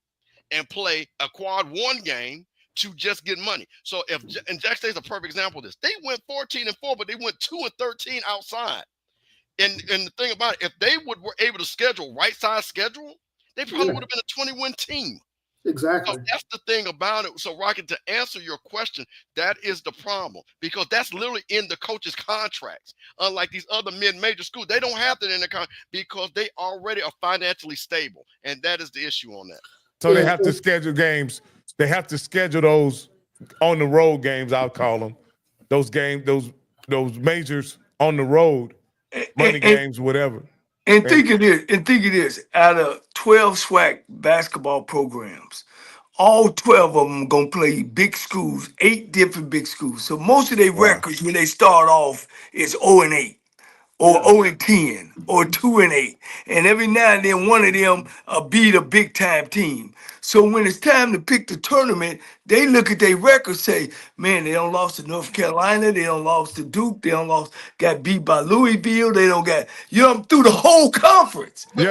and play a quad 1 game to just get money. So and Jack State's a perfect example of this. They went 14-4, but they went 2-13 outside. And the thing about it, if they were able to schedule right side schedule, they probably would have been a 20-win team. Exactly. So that's the thing about it. So, Rocky, to answer your question, that is the problem, because that's literally in the coaches' contracts. Unlike these other mid-major schools, they don't have that in their contract because they already are financially stable, and that is the issue on that. So they have to schedule games. They have to schedule those on the road games, I'll call them. Those games, those majors on the road, money games, whatever. And think of this, out of 12 SWAC basketball programs, all 12 of them gonna play big schools, 8 different big schools. So most of their records when they start off is 0-8 or 0-10 or 2-8. And every now and then one of them beat a big time team. So when it's time to pick the tournament, they look at their records, say, man, they don't lost to North Carolina, they don't lost to Duke, they don't got beat by Louisville, they don't got, through the whole conference. And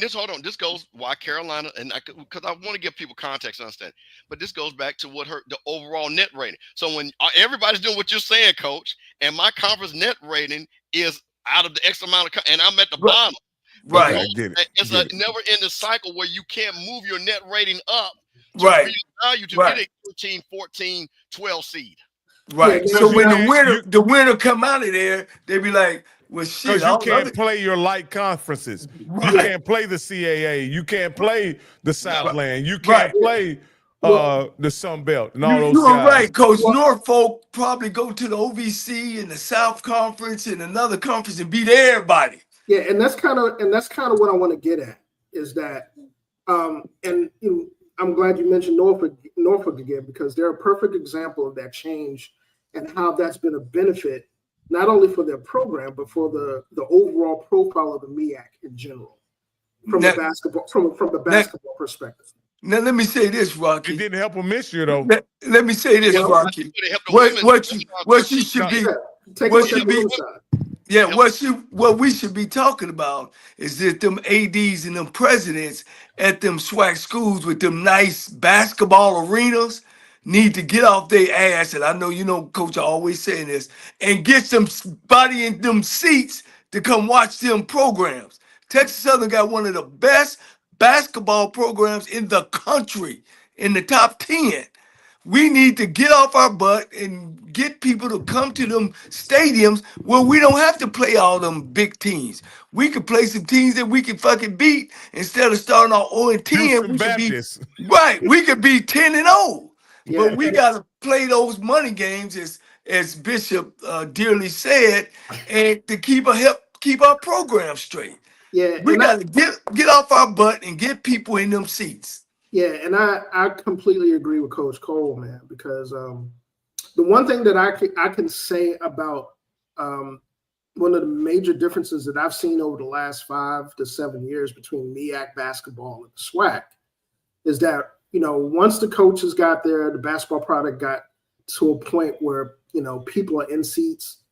this, hold on, this goes why Carolina, and because I want to give people context to understand, but this goes back to what the overall net rating. So when everybody's doing what you're saying, Coach, and my conference net rating is out of the X amount of, and I'm at the bottom. Right. It's a never-ending cycle where you can't move your net rating up to get a 13, 14, 12 seed. Right. So when the winner come out of there, they be like, well, shit. Because you can't play your light conferences. You can't play the CAA. You can't play the Southland. You can't play the Sun Belt and all those You're guys. right, Coach. Norfolk probably go to the OVC and the South Conference and another conference and beat everybody. Yeah, and that's kind of what I want to get at is that, I'm glad you mentioned Norfolk again, because they're a perfect example of that change and how that's been a benefit not only for their program but for the overall profile of the MEAC in general from the basketball perspective. Now let me say this, Rocky. It didn't help them this year, though. Let me say this, Rocky. What you should be. What we should be talking about is that them ADs and them presidents at them SWAC schools with them nice basketball arenas need to get off their ass, and I know Coach, I always saying this, and get somebody in them seats to come watch them programs. Texas Southern got one of the best basketball programs in the country, in the top 10. We need to get off our butt and get people to come to them stadiums where we don't have to play all them big teams. We could play some teams that we can fucking beat instead of starting off 0-10. We could be 10-0. Yeah. But we got to play those money games, as Bishop dearly said, and to keep our program straight. Yeah, we got to get off our butt and get people in them seats. Yeah, and I completely agree with Coach Cole, man, because the one thing that I can say about one of the major differences that I've seen over the last 5 to 7 years between MEAC basketball and the SWAC is that, once the coaches got there, the basketball product got to a point where, people are in seats,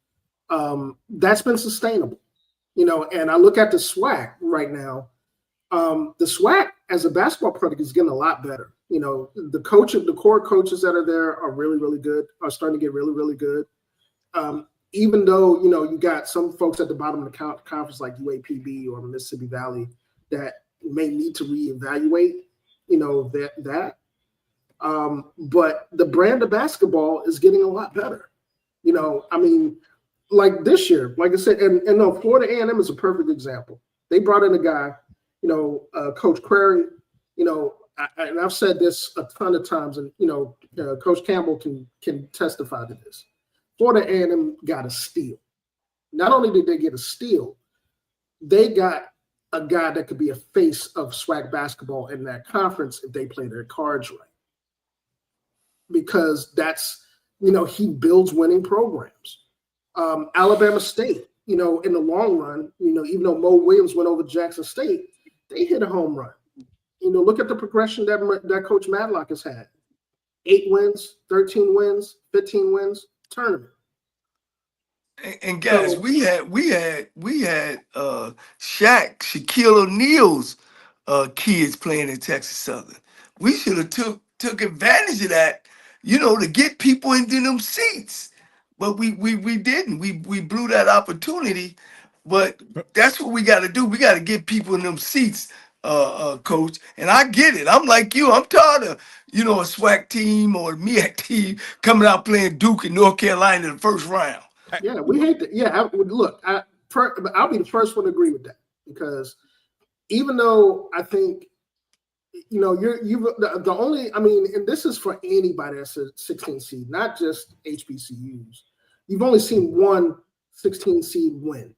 that's been sustainable, and I look at the SWAC right now. The SWAC as a basketball product is getting a lot better. The core coaches that are there are really, really good, are starting to get really, really good. Even though, you got some folks at the bottom of the conference like UAPB or Mississippi Valley that may need to reevaluate, but the brand of basketball is getting a lot better. Like this year, like I said, and no, Florida A&M is a perfect example. They brought in a guy, Coach Query, and I've said this a ton of times, and Coach Campbell can testify to this. Florida A&M got a steal. Not only did they get a steal, they got a guy that could be a face of SWAC basketball in that conference if they play their cards right. Because that's, he builds winning programs. Alabama State, in the long run, even though Mo Williams went over Jackson State, they hit a home run. Look at the progression that Coach Madlock has had. 8 wins, 13 wins, 15 wins, tournament. And guys, So, we had Shaquille O'Neal's kids playing in Texas Southern. We should have took advantage of that, to get people into them seats. But we didn't. We blew that opportunity. But that's what we got to do. We got to get people in them seats, coach. And I get it. I'm like you. I'm tired of a SWAC team or a MEAC team coming out playing Duke in North Carolina in the first round. yeah, we hate that. Yeah, I'll be the first one to agree with that, because even though I think, the only, and this is for anybody that's a 16 seed, not just HBCUs. You've only seen one 16 seed win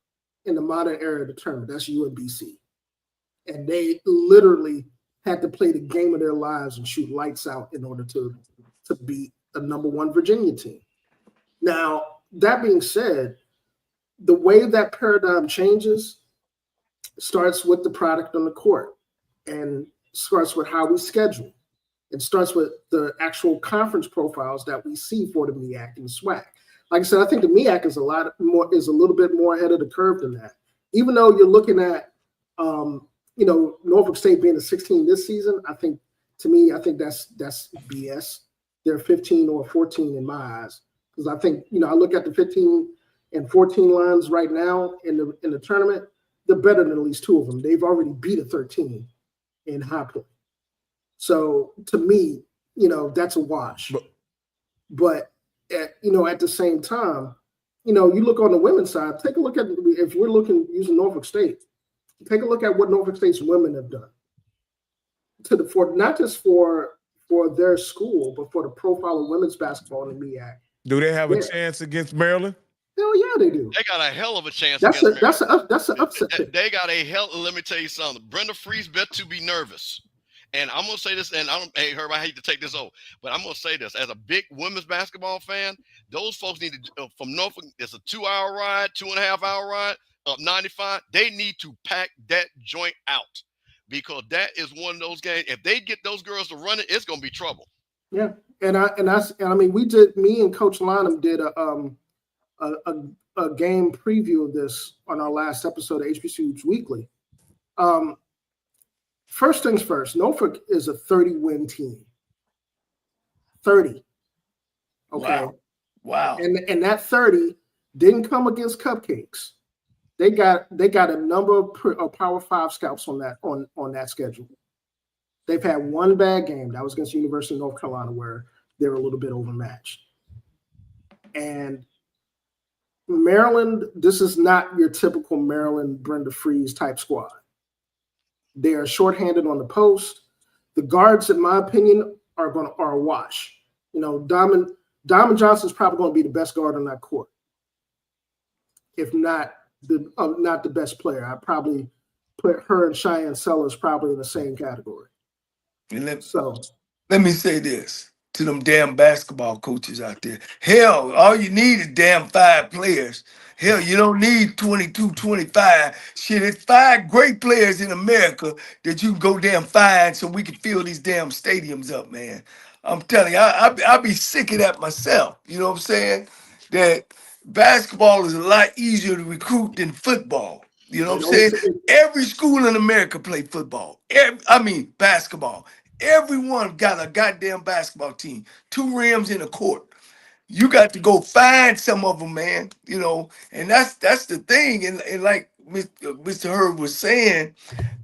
in the modern era of the tournament. That's UMBC. And they literally had to play the game of their lives and shoot lights out in order to beat a #1 Virginia team. Now, that being said, the way that paradigm changes starts with the product on the court, and starts with how we schedule, and starts with the actual conference profiles that we see for the MEAC and the SWAC. Like I said, I think the MEAC is a little bit more ahead of the curve than that. Even though you're looking at, Norfolk State being a 16 this season, I think that's BS. They're 15 or 14 in my eyes. Because I think, I look at the 15 and 14 lines right now in the tournament, they're better than at least 2 of them. They've already beat a 13 in High Point. So to me, that's a wash. But at the same time, you look on the women's side, take a look at, if we're using Norfolk State, take a look at what Norfolk State's women have done not just for their school, but for the profile of women's basketball in the MEAC. Do they have a chance against Maryland? Hell yeah, they do. They got a hell of a chance. That's an upset pick. They got a hell. Let me tell you something. Brenda Freese bet to be nervous. And I'm gonna say this, and hey Herb, I hate to take this over, but I'm gonna say this as a big women's basketball fan. Those folks need to from Norfolk. It's a 2-hour ride, 2.5-hour ride up 95. They need to pack that joint out, because that is one of those games. If they get those girls to run it, it's gonna be trouble. Yeah, me and Coach Lynham did a game preview of this on our last episode of HBCU Weekly. First things first, Norfolk is a 30-win team. 30. Okay. Wow. And that 30 didn't come against cupcakes. They got a number of Power 5 scouts on that schedule. They've had one bad game. That was against the University of North Carolina, where they're a little bit overmatched. And Maryland, this is not your typical Maryland Brenda Freese type squad. They are shorthanded on the post. The guards, in my opinion, are a wash. Diamond Johnson's probably going to be the best guard on that court, if not the best player. I probably put her and Cheyenne Sellers probably in the same category. And let me say this to them damn basketball coaches out there. Hell, all you need is damn 5 players. Hell, you don't need 22, 25. Shit, it's 5 great players in America that you can go damn find so we can fill these damn stadiums up, man. I'm telling you, I'll be sick of that myself. You know what I'm saying? That basketball is a lot easier to recruit than football. You know what I'm saying? Every school in America play football. Basketball. Everyone got a goddamn basketball team. 2 rims in a court. You got to go find some of them, man. And that's the thing. And like Mr. Herb was saying,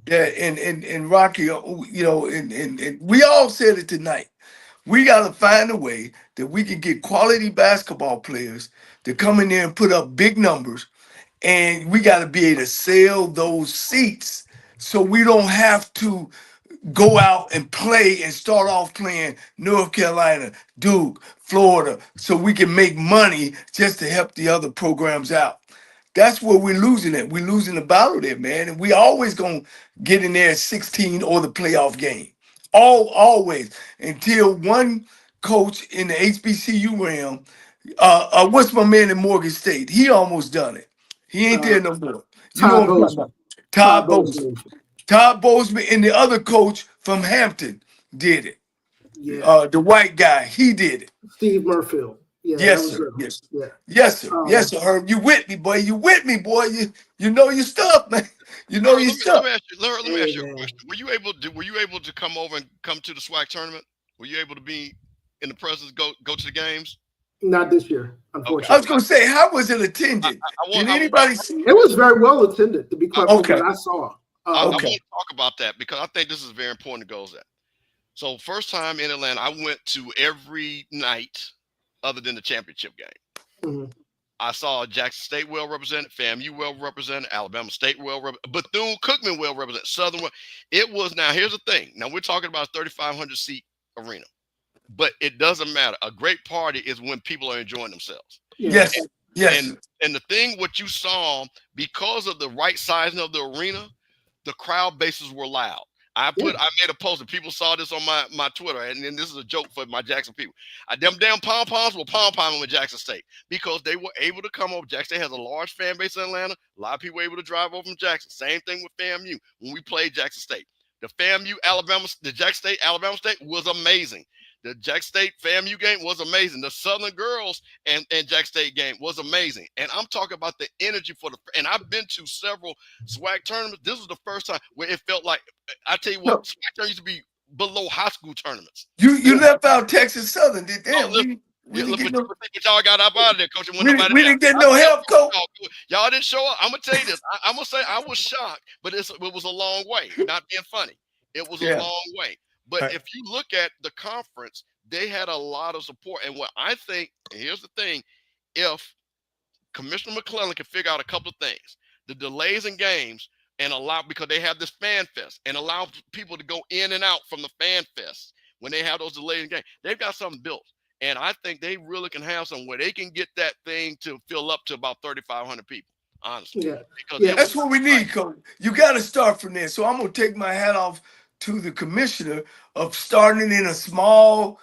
that and Rocky, and we all said it tonight. We got to find a way that we can get quality basketball players to come in there and put up big numbers. And we got to be able to sell those seats so we don't have to go out and play and start off playing North Carolina, Duke, Florida, so we can make money just to help the other programs out. That's where we're losing it. We're losing the battle there, man. And we always going to get in there at 16 or the playoff game. Always. Until one coach in the HBCU realm, what's my man in Morgan State? He almost done it. He ain't there no more. Todd Bozeman. Todd Bozeman and the other coach from Hampton did it. Yeah. The white guy, he did it. Steve Murfield. Yeah, Yes, that was sir. him. Yes, Yeah. yes, sir. Yes, sir. Herb, you with me, boy? You with me, boy? You know your stuff, man. You know Harold, your let stuff. me ask you, let me Hey, ask you a man. question. Were you able to come over and come to the SWAC tournament? Were you able to be in the presence, go to the games? Not this year, I unfortunately. was going to say, how was it attended? Did anybody see It was very well attended, to be quite frank, Okay. what I saw. I want Okay. to talk about that because I think this is very important to go at. So first time in Atlanta, I went to every night other than the championship game. Mhm. I saw Jackson State well represented, FAMU well represented, Alabama State well represented, Bethune-Cookman well represented, Southern well. It was, now here's the thing. Now we're talking about a 3,500 seat arena, but it doesn't matter. A great party is when people are enjoying themselves. Yeah. Yes. Yes. And the thing, what you saw, because of the right sizing of the arena, the crowd bases were loud. I made a post and people saw this on my Twitter, and then this is a joke for my Jackson people. Them damn pom-poms were pom-pomming with Jackson State because they were able to come over. Jackson State has a large fan base in Atlanta. A lot of people were able to drive over from Jackson. Same thing with FAMU when we played Jackson State. The Jackson State, Alabama State was amazing. The Jackson State FAMU game was amazing. The Southern girls and Jackson State game was amazing. And I'm talking about the energy and I've been to several SWAC tournaments. This was the first time where it felt like, I tell you what, SWAC tournaments used to be below high school tournaments. You left out Texas Southern, did they? Y'all got up out of there, coach. We didn't get no help, coach. Y'all didn't show up. I'm gonna tell you this. I'm gonna say I was shocked, but it was a long way. Not being funny, it was a long way. But if you look at the conference, they had a lot of support. And what I think, and here's the thing, if Commissioner McClellan can figure out a couple of things, the delays in games, and allow, because they have this fan fest, and allow people to go in and out from the fan fest when they have those delays in games, they've got something built. And I think they really can have something where they can get that thing to fill up to about 3,500 people, honestly. Yeah. That's what we need, coach. You got to start from there. So I'm going to take my hat off to the commissioner of starting in a small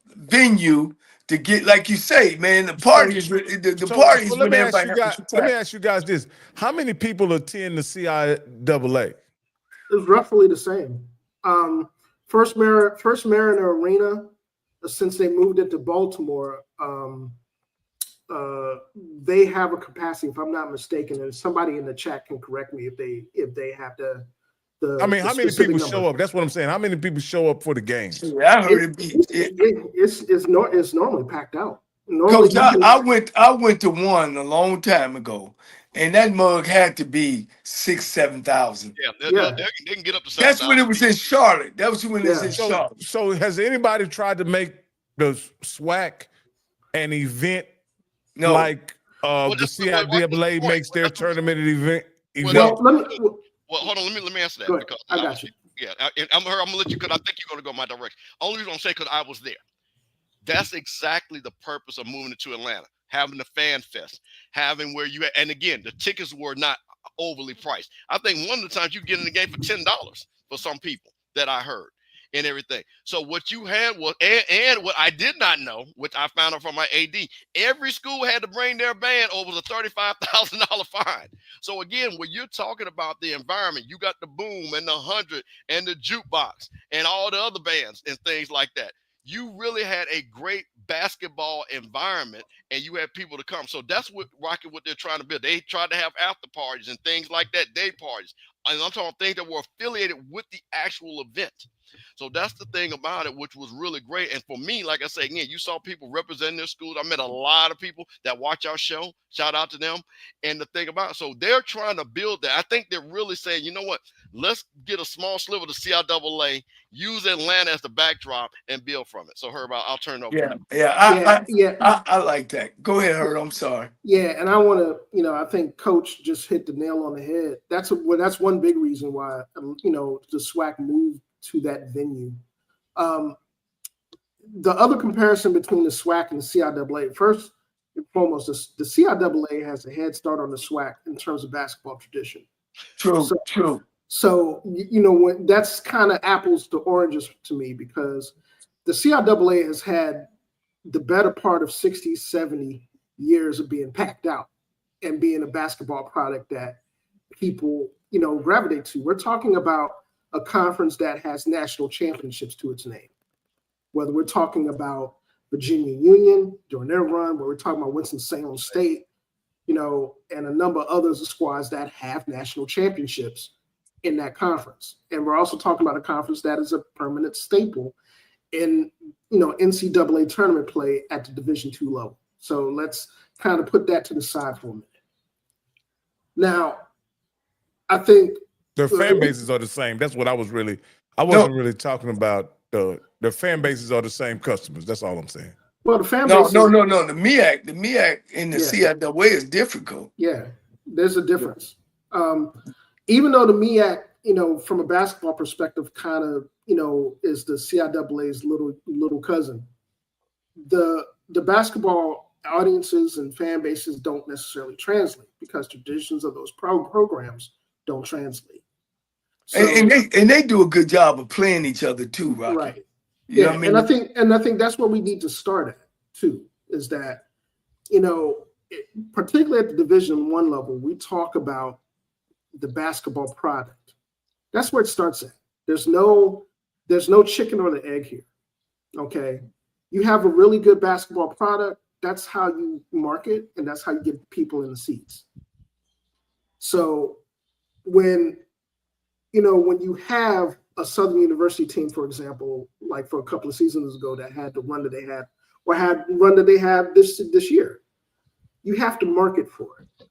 venue to get, like you say, man, the party is the party is when everybody has to let me ask you guys this. How many people attend the CIAA? It's roughly the same. First Mariner Arena, since they moved it to Baltimore, they have a capacity, if I'm not mistaken, and somebody in the chat can correct me if they have how many people show up? That's what I'm saying. How many people show up for the games? Yeah, I heard it's normally packed out. Coach, I went to one a long time ago, and that mug had to be 6,000-7,000. Yeah, they can get up to 7,000. That's when it was in Charlotte. That was when it was in Charlotte. So has anybody tried to make the SWAC an event like the CIAA makes their tournament event? Well, hold on. Let me answer that. Because I got you. Yeah, I'm gonna let you, because I think you're gonna go my direction. Only reason I'm saying, because I was there. That's exactly the purpose of moving it to Atlanta, having the fan fest, having where you, and again, the tickets were not overly priced. I think one of the times you get in the game for $10 for some people that I heard and everything. So what you had was, and what I did not know, which I found out from my AD, every school had to bring their band, or it was a $35,000 fine. So again, when you're talking about the environment, you got the Boom and the 100 and the Jukebox and all the other bands and things like that. You really had a great basketball environment, and you had people to come. So that's what Rocket, what they're trying to build. They tried to have after parties and things like that, day parties. And I'm talking things that were affiliated with the actual event. So that's the thing about it, which was really great. And for me, like I say, again, you saw people representing their schools. I met a lot of people that watch our show. Shout out to them. And the thing about it, so they're trying to build that. I think they're really saying, you know what, let's get a small sliver of the CIAA, use Atlanta as the backdrop, and build from it. So Herb, I'll turn it over. I like that. Go ahead, Herb. I'm sorry. Yeah, and I want to, I think Coach just hit the nail on the head. That's one big reason why, the SWAC moved to that venue. The other comparison between the SWAC and the CIAA, first and foremost, the CIAA has a head start on the SWAC in terms of basketball tradition. True. So, when that's kind of apples to oranges to me, because the CIAA has had the better part of 60, 70 years of being packed out and being a basketball product that people, gravitate to. We're talking about a conference that has national championships to its name. whether we're talking about Virginia Union during their run, where we're talking about Winston-Salem State, you know, and a number of others of squads that have national championships in that conference. And we're also talking about a conference that is a permanent staple in, you know, NCAA tournament play at the Division II level. So let's kind of put that to the side for a minute. Now, I think their fan bases are the same. That's what I wasn't really talking about. The fan bases are the same customers. That's all I'm saying. Well, the fan No, base. no. The MEAC and the CIAA is difficult. Yeah, there's a difference. Even though the MEAC, you know, from a basketball perspective, kind of, you know, is the CIAA's little cousin. The basketball audiences and fan bases don't necessarily translate because traditions of those programs don't translate. So, and they do a good job of playing each other too, Rocky. Right. You know what I mean? And I think that's what we need to start at too, is that, you know, particularly at the Division I level, we talk about the basketball product. That's where it starts at. There's no chicken or the egg here. Okay. You have a really good basketball product. That's how you market, and that's how you get people in the seats. So when you have a Southern University team, for example, like for a couple of seasons ago that had the run that they had, or had the run that they have this year, you have to market for it.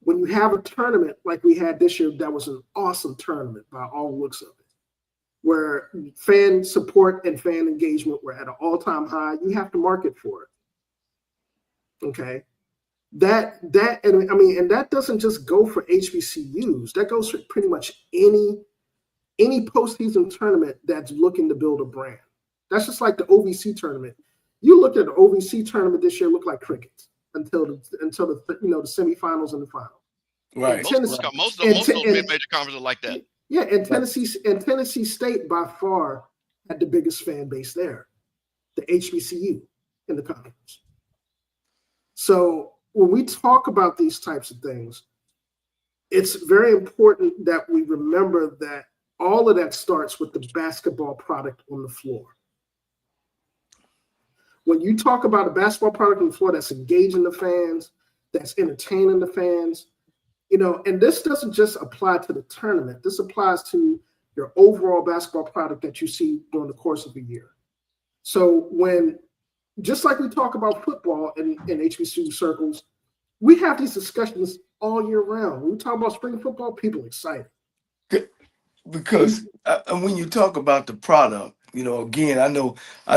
When you have a tournament like we had this year, that was an awesome tournament by all looks of it, where fan support and fan engagement were at an all-time high, you have to market for it. Okay. And that doesn't just go for HBCUs. That goes for pretty much any postseason tournament that's looking to build a brand. That's just like the OVC tournament. You looked at the OVC tournament this year, looked like crickets until the semifinals and the final. Right. Most of those mid-major conferences are like that. Yeah, and Tennessee State by far had the biggest fan base there, the HBCU in the conference. So when we talk about these types of things, it's very important that we remember that all of that starts with the basketball product on the floor. When you talk about a basketball product on the floor that's engaging the fans, that's entertaining the fans, you know, and this doesn't just apply to the tournament. This applies to your overall basketball product that you see during the course of a year. So just like we talk about football in HBCU circles, we have these discussions all year round. When we talk about spring football, people are excited. Because when you talk about the product, you know, again, I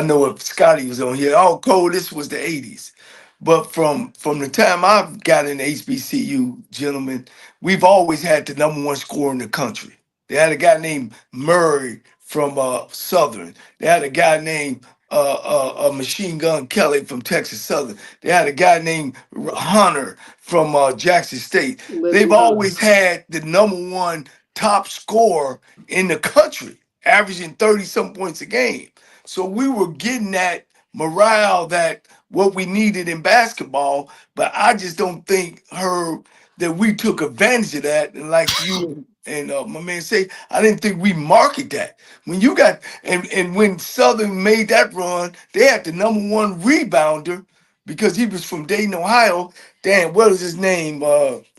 know if Scotty was on here, oh, Cole, this was the 80s. But from the time I've got in HBCU, gentlemen, we've always had the #1 scorer in the country. They had a guy named Murray from Southern. They had a guy named Machine Gun Kelly from Texas Southern. They had a guy named Hunter from Jackson State. They've always had the #1 top scorer in the country, averaging 30-some points a game. So we were getting that morale, that what we needed in basketball, but I just don't think, Herb, that we took advantage of that. And like you and my man say, I didn't think we market that. When you got, and when Southern made that run, they had the #1 rebounder because he was from Dayton, Ohio. Damn, what is his name?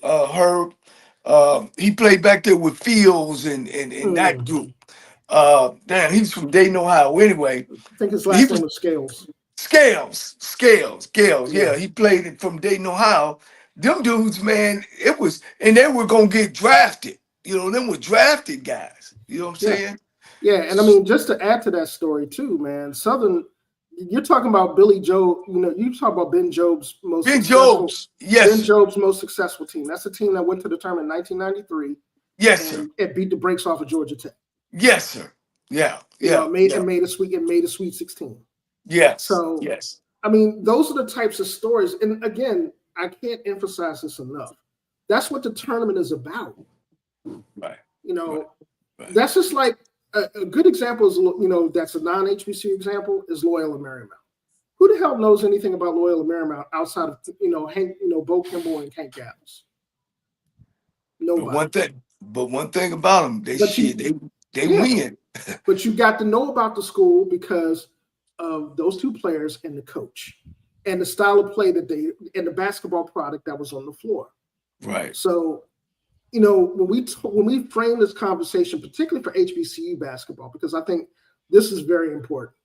Herb. He played back there with Fields and that group. Damn, he's from Dayton, Ohio. Anyway, I think his last name was Scales. Scales. Yeah, he played it from Dayton, Ohio. Them dudes, man, and they were gonna get drafted. You know, them were drafted guys. You know what I'm saying? Yeah, and I mean, just to add to that story too, man, Southern, you're talking about Billy Joe, you know, you talk about Ben Job's most successful team. That's a team that went to the tournament in 1993. Yes, sir. It beat the brakes off of Georgia Tech. Yes, sir. Yeah. It made a Sweet 16. Yeah. So yes. I mean, those are the types of stories. And again, I can't emphasize this enough. That's what the tournament is about. Right. You know, right. That's just like a good example is, you know, that's a non-HBCU example is Loyola Marymount. Who the hell knows anything about Loyola Marymount outside of, Bo Kimball and Hank Gaddis? Nobody. But one thing about them, they win. But you got to know about the school because of those two players and the coach and the style of play that they and the basketball product that was on the floor. Right. So, you know, when we frame this conversation, particularly for HBCU basketball, because I think this is very important,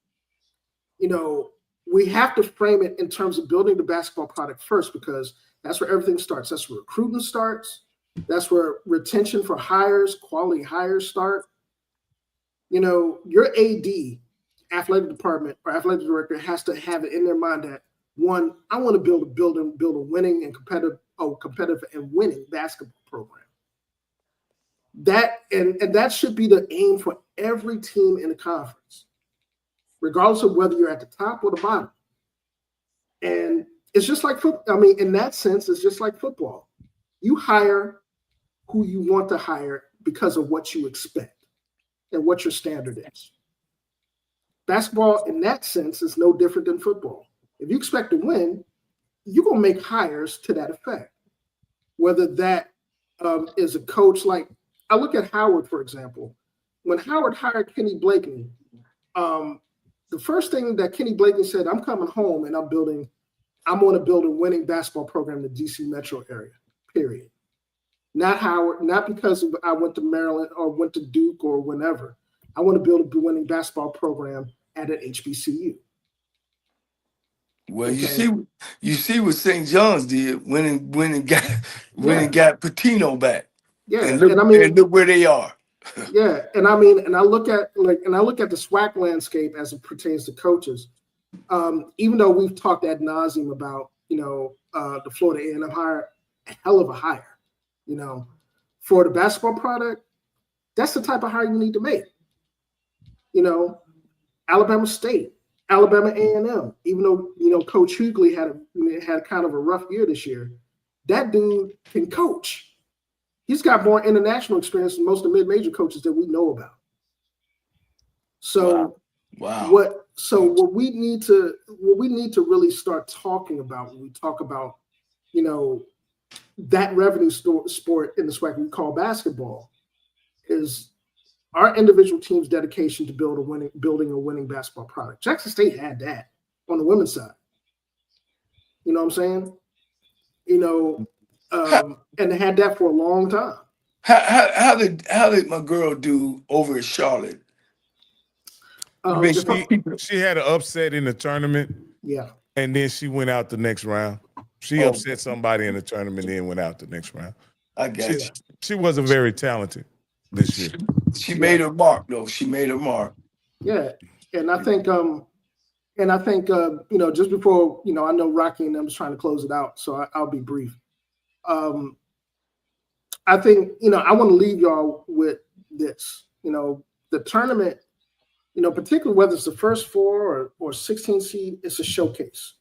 you know, we have to frame it in terms of building the basketball product first, because that's where everything starts. That's where recruiting starts. That's where retention for hires, quality hires start. You know, your AD, athletic department or athletic director has to have it in their mind that, one, I want to build a winning and competitive and winning basketball program. That and that should be the aim for every team in the conference, regardless of whether you're at the top or the bottom. And it's just like football. I mean, in that sense, it's just like football. You hire who you want to hire because of what you expect and what your standard is. Basketball, in that sense, is no different than football. If you expect to win, you're going to make hires to that effect. Whether that is a coach, like I look at Howard, for example. When Howard hired Kenny Blakeney, the first thing that Kenny Blakeney said, I'm coming home and I'm going to build a winning basketball program in the DC metro area, period. Not Howard, not because I went to Maryland or went to Duke or whenever. I want to build a winning basketball program at an HBCU. Well, Okay. you see what St. John's did when it got Patino back. Yeah, and look where they are. Yeah, and I mean, and I look at the SWAC landscape as it pertains to coaches. Even though we've talked ad nauseum about, you know, the Florida A&M hire, a hell of a hire, you know, for the basketball product, that's the type of hire you need to make. You know, Alabama State, Alabama A&M, even though, you know, Coach Hughley had kind of a rough year this year, that dude can coach. He's got more international experience than most of the mid-major coaches that we know about. So wow. What we need to really start talking about when we talk about, you know, that revenue sport in the SWAC we call basketball is our individual team's dedication to building a winning basketball product. Jackson State had that on the women's side. You know what I'm saying? You know, and they had that for a long time. How did my girl do over in Charlotte? She had an upset in the tournament. Yeah. And then she went out the next round. She upset somebody in the tournament, then went out the next round. I got you. She wasn't very talented this year. She made her mark, though. She made her mark. Yeah, and I think, you know, just before, you know, I know Rocky and them was trying to close it out, so I'll be brief. I think, you know, I want to leave y'all with this. You know, the tournament, you know, particularly whether it's the first 4 or 16 seed, it's a showcase.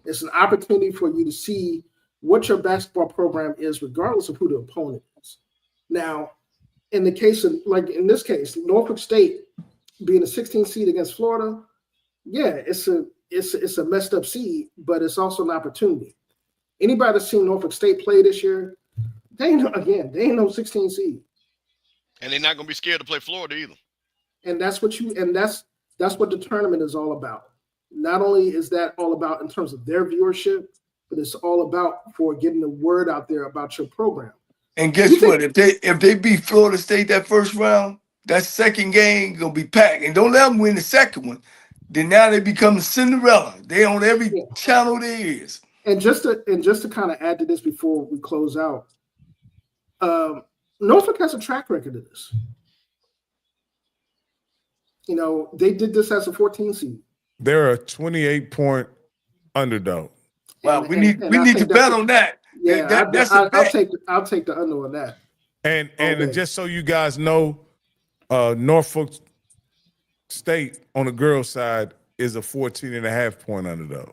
It's an opportunity for you to see what your basketball program is, regardless of who the opponent is. Now, in the case of, like in this case, Norfolk State being a 16 seed against Florida, yeah, it's a messed up seed, but it's also an opportunity. Anybody that's seen Norfolk State play this year, they ain't no 16 seed. And they're not going to be scared to play Florida either. And that's what the tournament is all about. Not only is that all about in terms of their viewership, but it's all about for getting the word out there about your program. And guess what? If they beat Florida State that first round, that second game gonna be packed. And don't let them win the second one. Then now they become the Cinderella. They on every channel there is. And just to kind of add to this before we close out, Norfolk has a track record of this. You know, they did this as a 14 seed. They're a 28-point underdog. Wow, we need to bet on that. Yeah, I'll take the under on that. And just so you guys know, Norfolk State on the girls' side is a 14.5-point underdog.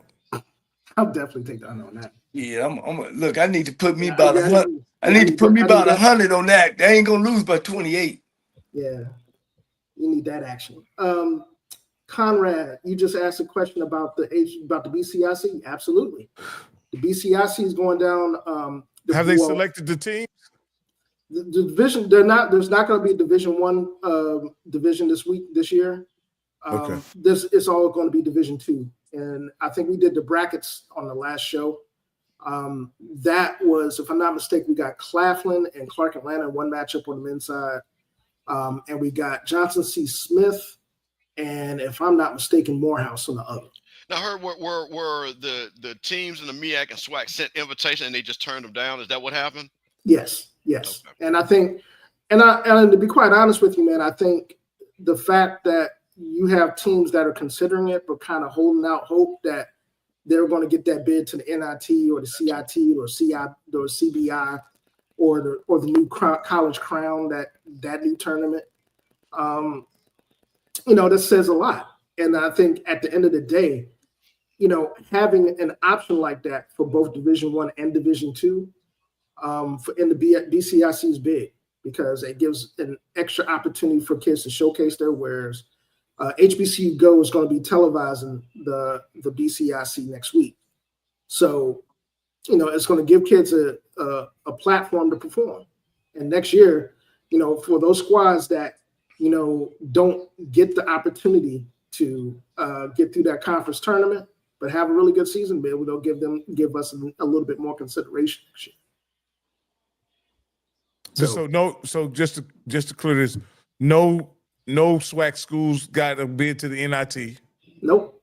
I'll definitely take the under on that. Yeah, look. I need to put me about 100. I need to put me about 100 on that. They ain't gonna lose by 28. Yeah, you need that action. Conrad, you just asked a question about the BCIC. Absolutely, the BCIC is going down. Have they selected the team? The division, there's not going to be a Division I division this year. Okay. This is all going to be Division II. And I think we did the brackets on the last show. That was, if I'm not mistaken, we got Claflin and Clark Atlanta in one matchup on the men's side. And we got Johnson C. Smith and, if I'm not mistaken, Morehouse on the other. Now, I heard were the teams in the MEAC and SWAC sent invitation and they just turned them down? Is that what happened? Yes. Okay. And I think, and to be quite honest with you, man, I think the fact that you have teams that are considering it but kind of holding out hope that they're going to get that bid to the NIT or the CIT or CBI or the new college crown, that new tournament. That says a lot. And I think at the end of the day, having an option like that for both Division I and Division II in the BCIC is big, because it gives an extra opportunity for kids to showcase their wares. HBCU Go is going to be televising the BCIC next week. So, it's going to give kids a platform to perform. And next year, for those squads that, don't get the opportunity to get through that conference tournament, but have a really good season, maybe they'll give us a little bit more consideration next year. So just to clear this, no SWAC schools got a bid to the NIT. Nope.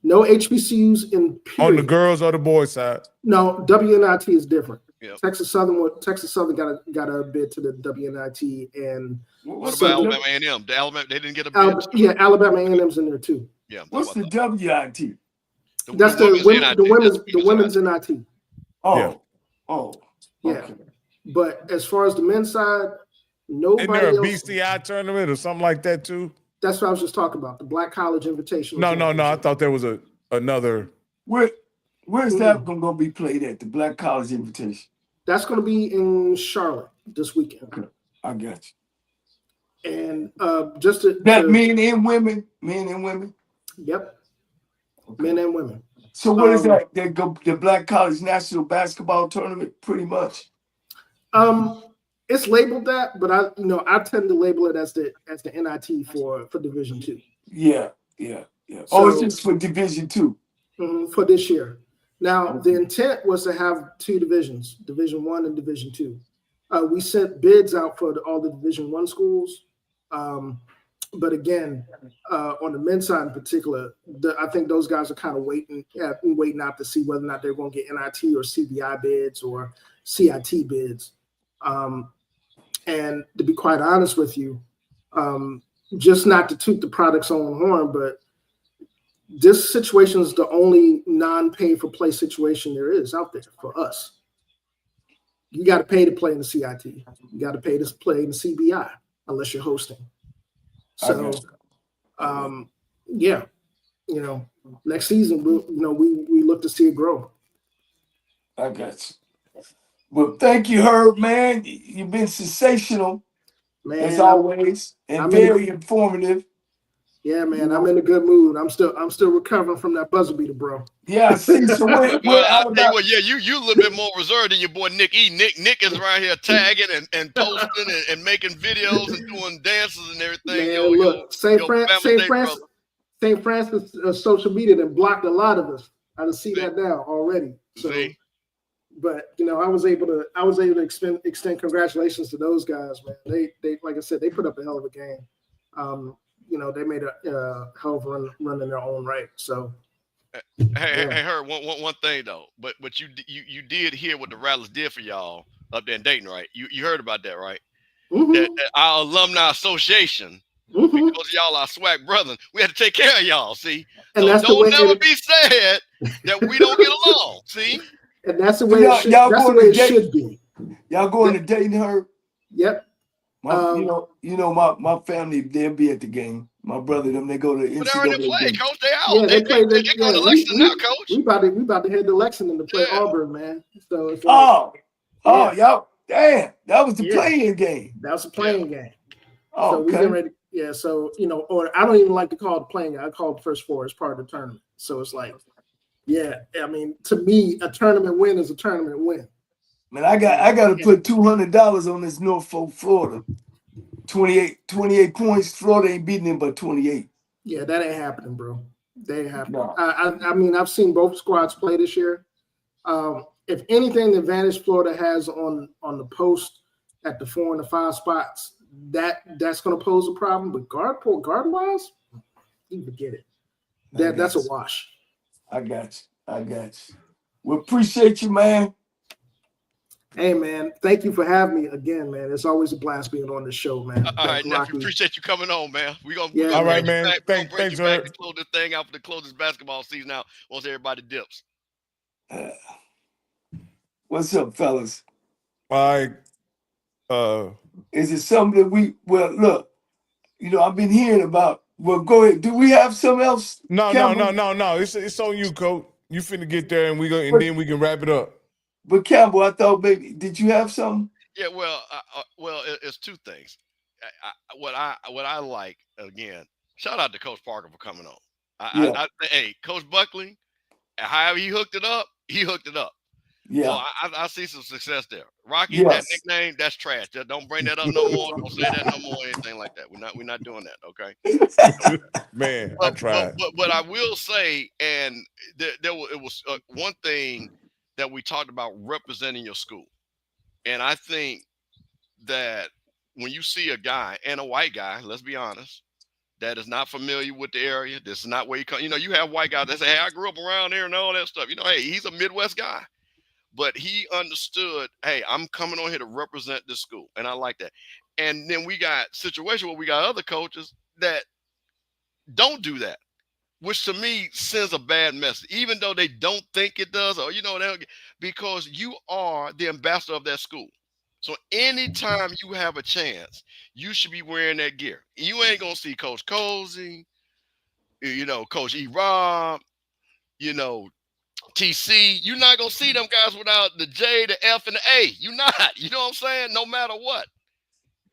No HBCUs in period. On the girls or the boys side? No, WNIT is different. Yep. Texas Southern got a bid to the WNIT, and what about Alabama A&M? They didn't get a bid. Yeah, Alabama A&M's in there too. Yeah. What's the WIT? That's the women's NIT. Oh, yeah. Oh, yeah. Okay. But as far as the men's side, nobody Isn't there a else. BCI tournament or something like that too? That's what I was just talking about, the Black College Invitational. No. I thought there was another. Where's that going to be played at? The Black College Invitation. That's going to be in Charlotte this weekend. Okay, I got you. And men and women. Yep. Okay. Men and women. So what is that? The Black College National Basketball Tournament, pretty much. It's labeled that, but I tend to label it as the NIT for Division II. Yeah. So, it's just for Division II. For this year. Now, the intent was to have two divisions, Division I and Division II. We sent bids out for all the Division I schools. But again, on the men's side in particular, I think those guys are kind of waiting out to see whether or not they're going to get NIT or CBI bids or CIT bids. And to be quite honest with you, just not to toot the product's own horn, but this situation is the only non-pay-for-play situation there is out there for us. You got to pay to play in the CIT. You got to pay to play in the CBI unless you're hosting. So, next season we look to see it grow. I got you. Well, thank you, Herb, man. You've been sensational, Man, as always, and very informative. Yeah, man, I'm in a good mood. I'm still recovering from that buzzer beater, bro. Yeah, I see. So Well, I'll tell you what, you a little bit more reserved than your boy Nick E. Nick is around here tagging and posting and making videos and doing dances and everything. Man, look, St. Francis social media that blocked a lot of us. I can see that now already. So, but I was able to extend congratulations to those guys, man. They like I said, they put up a hell of a game. They made a hell of a run in their own right. So, hey, Herb, one thing though, but you did hear what the Rattlers did for y'all up there in Dayton, right? You heard about that, right? Mm-hmm. That our alumni association, because y'all are SWAC brethren, we had to take care of y'all. See, and so that's don't never be sad that we don't get along. See, and that's the way it should be. Y'all going to Dayton, Herb? Yep. My family, they'll be at the game. My brother, they go to NCAA. But they already played, Coach. They out. Yeah, they going to Lexington now, Coach. We about to head to Lexington to play Auburn, man. So it's y'all, damn, that was the playing game. That was a playing game. Oh, so we okay. get ready. Yeah, so or I don't even like to call it playing game. I call it the first four as part of the tournament. So it's like, I mean, to me, a tournament win is a tournament win. Man, I got to put $200 on this Norfolk, Florida. 28 points. Florida ain't beating them but 28. Yeah, that ain't happening, bro. That ain't happening. No. I mean, I've seen both squads play this year. If anything, the advantage Florida has on the post at the 4 and the 5 spots, that's going to pose a problem. But guard wise, you forget it. That's a wash. I got you. We appreciate you, man. Hey, man, thank you for having me again, man. It's always a blast being on the show, man. All right, nephew, appreciate you coming on, man. We're gonna All right, man. Bring you Thanks, back to close this thing out for the close this basketball season out once everybody dips. What's up, fellas? All right. Is it something that look, I've been hearing about. Well, go ahead. Do we have something else? No. It's on you, Coach. You finna get there, and then we can wrap it up. But Campbell, I thought maybe did you have something? Yeah, well, it's two things. What I like again. Shout out to Coach Parker for coming on. Hey, Coach Buckley, however he hooked it up. Yeah. So I see some success there. Rocky, that nickname, that's trash. Just don't bring that up no more. Don't say that no more. Anything like that. We're not doing that. Okay. Man, I tried. But I will say, and it was one thing that we talked about representing your school, and I think that when you see a guy and a white guy, let's be honest, that is not familiar with the area, this is not where you come. You have white guys that say, "Hey, I grew up around there," and all that stuff. Hey, he's a Midwest guy. But he understood, hey, I'm coming on here to represent this school. And I like that. And then we got situations where we got other coaches that don't do that, which to me sends a bad message, even though they don't think it does, or, because you are the ambassador of that school. So anytime you have a chance, you should be wearing that gear. You ain't going to see Coach Cozy, Coach E-Rob, TC, you're not going to see them guys without the J, the F, and the A. You're not. You know what I'm saying? No matter what.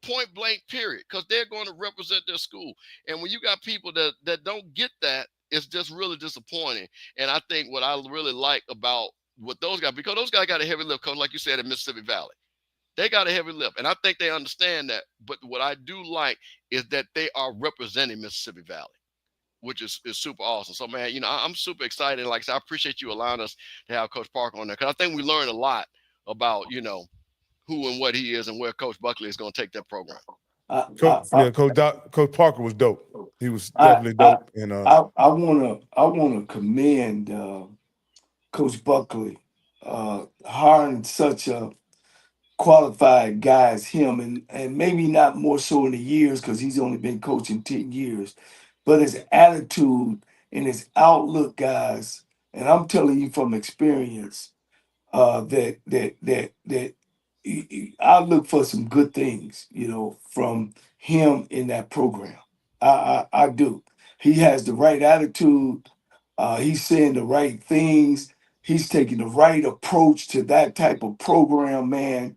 Point blank, period. Because they're going to represent their school. And when you got people that don't get that, it's just really disappointing. And I think what I really like about what those guys, because those guys got a heavy lift, coach, like you said, in Mississippi Valley. They got a heavy lift. And I think they understand that. But what I do like is that they are representing Mississippi Valley, which is super awesome. So, man, I'm super excited. Like I said, I appreciate you allowing us to have Coach Parker on there, because I think we learned a lot about, who and what he is and where Coach Buckley is going to take that program. Coach Parker was dope. He was definitely dope. And I wanna commend Coach Buckley hiring such a qualified guy as him, and maybe not more so in the years, because he's only been coaching 10 years. But his attitude and his outlook, guys, and I'm telling you from experience, that I look for some good things, from him in that program. I do. He has the right attitude. He's saying the right things. He's taking the right approach to that type of program, man.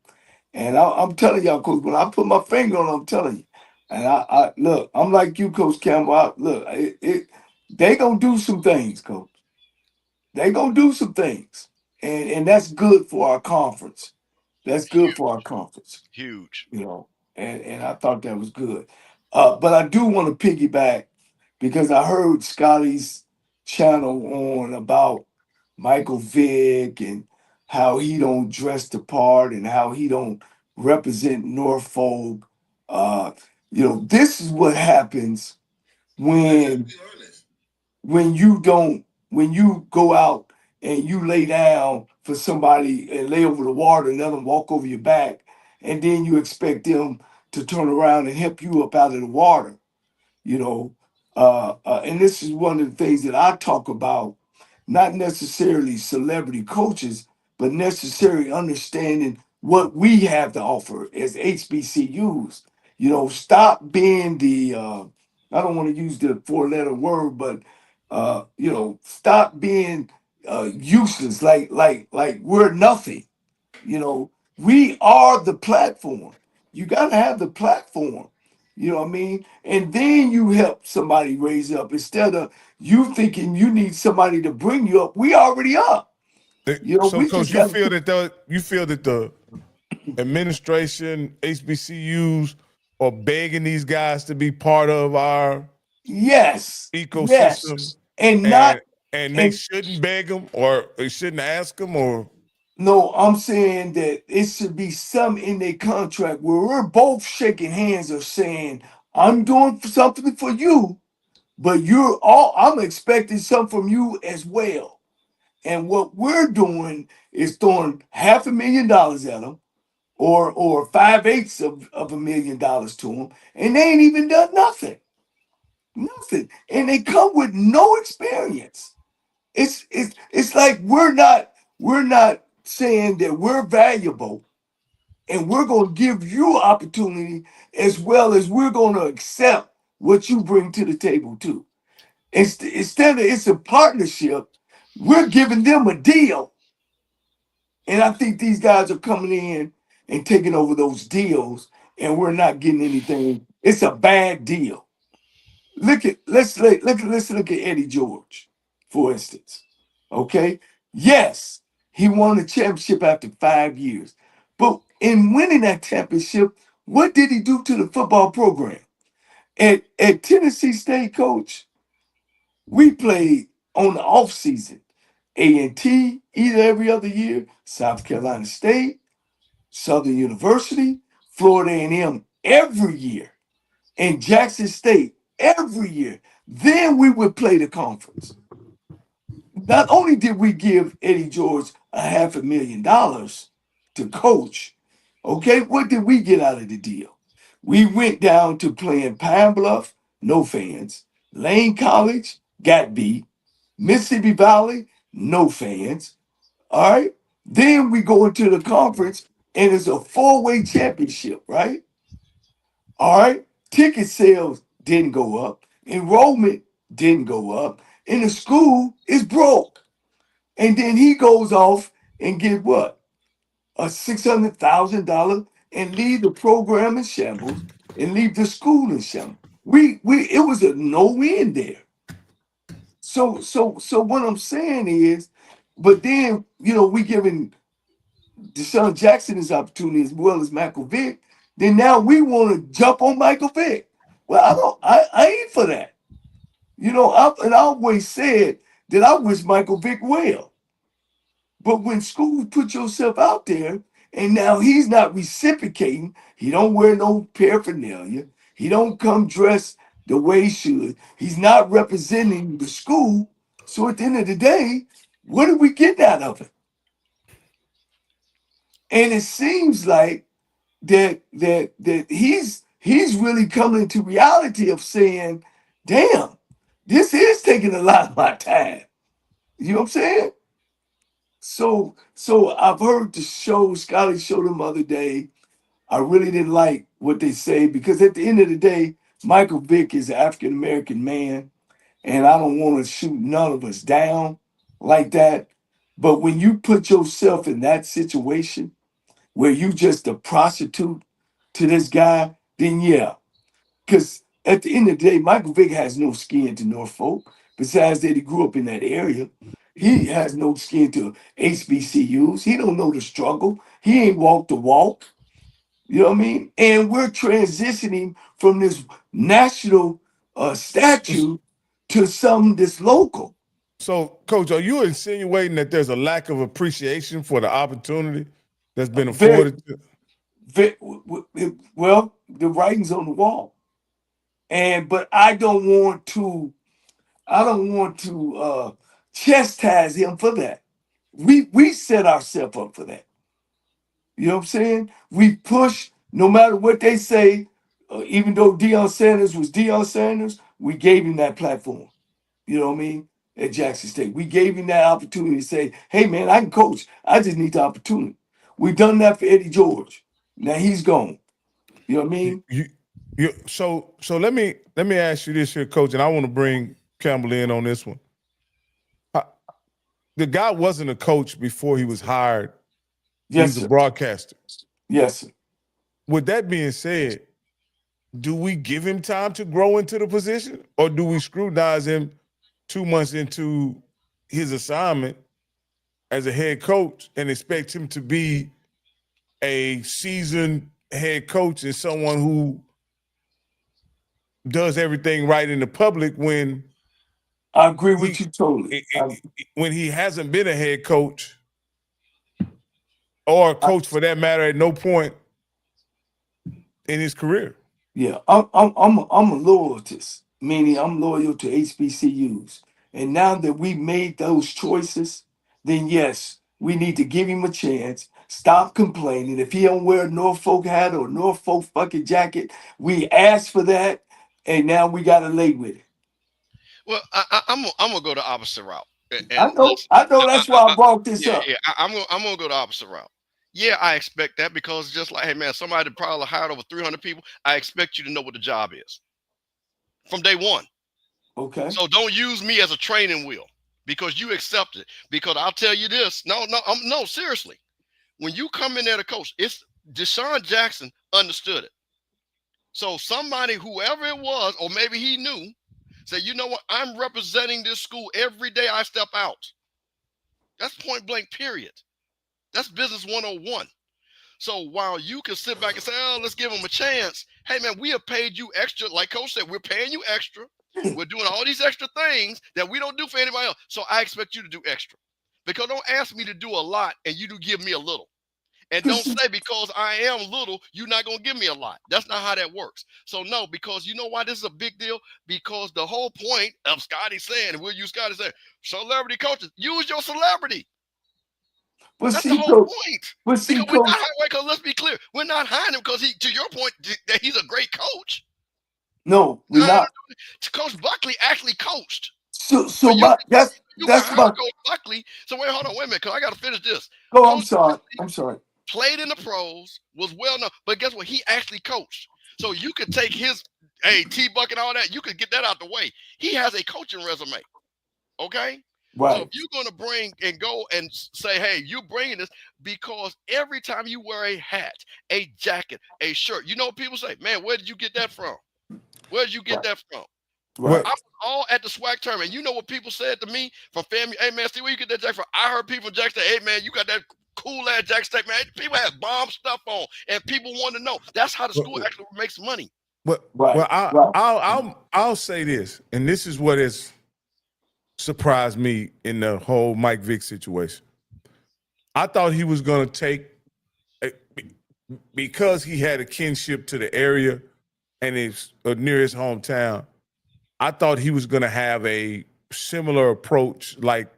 And I'm telling y'all, Coach, when I put my finger on it, I'm telling you. And I look, I'm like you, Coach Campbell. They gonna do some things, Coach. They gonna do some things, and that's good for our conference. That's good for our conference. Huge. And I thought that was good. But I do want to piggyback, because I heard Scotty's channel on about Michael Vick and how he don't dress the part and how he don't represent Norfolk. This is what happens when you go out and you lay down for somebody and lay over the water and let them walk over your back, and then you expect them to turn around and help you up out of the water. And this is one of the things that I talk about, not necessarily celebrity coaches, but necessarily understanding what we have to offer as HBCUs. Stop being the, I don't want to use the 4-letter word, but, stop being useless, like we're nothing. We are the platform. You got to have the platform. You know what I mean? And then you help somebody raise up, instead of you thinking you need somebody to bring you up. We already up. So, Coach, you feel that the administration, HBCUs, are begging these guys to be part of our Yes. ecosystem, Yes. And and not they and shouldn't beg them or they shouldn't ask them or no, I'm saying that it should be some in their contract where we're both shaking hands of saying, I'm doing something for you, but I'm expecting something from you as well. And what we're doing is throwing $500,000 at them or 5/8 of $1 million to them, and they ain't even done nothing. Nothing. And they come with no experience. It's like we're not saying that we're valuable and we're going to give you opportunity as well as we're going to accept what you bring to the table too. Instead of it's a partnership, we're giving them a deal. And I think these guys are coming in and taking over those deals, and we're not getting anything. It's a bad deal. Let's look at Eddie George, for instance. Okay, yes, he won a championship after 5 years, but in winning that championship, what did he do to the football program? At Tennessee State, coach, we played on the off season. A&T either every other year, South Carolina State, Southern University, Florida A&M every year, and Jackson State every year. Then we would play the conference. Not only did we give Eddie George $500,000 to coach, okay, what did we get out of the deal? We went down to playing Pine Bluff, no fans, Lane College, got beat, Mississippi Valley, no fans. All right. Then we go into the conference and it's a four-way championship, right? All right. Ticket sales didn't go up. Enrollment didn't go up. And the school is broke. And then he goes off and get what? A $600,000 and leave the program in shambles and leave the school in shambles. It was a no win there. So what I'm saying is, but then we giving Deshaun Jackson his opportunity as well as Michael Vick. Then now we want to jump on Michael Vick. Well, I ain't for that. I always said that I wish Michael Vick well. But when school put yourself out there and now he's not reciprocating, he don't wear no paraphernalia, he don't come dressed the way he should, he's not representing the school. So at the end of the day, what are we getting out of it? And it seems like that he's really coming to reality of saying, damn, this is taking a lot of my time. You know what I'm saying? So I've heard the show, Scotty showed them the other day. I really didn't like what they say because at the end of the day, Michael Vick is an African American man, and I don't want to shoot none of us down like that. But when you put yourself in that situation where you just a prostitute to this guy, then yeah. Because at the end of the day, Michael Vick has no skin to Norfolk, besides that he grew up in that area. He has no skin to HBCUs. He don't know the struggle. He ain't walked the walk. You know what I mean? And we're transitioning from this national statue to something that's local. So, Coach, are you insinuating that there's a lack of appreciation for the opportunity that's been Very, afforded to? well, the writing's on the wall. But I don't want to chastise him for that. We set ourselves up for that. You know what I'm saying? We push no matter what they say. Even though Deion Sanders was Deion Sanders, we gave him that platform. You know what I mean? At Jackson State, we gave him that opportunity to say, "Hey, man, I can coach. I just need the opportunity." We done that for Eddie George. Now he's gone. You know what I mean? So let me ask you this here, Coach, and I want to bring Campbell in on this one. The guy wasn't a coach before he was hired. Yes, He's a sir. broadcaster. Yes, sir. With that being said, do we give him time to grow into the position, or do we scrutinize him 2 months into his assignment as a head coach and expect him to be a seasoned head coach and someone who does everything right in the public when I agree with you totally. when he hasn't been a head coach or a coach for that matter at no point in his career. Yeah, I'm a loyalist, meaning I'm loyal to HBCUs. And now that we made those choices, then yes, we need to give him a chance. Stop complaining. If he don't wear a Norfolk hat or Norfolk fucking jacket, we asked for that, and now we got to lay with it. Well, I'm gonna go the opposite route. I know. That's why I brought this up. Yeah. I'm gonna go the opposite route. Yeah, I expect that because just like, hey man, somebody probably hired over 300 people. I expect you to know what the job is from day one. Okay. So don't use me as a training wheel because you accept it. Because I'll tell you this. No, seriously. When you come in there to coach, it's Deshaun Jackson understood it. So somebody, whoever it was, or maybe he knew, said, you know what? I'm representing this school every day I step out. That's point blank, period. That's business 101. So while you can sit back and say, oh, let's give him a chance. Hey, man, we have paid you extra. Like Coach said, we're paying you extra. We're doing all these extra things that we don't do for anybody else. So I expect you to do extra. Because don't ask me to do a lot and you do give me a little. And don't say because I am little, you're not going to give me a lot. That's not how that works. So no, because you know why this is a big deal? Because the whole point of Scotty saying, and we'll use Scotty saying, celebrity coaches, use your celebrity. But That's see, the whole point. But see, because we're not because let's be clear, we're not hiring him because he, to your point, that he's a great coach. No, we're not. Coach Buckley actually coached. So that's my Coach Buckley. So wait, hold on, wait a minute, because I got to finish this. Oh, Coach I'm sorry. Played in the pros, was well known, but guess what? He actually coached. So you could take his T-Buck and all that, you could get that out the way. He has a coaching resume. Okay? Right. So if you're going to bring and go and say, hey, you bringing this, because every time you wear a hat, a jacket, a shirt, you know what people say, man, where did you get that from? Where did you get that from? Right. I was all at the SWAC tournament. You know what people said to me from family? Hey, man, see where you get that jacket from? I heard people from Jackson, hey, man, you got that cool ass jacket steak, man. People have bomb stuff on, and people want to know. That's how the school actually makes money. But I'll say this, and this is what has surprised me in the whole Mike Vick situation. I thought he was going to take, because he had a kinship to the area and it's near his hometown, I thought he was going to have a similar approach like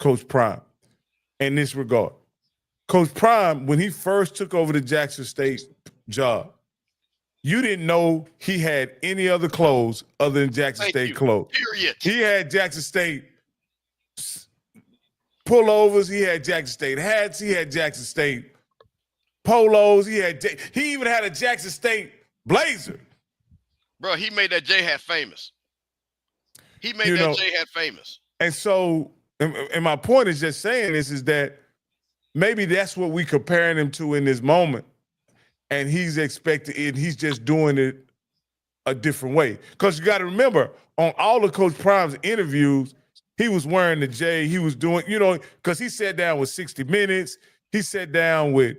Coach Prime in this regard. Coach Prime, when he first took over the Jackson State job, you didn't know he had any other clothes other than Jackson State clothes. Period. He had Jackson State pullovers. He had Jackson State hats. He had Jackson State polos. He even had a Jackson State blazer. Bro, he made that J hat famous. He made that J hat famous. And so, and my point is just saying this is that maybe that's what we comparing him to in this moment. And he's expecting it. He's just doing it a different way. Because you got to remember, on all of Coach Prime's interviews, he was wearing the J. He was doing, because he sat down with 60 Minutes. He sat down with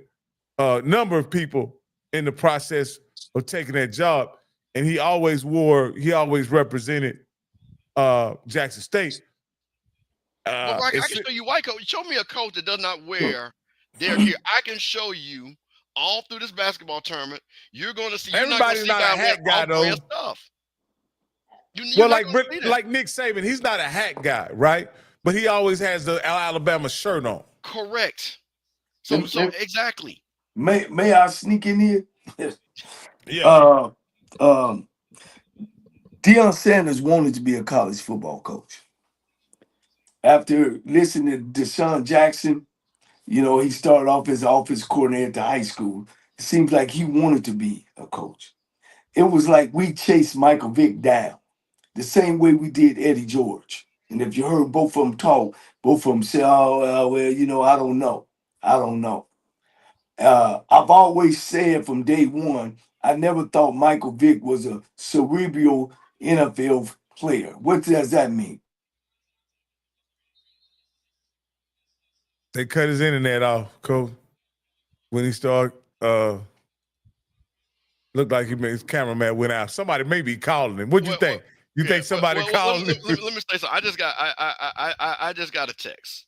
a number of people in the process of taking that job. And he always represented Jackson State. Well, Mike, I can show you white coach. Show me a coach that does not wear their gear. I can show you all through this basketball tournament. You're going to see. Everybody's not a hat guy, though. Stuff. Like Nick Saban, he's not a hat guy, right? But he always has the Alabama shirt on. Correct. So exactly. May I sneak in here? Yeah. Deion Sanders wanted to be a college football coach. After listening to Deshaun Jackson, he started off as an offense coordinator at the high school. It seems like he wanted to be a coach. It was like we chased Michael Vick down the same way we did Eddie George. And if you heard both of them talk, both of them say, I don't know. I've always said from day one, I never thought Michael Vick was a cerebral NFL player. What does that mean? They cut his internet off, Coach, when he started Looked like his cameraman went out. Somebody may be calling him. What'd you think? You think somebody calling him? Let me say something. I just got a text.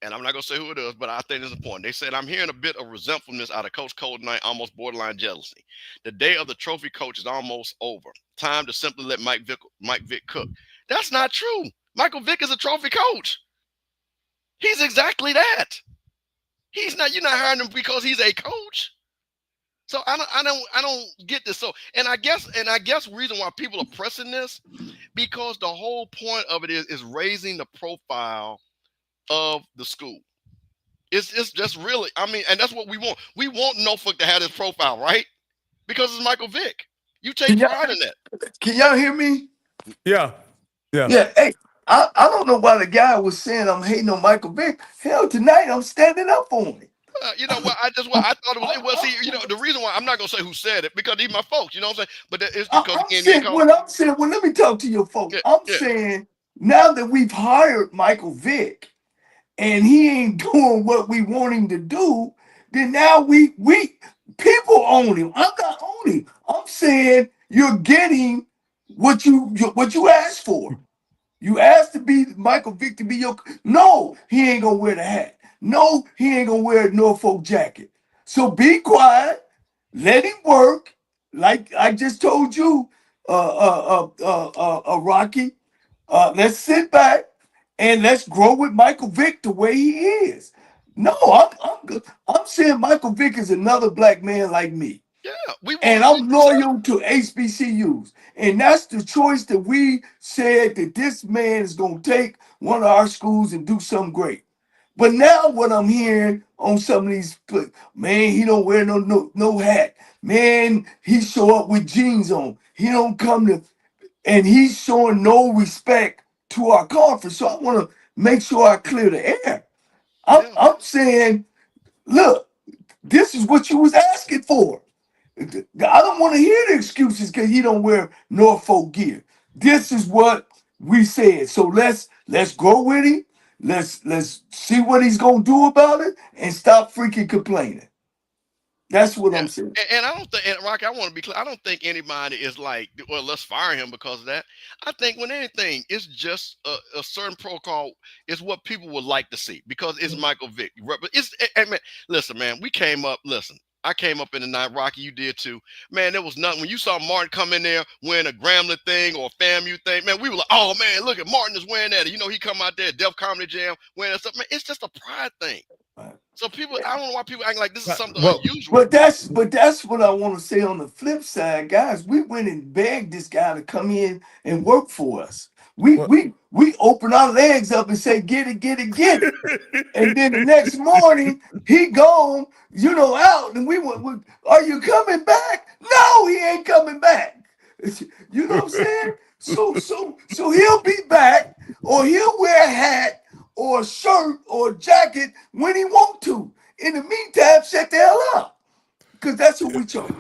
And I'm not going to say who it is, but I think it's important. They said, I'm hearing a bit of resentfulness out of Coach Cole tonight, almost borderline jealousy. The day of the trophy coach is almost over. Time to simply let Mike Vick cook. That's not true. Michael Vick is a trophy coach. He's exactly that. He's not, you're not hiring him because he's a coach. So I don't get this. So, and I guess the reason why people are pressing this, because the whole point of it is raising the profile of the school. It's just really, I mean, and that's what we want. We want Norfolk to have this profile, right? Because it's Michael Vick. You take pride in that. Can y'all hear me? Yeah. Yeah. Hey, I don't know why the guy was saying I'm hating on Michael Vick. Hell, tonight I'm standing up for him. You know what? I thought it was. See, you know, the reason why I'm not gonna say who said it, because these my folks. You know what I'm saying? But it's because I'm saying, well, let me talk to your folks. Saying now that we've hired Michael Vick, and he ain't doing what we want him to do, then now we people own him. I'm not owning him. I'm saying you're getting what you asked for. You asked to be Michael Vick to be your. No, he ain't gonna wear the hat. No, he ain't gonna wear a Norfolk jacket. So be quiet. Let him work. Like I just told you, Rocky. Let's sit back and let's grow with Michael Vick the way he is. No, I'm saying Michael Vick is another black man like me. Yeah, and I'm loyal to HBCUs. And that's the choice that we said that this man is going to take one of our schools and do something great. But now what I'm hearing on some of these, man, he don't wear no hat. Man, he show up with jeans on. He don't come to, and he's showing no respect to our conference. So I want to make sure I clear the air. I'm saying, look, this is what you was asking for. I don't want to hear the excuses because he don't wear Norfolk gear. This is what we said. So let's go with him. Let's see what he's gonna do about it and stop freaking complaining. That's what I'm saying. And I don't think, and Rocky, I want to be clear. I don't think anybody is like, well, let's fire him because of that. I think when anything, it's just a certain protocol is what people would like to see because it's Michael Vick. Listen, man, we came up. Listen. I came up in the night, Rocky, you did too. Man, there was nothing. When you saw Martin come in there wearing a Grambling thing or a FAMU thing, man, we were like, oh, man, look at Martin is wearing that. You know, he come out there, Def Comedy Jam, wearing that stuff. Man, it's just a pride thing. So people, I don't know why people act like this is something unusual. But that's what I want to say on the flip side, guys. We went and begged this guy to come in and work for us. We open our legs up and say, get it. And then the next morning, he gone, out. And we went, are you coming back? No, he ain't coming back. You know what I'm saying? So he'll be back, or he'll wear a hat or a shirt or a jacket when he want to. In the meantime, shut the hell up. Because that's what we chose.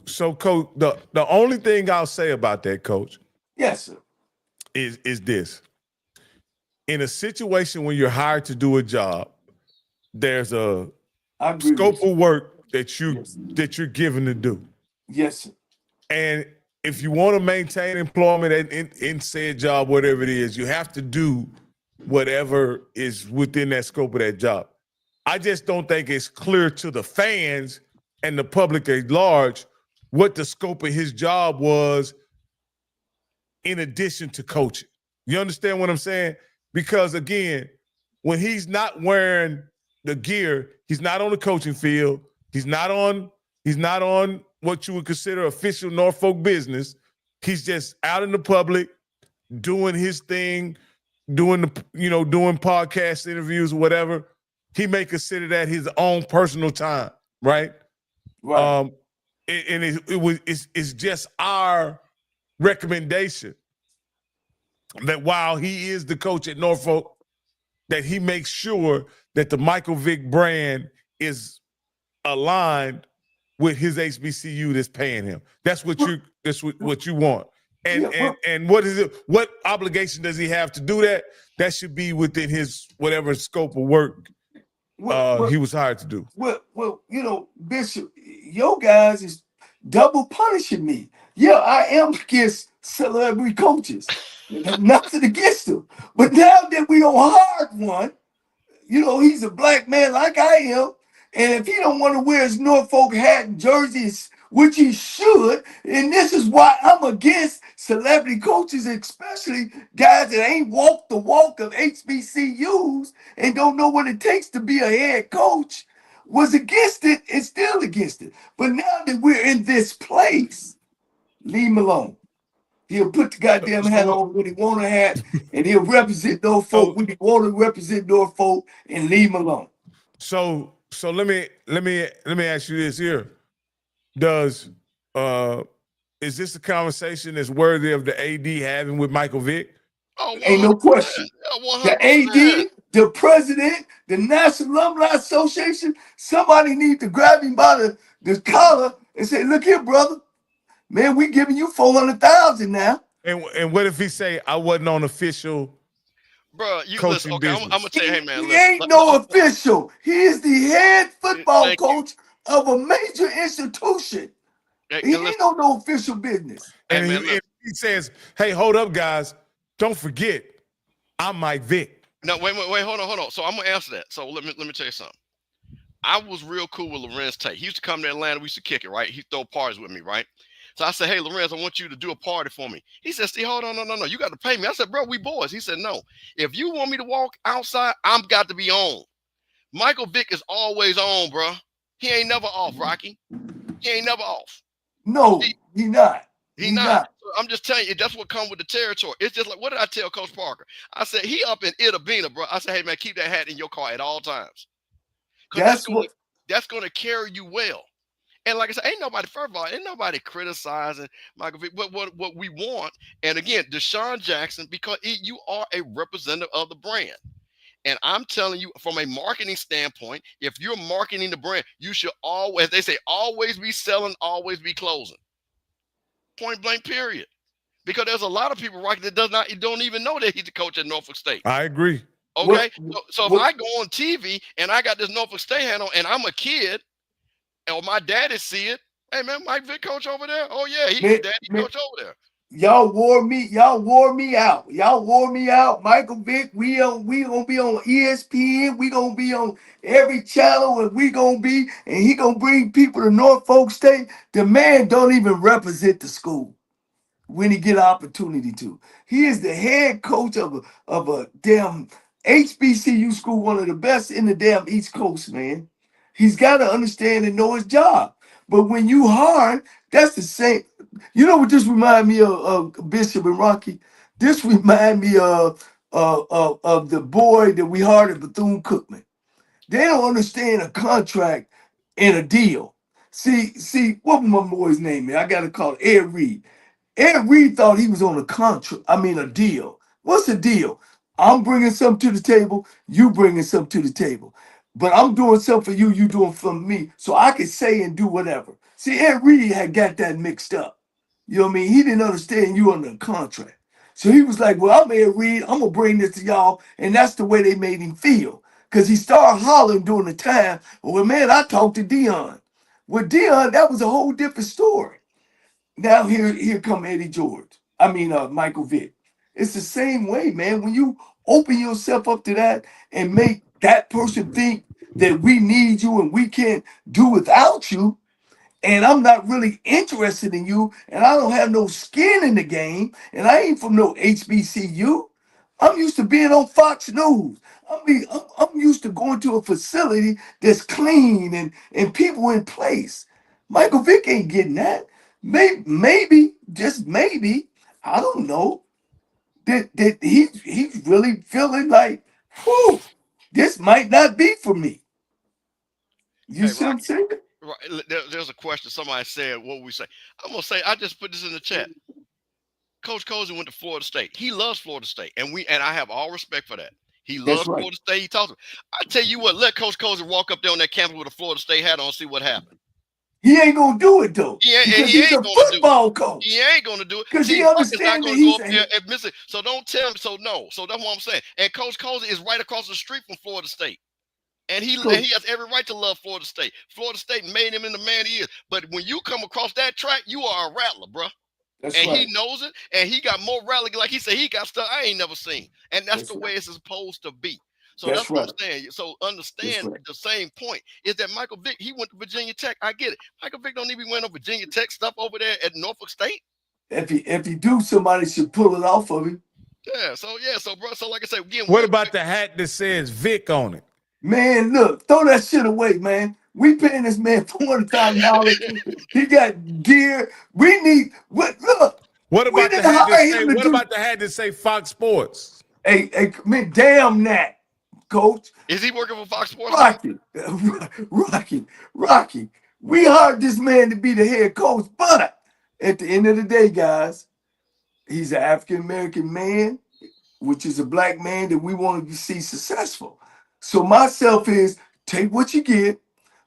So Coach, the only thing I'll say about that, Coach. Yes, sir. Is this. In a situation when you're hired to do a job, there's a scope of work that you're given to do. Yes, sir. And if you want to maintain employment in said job, whatever it is, you have to do whatever is within that scope of that job. I just don't think it's clear to the fans and the public at large what the scope of his job was in addition to coaching. You understand what I'm saying? Because again, when he's not wearing the gear, he's not on the coaching field. He's not on what you would consider official Norfolk business. He's just out in the public doing his thing, doing podcast interviews or whatever. He may consider that his own personal time, right? Right. It's just our recommendation that while he is the coach at Norfolk, that he makes sure that the Michael Vick brand is aligned with his HBCU that's paying him. That's what you want. And what is it? What obligation does he have to do that? That should be within his whatever scope of work he was hired to do. Well, Bishop, your guys double punishing me. Yeah, I am against celebrity coaches. Nothing against them. But now that we don't hire one, he's a black man like I am. And if he don't want to wear his Norfolk hat and jerseys, which he should, and this is why I'm against celebrity coaches, especially guys that ain't walked the walk of HBCUs and don't know what it takes to be a head coach, was against it and still against it. But now that we're in this place, leave him alone. He'll put the goddamn hat on when he want a hat, and he'll represent Norfolk when he want to represent Norfolk, and leave him alone. So let me ask you this here. Is this a conversation that's worthy of the AD having with Michael Vick? Oh, ain't no question. The 100%. AD, the president, the National Alumni Association, somebody need to grab him by the collar and say, "Look here, brother. Man, we giving you $400,000 now." And what if he say, "I wasn't on official"? Bro, you coaching listen. Okay, I'm gonna tell you, hey man, He listen. ain't no official. He is the head football coach of a major institution. He ain't no official business. And hey, he says, "Hey, hold up, guys. Don't forget, I'm Mike Vick." No, wait, hold on. So I'm gonna answer that. So let me tell you something. I was real cool with Lorenz Tate. He used to come to Atlanta. We used to kick it, right? He'd throw parties with me, right? So I said, "Hey, Lorenz, I want you to do a party for me." He said, "Steve, hold on, no. You got to pay me." I said, "Bro, we boys." He said, "No. If you want me to walk outside, I'm got to be on." Michael Vick is always on, bro. He ain't never off, Rocky. He ain't never off. No, he not. He not. So I'm just telling you, that's what comes with the territory. It's just like, what did I tell Coach Parker? I said, he up in Itabena, bro. I said, "Hey, man, keep that hat in your car at all times. Because that's going to carry you well." And like I said, first of all, ain't nobody criticizing Michael Vick. But what we want, and again, Deshaun Jackson, because you are a representative of the brand. And I'm telling you, from a marketing standpoint, if you're marketing the brand, you should always, they say, always be selling, always be closing. Point blank, period. Because there's a lot of people, Rocky, that don't even know that he's the coach at Norfolk State. I agree. Okay, so if I go on TV and I got this Norfolk State hat on, and I'm a kid, or my daddy see it, "Hey man, Mike Vick coach over there. Oh yeah, he's daddy coach over there." Y'all wore me out. Y'all wore me out. Michael Vick, we gonna be on ESPN. We gonna be on every channel, and he gonna bring people to Norfolk State. The man don't even represent the school when he get an opportunity to. He is the head coach of a damn HBCU school, one of the best in the damn East Coast, man. He's got to understand and know his job. But when you hard, that's the same. You know what this remind me of Bishop and Rocky? This remind me of the boy that we hired at Bethune-Cookman. They don't understand a contract and a deal. See, what was my boy's name, man? I got to call it Ed Reed. Ed Reed thought he was on a contract. A deal. What's the deal? I'm bringing something to the table. You bringing something to the table. But I'm doing something for you. You doing for me. So I can say and do whatever. See, Ed Reed had got that mixed up. You know what I mean? He didn't understand you under a contract. So he was like, "Well, I'm Ed Reed. I'm going to bring this to y'all." And that's the way they made him feel. Because he started hollering during the time. "Well, man, I talked to Dion." With Dion, that was a whole different story. Now here come Michael Vick. It's the same way, man. When you open yourself up to that and make that person think that we need you and we can't do without you, and I'm not really interested in you, and I don't have no skin in the game, and I ain't from no HBCU. I'm used to being on Fox News. I'm used to going to a facility that's clean and people in place. Michael Vick ain't getting that. Maybe, just maybe, I don't know, that he's really feeling like, whew, this might not be for me. You see what I'm saying? Right. There's a question. Somebody said, "What would we say?" I'm gonna say, I just put this in the chat. Coach Cozy went to Florida State. He loves Florida State, and I have all respect for that. He loves Florida State. He talks. I tell you what, let Coach Cozy walk up there on that campus with a Florida State hat on, see what happens. He ain't gonna do it though. Because he's a football coach. He ain't gonna do it because he understands that he's and miss it. So don't tell him. So no. So that's what I'm saying. And Coach Cozy is right across the street from Florida State. And he has every right to love Florida State. Florida State made him in the man he is. But when you come across that track, you are a rattler, bro. That's and right. he knows it, and he got more rally. Like he said, he got stuff I ain't never seen. And that's the way it's supposed to be. So that's what I'm saying. So understand the same point is that Michael Vick, he went to Virginia Tech. I get it. Michael Vick don't even win no Virginia Tech stuff over there at Norfolk State. If he do, somebody should pull it off of him. So bro. So like I said, again, what about the hat that says Vick on it? Man, look, throw that shit away, man. We paying this man $400,000. He got gear. We need look. What about the hat that say Fox Sports? Hey, man, damn that, Coach. Is he working for Fox Sports? Rocky. We hired this man to be the head coach, but at the end of the day, guys, he's an African-American man, which is a black man that we want to see successful. So myself is take what you get.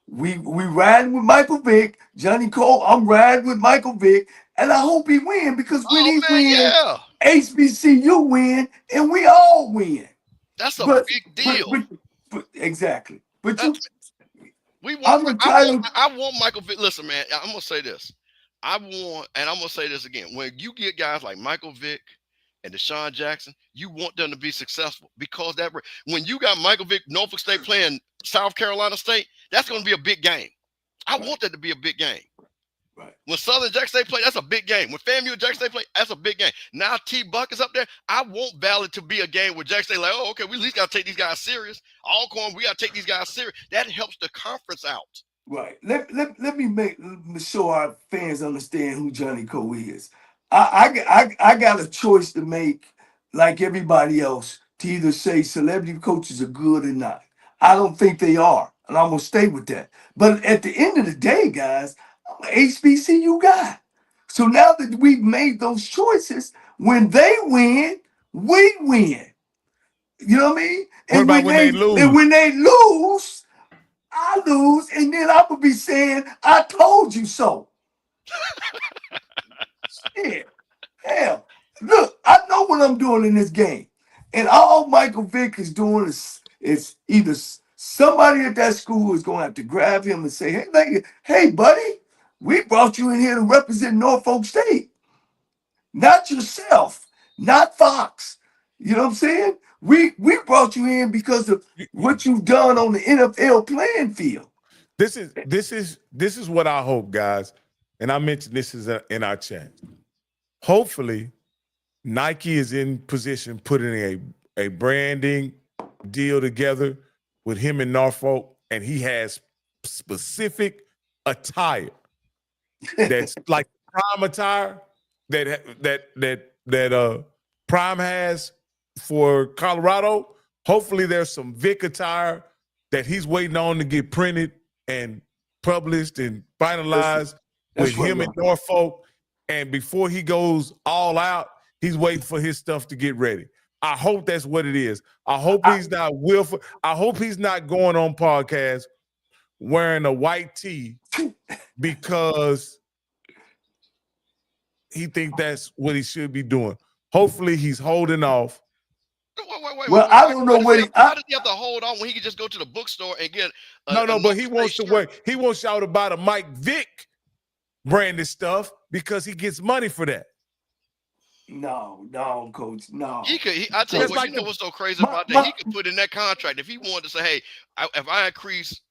We riding with Michael Vick, Johnny Cole. I'm riding with Michael Vick, and I hope he win because when he win, HBCU win, and we all win. That's a big deal. But exactly. But I want Michael Vick. Listen, man, I'm gonna say this. I'm gonna say this again. When you get guys like Michael Vick and Deshaun Jackson, you want them to be successful because when you got Michael Vick, Norfolk State playing South Carolina State, that's going to be a big game. I want that to be a big game. Right. When Southern Jackson State play, that's a big game. When FAMU Jackson State play, that's a big game. Now T-Buck is up there. I want Valley to be a game where Jackson State like, oh, okay, we at least got to take these guys serious. Alcorn, we got to take these guys serious. That helps the conference out. Right. Let me show our fans understand who Johnny Cole is. I got a choice to make, like everybody else, to either say celebrity coaches are good or not. I don't think they are, and I'm gonna stay with that. But at the end of the day, guys, I'm an HBCU guy. So now that we've made those choices, when they win, we win. You know what I mean? And what about when they lose? And when they lose, I lose, and then I'm gonna be saying, "I told you so." Shit. Hell, look, I know what I'm doing in this game. And all Michael Vick is doing is either somebody at that school is going to have to grab him and say, hey, buddy, we brought you in here to represent Norfolk State. Not yourself, not Fox. You know what I'm saying? We brought you in because of what you've done on the NFL playing field. This is what I hope, guys. And I mentioned this is in our chat. Hopefully, Nike is in position putting a branding deal together with him in Norfolk, and he has specific attire that's like Prime attire that Prime has for Colorado. Hopefully, there's some Vick attire that he's waiting on to get printed and published and finalized with him in Norfolk. And before he goes all out, he's waiting for his stuff to get ready. I hope that's what it is. I hope he's not willful. I hope he's not going on podcast wearing a white tee because he thinks that's what he should be doing. Hopefully he's holding off. Wait, I don't know what how does he have to hold on when he can just go to the bookstore and get but he wants to wear. He wants y'all to buy the Mike Vick branded stuff because he gets money for that. No, Coach, no. I tell you what, you know what's so crazy about that? He could put in that contract if he wanted to say, hey, if I increase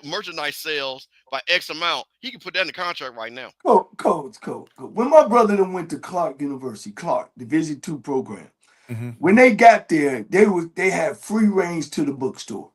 merchandise sales by X amount, he can put that in the contract right now. Coach. When my brother then went to Clark University, Division II program, when they got there, they had free range to the bookstore.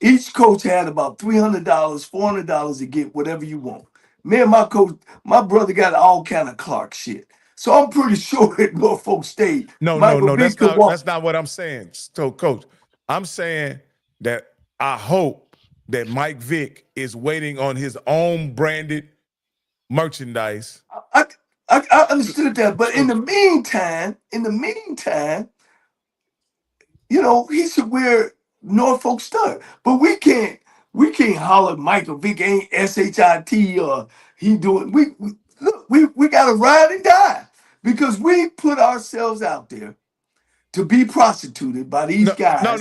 Each coach had about $300, $400 to get whatever you want. Me and my brother got all kind of Clark shit. So I'm pretty sure at Norfolk State. No, that's not what I'm saying. So, Coach, I'm saying that I hope that Mike Vick is waiting on his own branded merchandise. I understood that, but in the meantime, you know, he should wear Norfolk stuff. But we can't holler Michael Vick ain't SHIT or he doing. We got to ride and die because we put ourselves out there to be prostituted by these guys. No.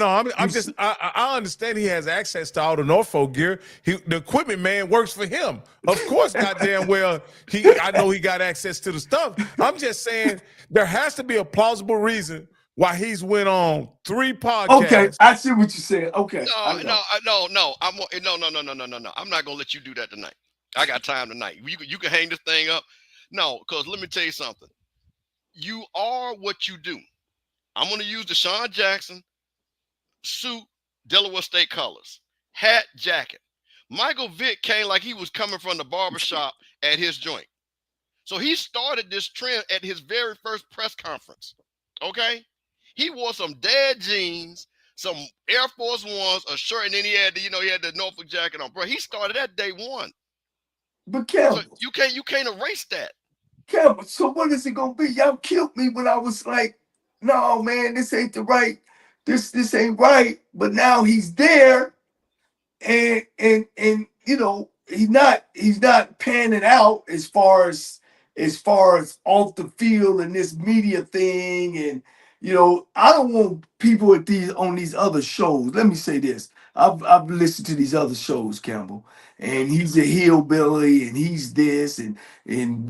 I understand he has access to all the Norfolk gear. The equipment man works for him. Of course, goddamn well, I know he got access to the stuff. I'm just saying there has to be a plausible reason why he's went on 3 podcasts. Okay, I see what you said. Okay. No. I'm not gonna let you do that tonight. I got time tonight. You can hang this thing up. No, because let me tell you something. You are what you do. I'm going to use the Deshaun Jackson suit, Delaware State colors, hat, jacket. Michael Vick came like he was coming from the barbershop at his joint. So he started this trend at his very first press conference. Okay? He wore some dad jeans, some Air Force Ones, a shirt, and then he had the Norfolk jacket on. Bro, he started that day one. But Campbell, so you can't erase that. Campbell, so what is it gonna be? Y'all killed me when I was like, no, man, this ain't the right, this ain't right. But now he's there, and he's not panning out as far as off the field and this media thing. And I don't want people on these other shows. Let me say this. I've listened to these other shows, Campbell, and he's a hillbilly and he's this and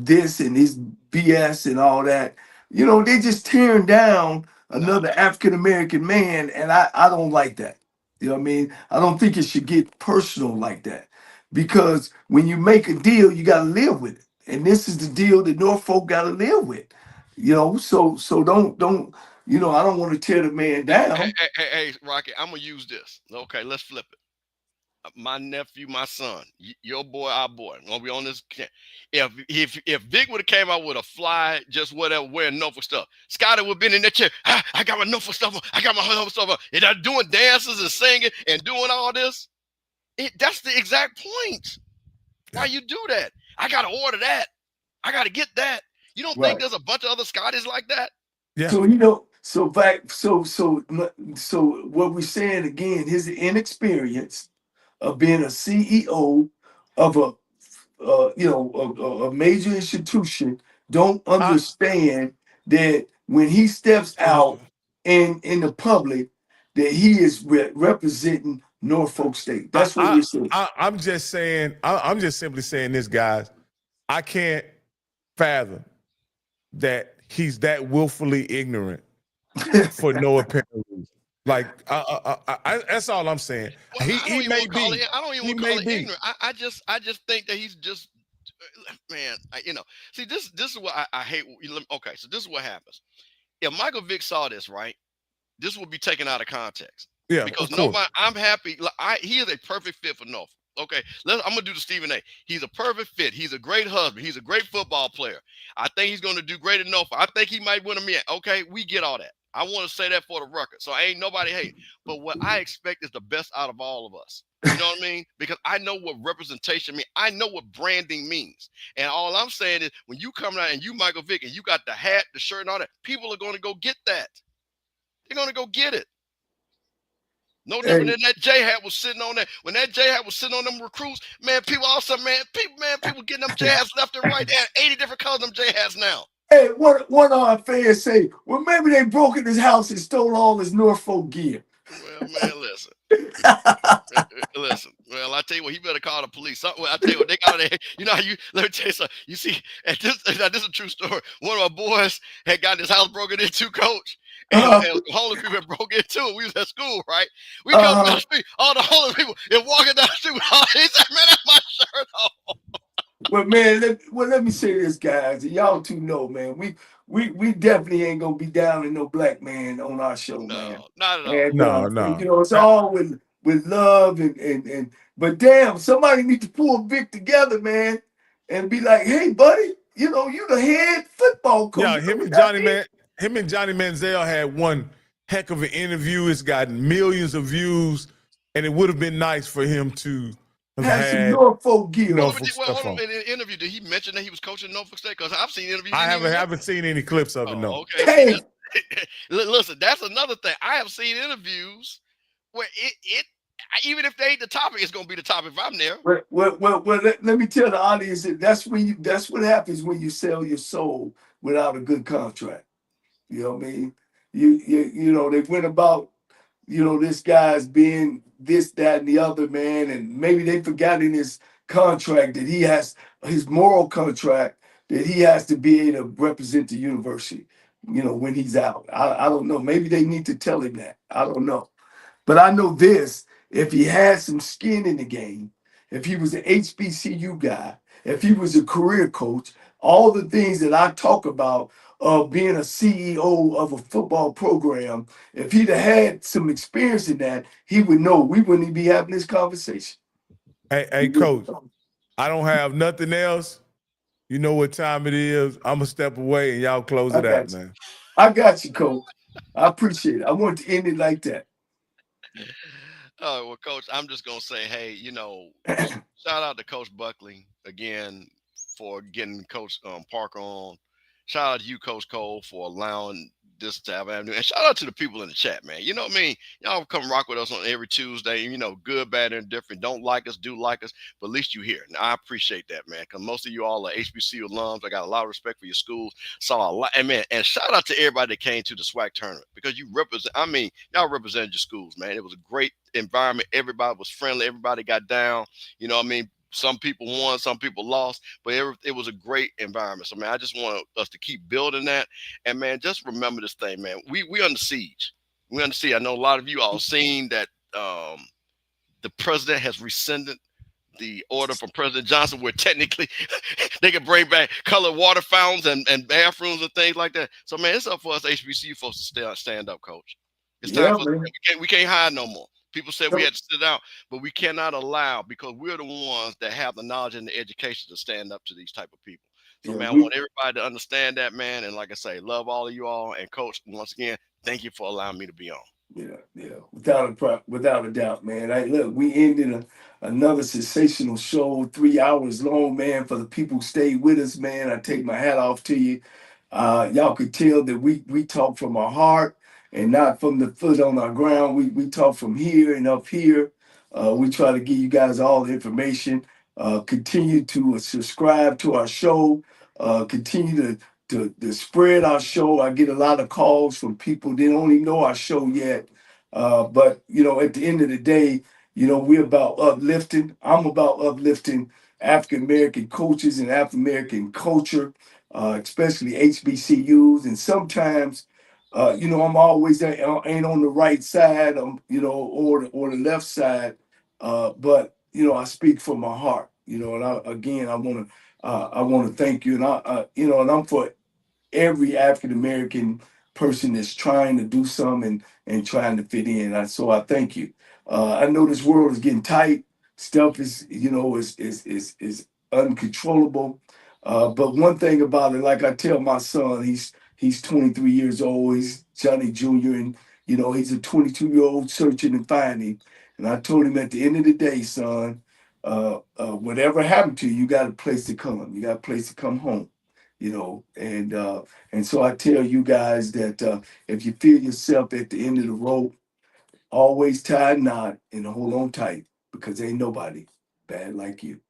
this and his BS and all that. They just tearing down another African-American man, and I don't like that. You know what I mean? I don't think it should get personal like that, because when you make a deal, you got to live with it. And this is the deal that Norfolk got to live with. So don't I don't want to tear the man down. Hey, Rocky, I'm going to use this. Okay, let's flip it. My nephew, my son, your boy, our boy. When we on this, if Vick would have came out with a fly, just whatever, wearing Norfolk stuff, Scotty would have been in that chair. I got my Norfolk stuff on. I got my Norfolk stuff on. And they're doing dances and singing and doing all this. That's the exact point. Why you do that? I got to order that. I got to get that. You don't think there's a bunch of other Scotties like that? Yeah. So what we're saying again, his inexperience of being a CEO of a major institution, don't understand that when he steps out in the public, that he is representing Norfolk State. That's what we're saying. I'm just saying. I'm just simply saying this, guys. I can't fathom that he's that willfully ignorant for no apparent reason. Like, that's all I'm saying. Well, he may be. I don't even want to call it ignorant. I just think that he's just, man. See, this is what I hate. Okay, so this is what happens. If Michael Vick saw this, right, this would be taken out of context. Yeah, because nobody. I'm happy. He is a perfect fit for Norfolk. Okay, I'm gonna do the Stephen A. He's a perfect fit. He's a great husband. He's a great football player. I think he's gonna do great at Norfolk. I think he might win a man. Okay, we get all that. I want to say that for the record. So ain't nobody hate. But what I expect is the best out of all of us. You know what I mean? Because I know what representation means. I know what branding means. And all I'm saying is when you come out and you Michael Vick and you got the hat, the shirt, and all that, people are going to go get that. They're going to go get it. No different than that J hat was sitting on that. When that J hat was sitting on them recruits, man, people also, people getting them J hats left and right. They have 80 different colors of them J hats now. Hey, one of our fans say, well, maybe they broke in his house and stole all his Norfolk gear. Well, man, listen. Listen. Well, I tell you what, he better call the police. I tell you what, they got it. Let me tell you something. You see, this is a true story. One of our boys had got his house broken into, Coach. And homeless people had broke into it. We was at school, right? We come down the street, all the homeless people is walking down the street with all he said, man, that's my shirt on. Well, man, let me say this, guys. Y'all two know, man. We definitely ain't gonna be down in no black man on our show, man. Not at all. And, No. It's all with love and but damn, somebody need to pull Vick together, man, and be like, hey, buddy, you the head football coach. Yeah, him and Johnny Manziel had one heck of an interview. It's gotten millions of views, and it would have been nice for him to have some Norfolk gear. In the interview, did he mention that he was coaching Norfolk State? Because I've seen interviews. I haven't seen any clips of it. No. Okay. Hey. Listen, that's another thing. I have seen interviews where it even if they ain't the topic, it's gonna be the topic if I'm there. Well, let me tell the audience that that's what happens when you sell your soul without a good contract. You know what I mean? You know, they went about, you know, this guy's being this, that, and the other, man, and maybe they forgot in his contract that he has his moral contract that he has to be able to represent the university, you know, when he's out. I don't know. Maybe they need to tell him that. I don't know. But I know this, if he had some skin in the game, if he was an HBCU guy, if he was a career coach, all the things that I talk about of being a CEO of a football program, if he'd have had some experience in that, he would know we wouldn't even be having this conversation. Hey, Coach, I don't have nothing else. You know what time it is. I'm going to step away and y'all close it out, man. I got you, Coach. I appreciate it. I want to end it like that. Oh, well, Coach, I'm just going to say, hey, you know, shout out to Coach Buckley again for getting Coach Parker on. Shout out to you, Coach Cole, for allowing this to have avenue. And shout out to the people in the chat, man. You know what I mean? Y'all come rock with us on every Tuesday. You know, good, bad, and different. Don't like us, do like us, but at least you here. And I appreciate that, man, because most of you all are HBCU alums. I got a lot of respect for your schools. Saw a lot. And, man, and shout out to everybody that came to the SWAC tournament because you represent, I mean, y'all represented your schools, man. It was a great environment. Everybody was friendly. Everybody got down. You know what I mean? Some people won, some people lost, but it was a great environment. So, man, I just want us to keep building that. And, man, just remember this thing, man. We under siege. We under siege. I know a lot of you all seen that the president has rescinded the order from President Johnson where technically they can bring back colored water fountains and bathrooms and things like that. So, man, it's up for us HBCU folks to stand up, Coach. It's time for us. We can't hide no more. People said we had to sit out, but we cannot allow, because we're the ones that have the knowledge and the education to stand up to these type of people. So, man, I want everybody to understand that, man. And like I say, love all of you all. And Coach, once again, thank you for allowing me to be on. Yeah, without a doubt, man. Look, we ended another sensational show, 3 hours long, man. For the people who stayed with us, man, I take my hat off to you. Y'all could tell that we talk from our heart and not from the foot on our ground. We talk from here and up here. We try to give you guys all the information. Continue to subscribe to our show. Continue to spread our show. I get a lot of calls from people that don't even know our show yet. But, you know, at the end of the day, you know, we're about uplifting. I'm about uplifting African-American coaches and African-American culture, especially HBCUs. And sometimes, you know, I'm always ain't on the right side, you know, or the left side. But, you know, I speak from my heart, you know, and I want to thank you. And you know, and I'm for every African-American person that's trying to do something and trying to fit in. So I thank you. I know this world is getting tight. Stuff is, you know, is uncontrollable. But one thing about it, like I tell my son, he's 23 years old. He's Johnny Jr. And, you know, he's a 22-year-old searching and finding. And I told him at the end of the day, son, whatever happened to you, you got a place to come. You got a place to come home. You know, and so I tell you guys that if you feel yourself at the end of the rope, always tie a knot and hold on tight, because ain't nobody bad like you.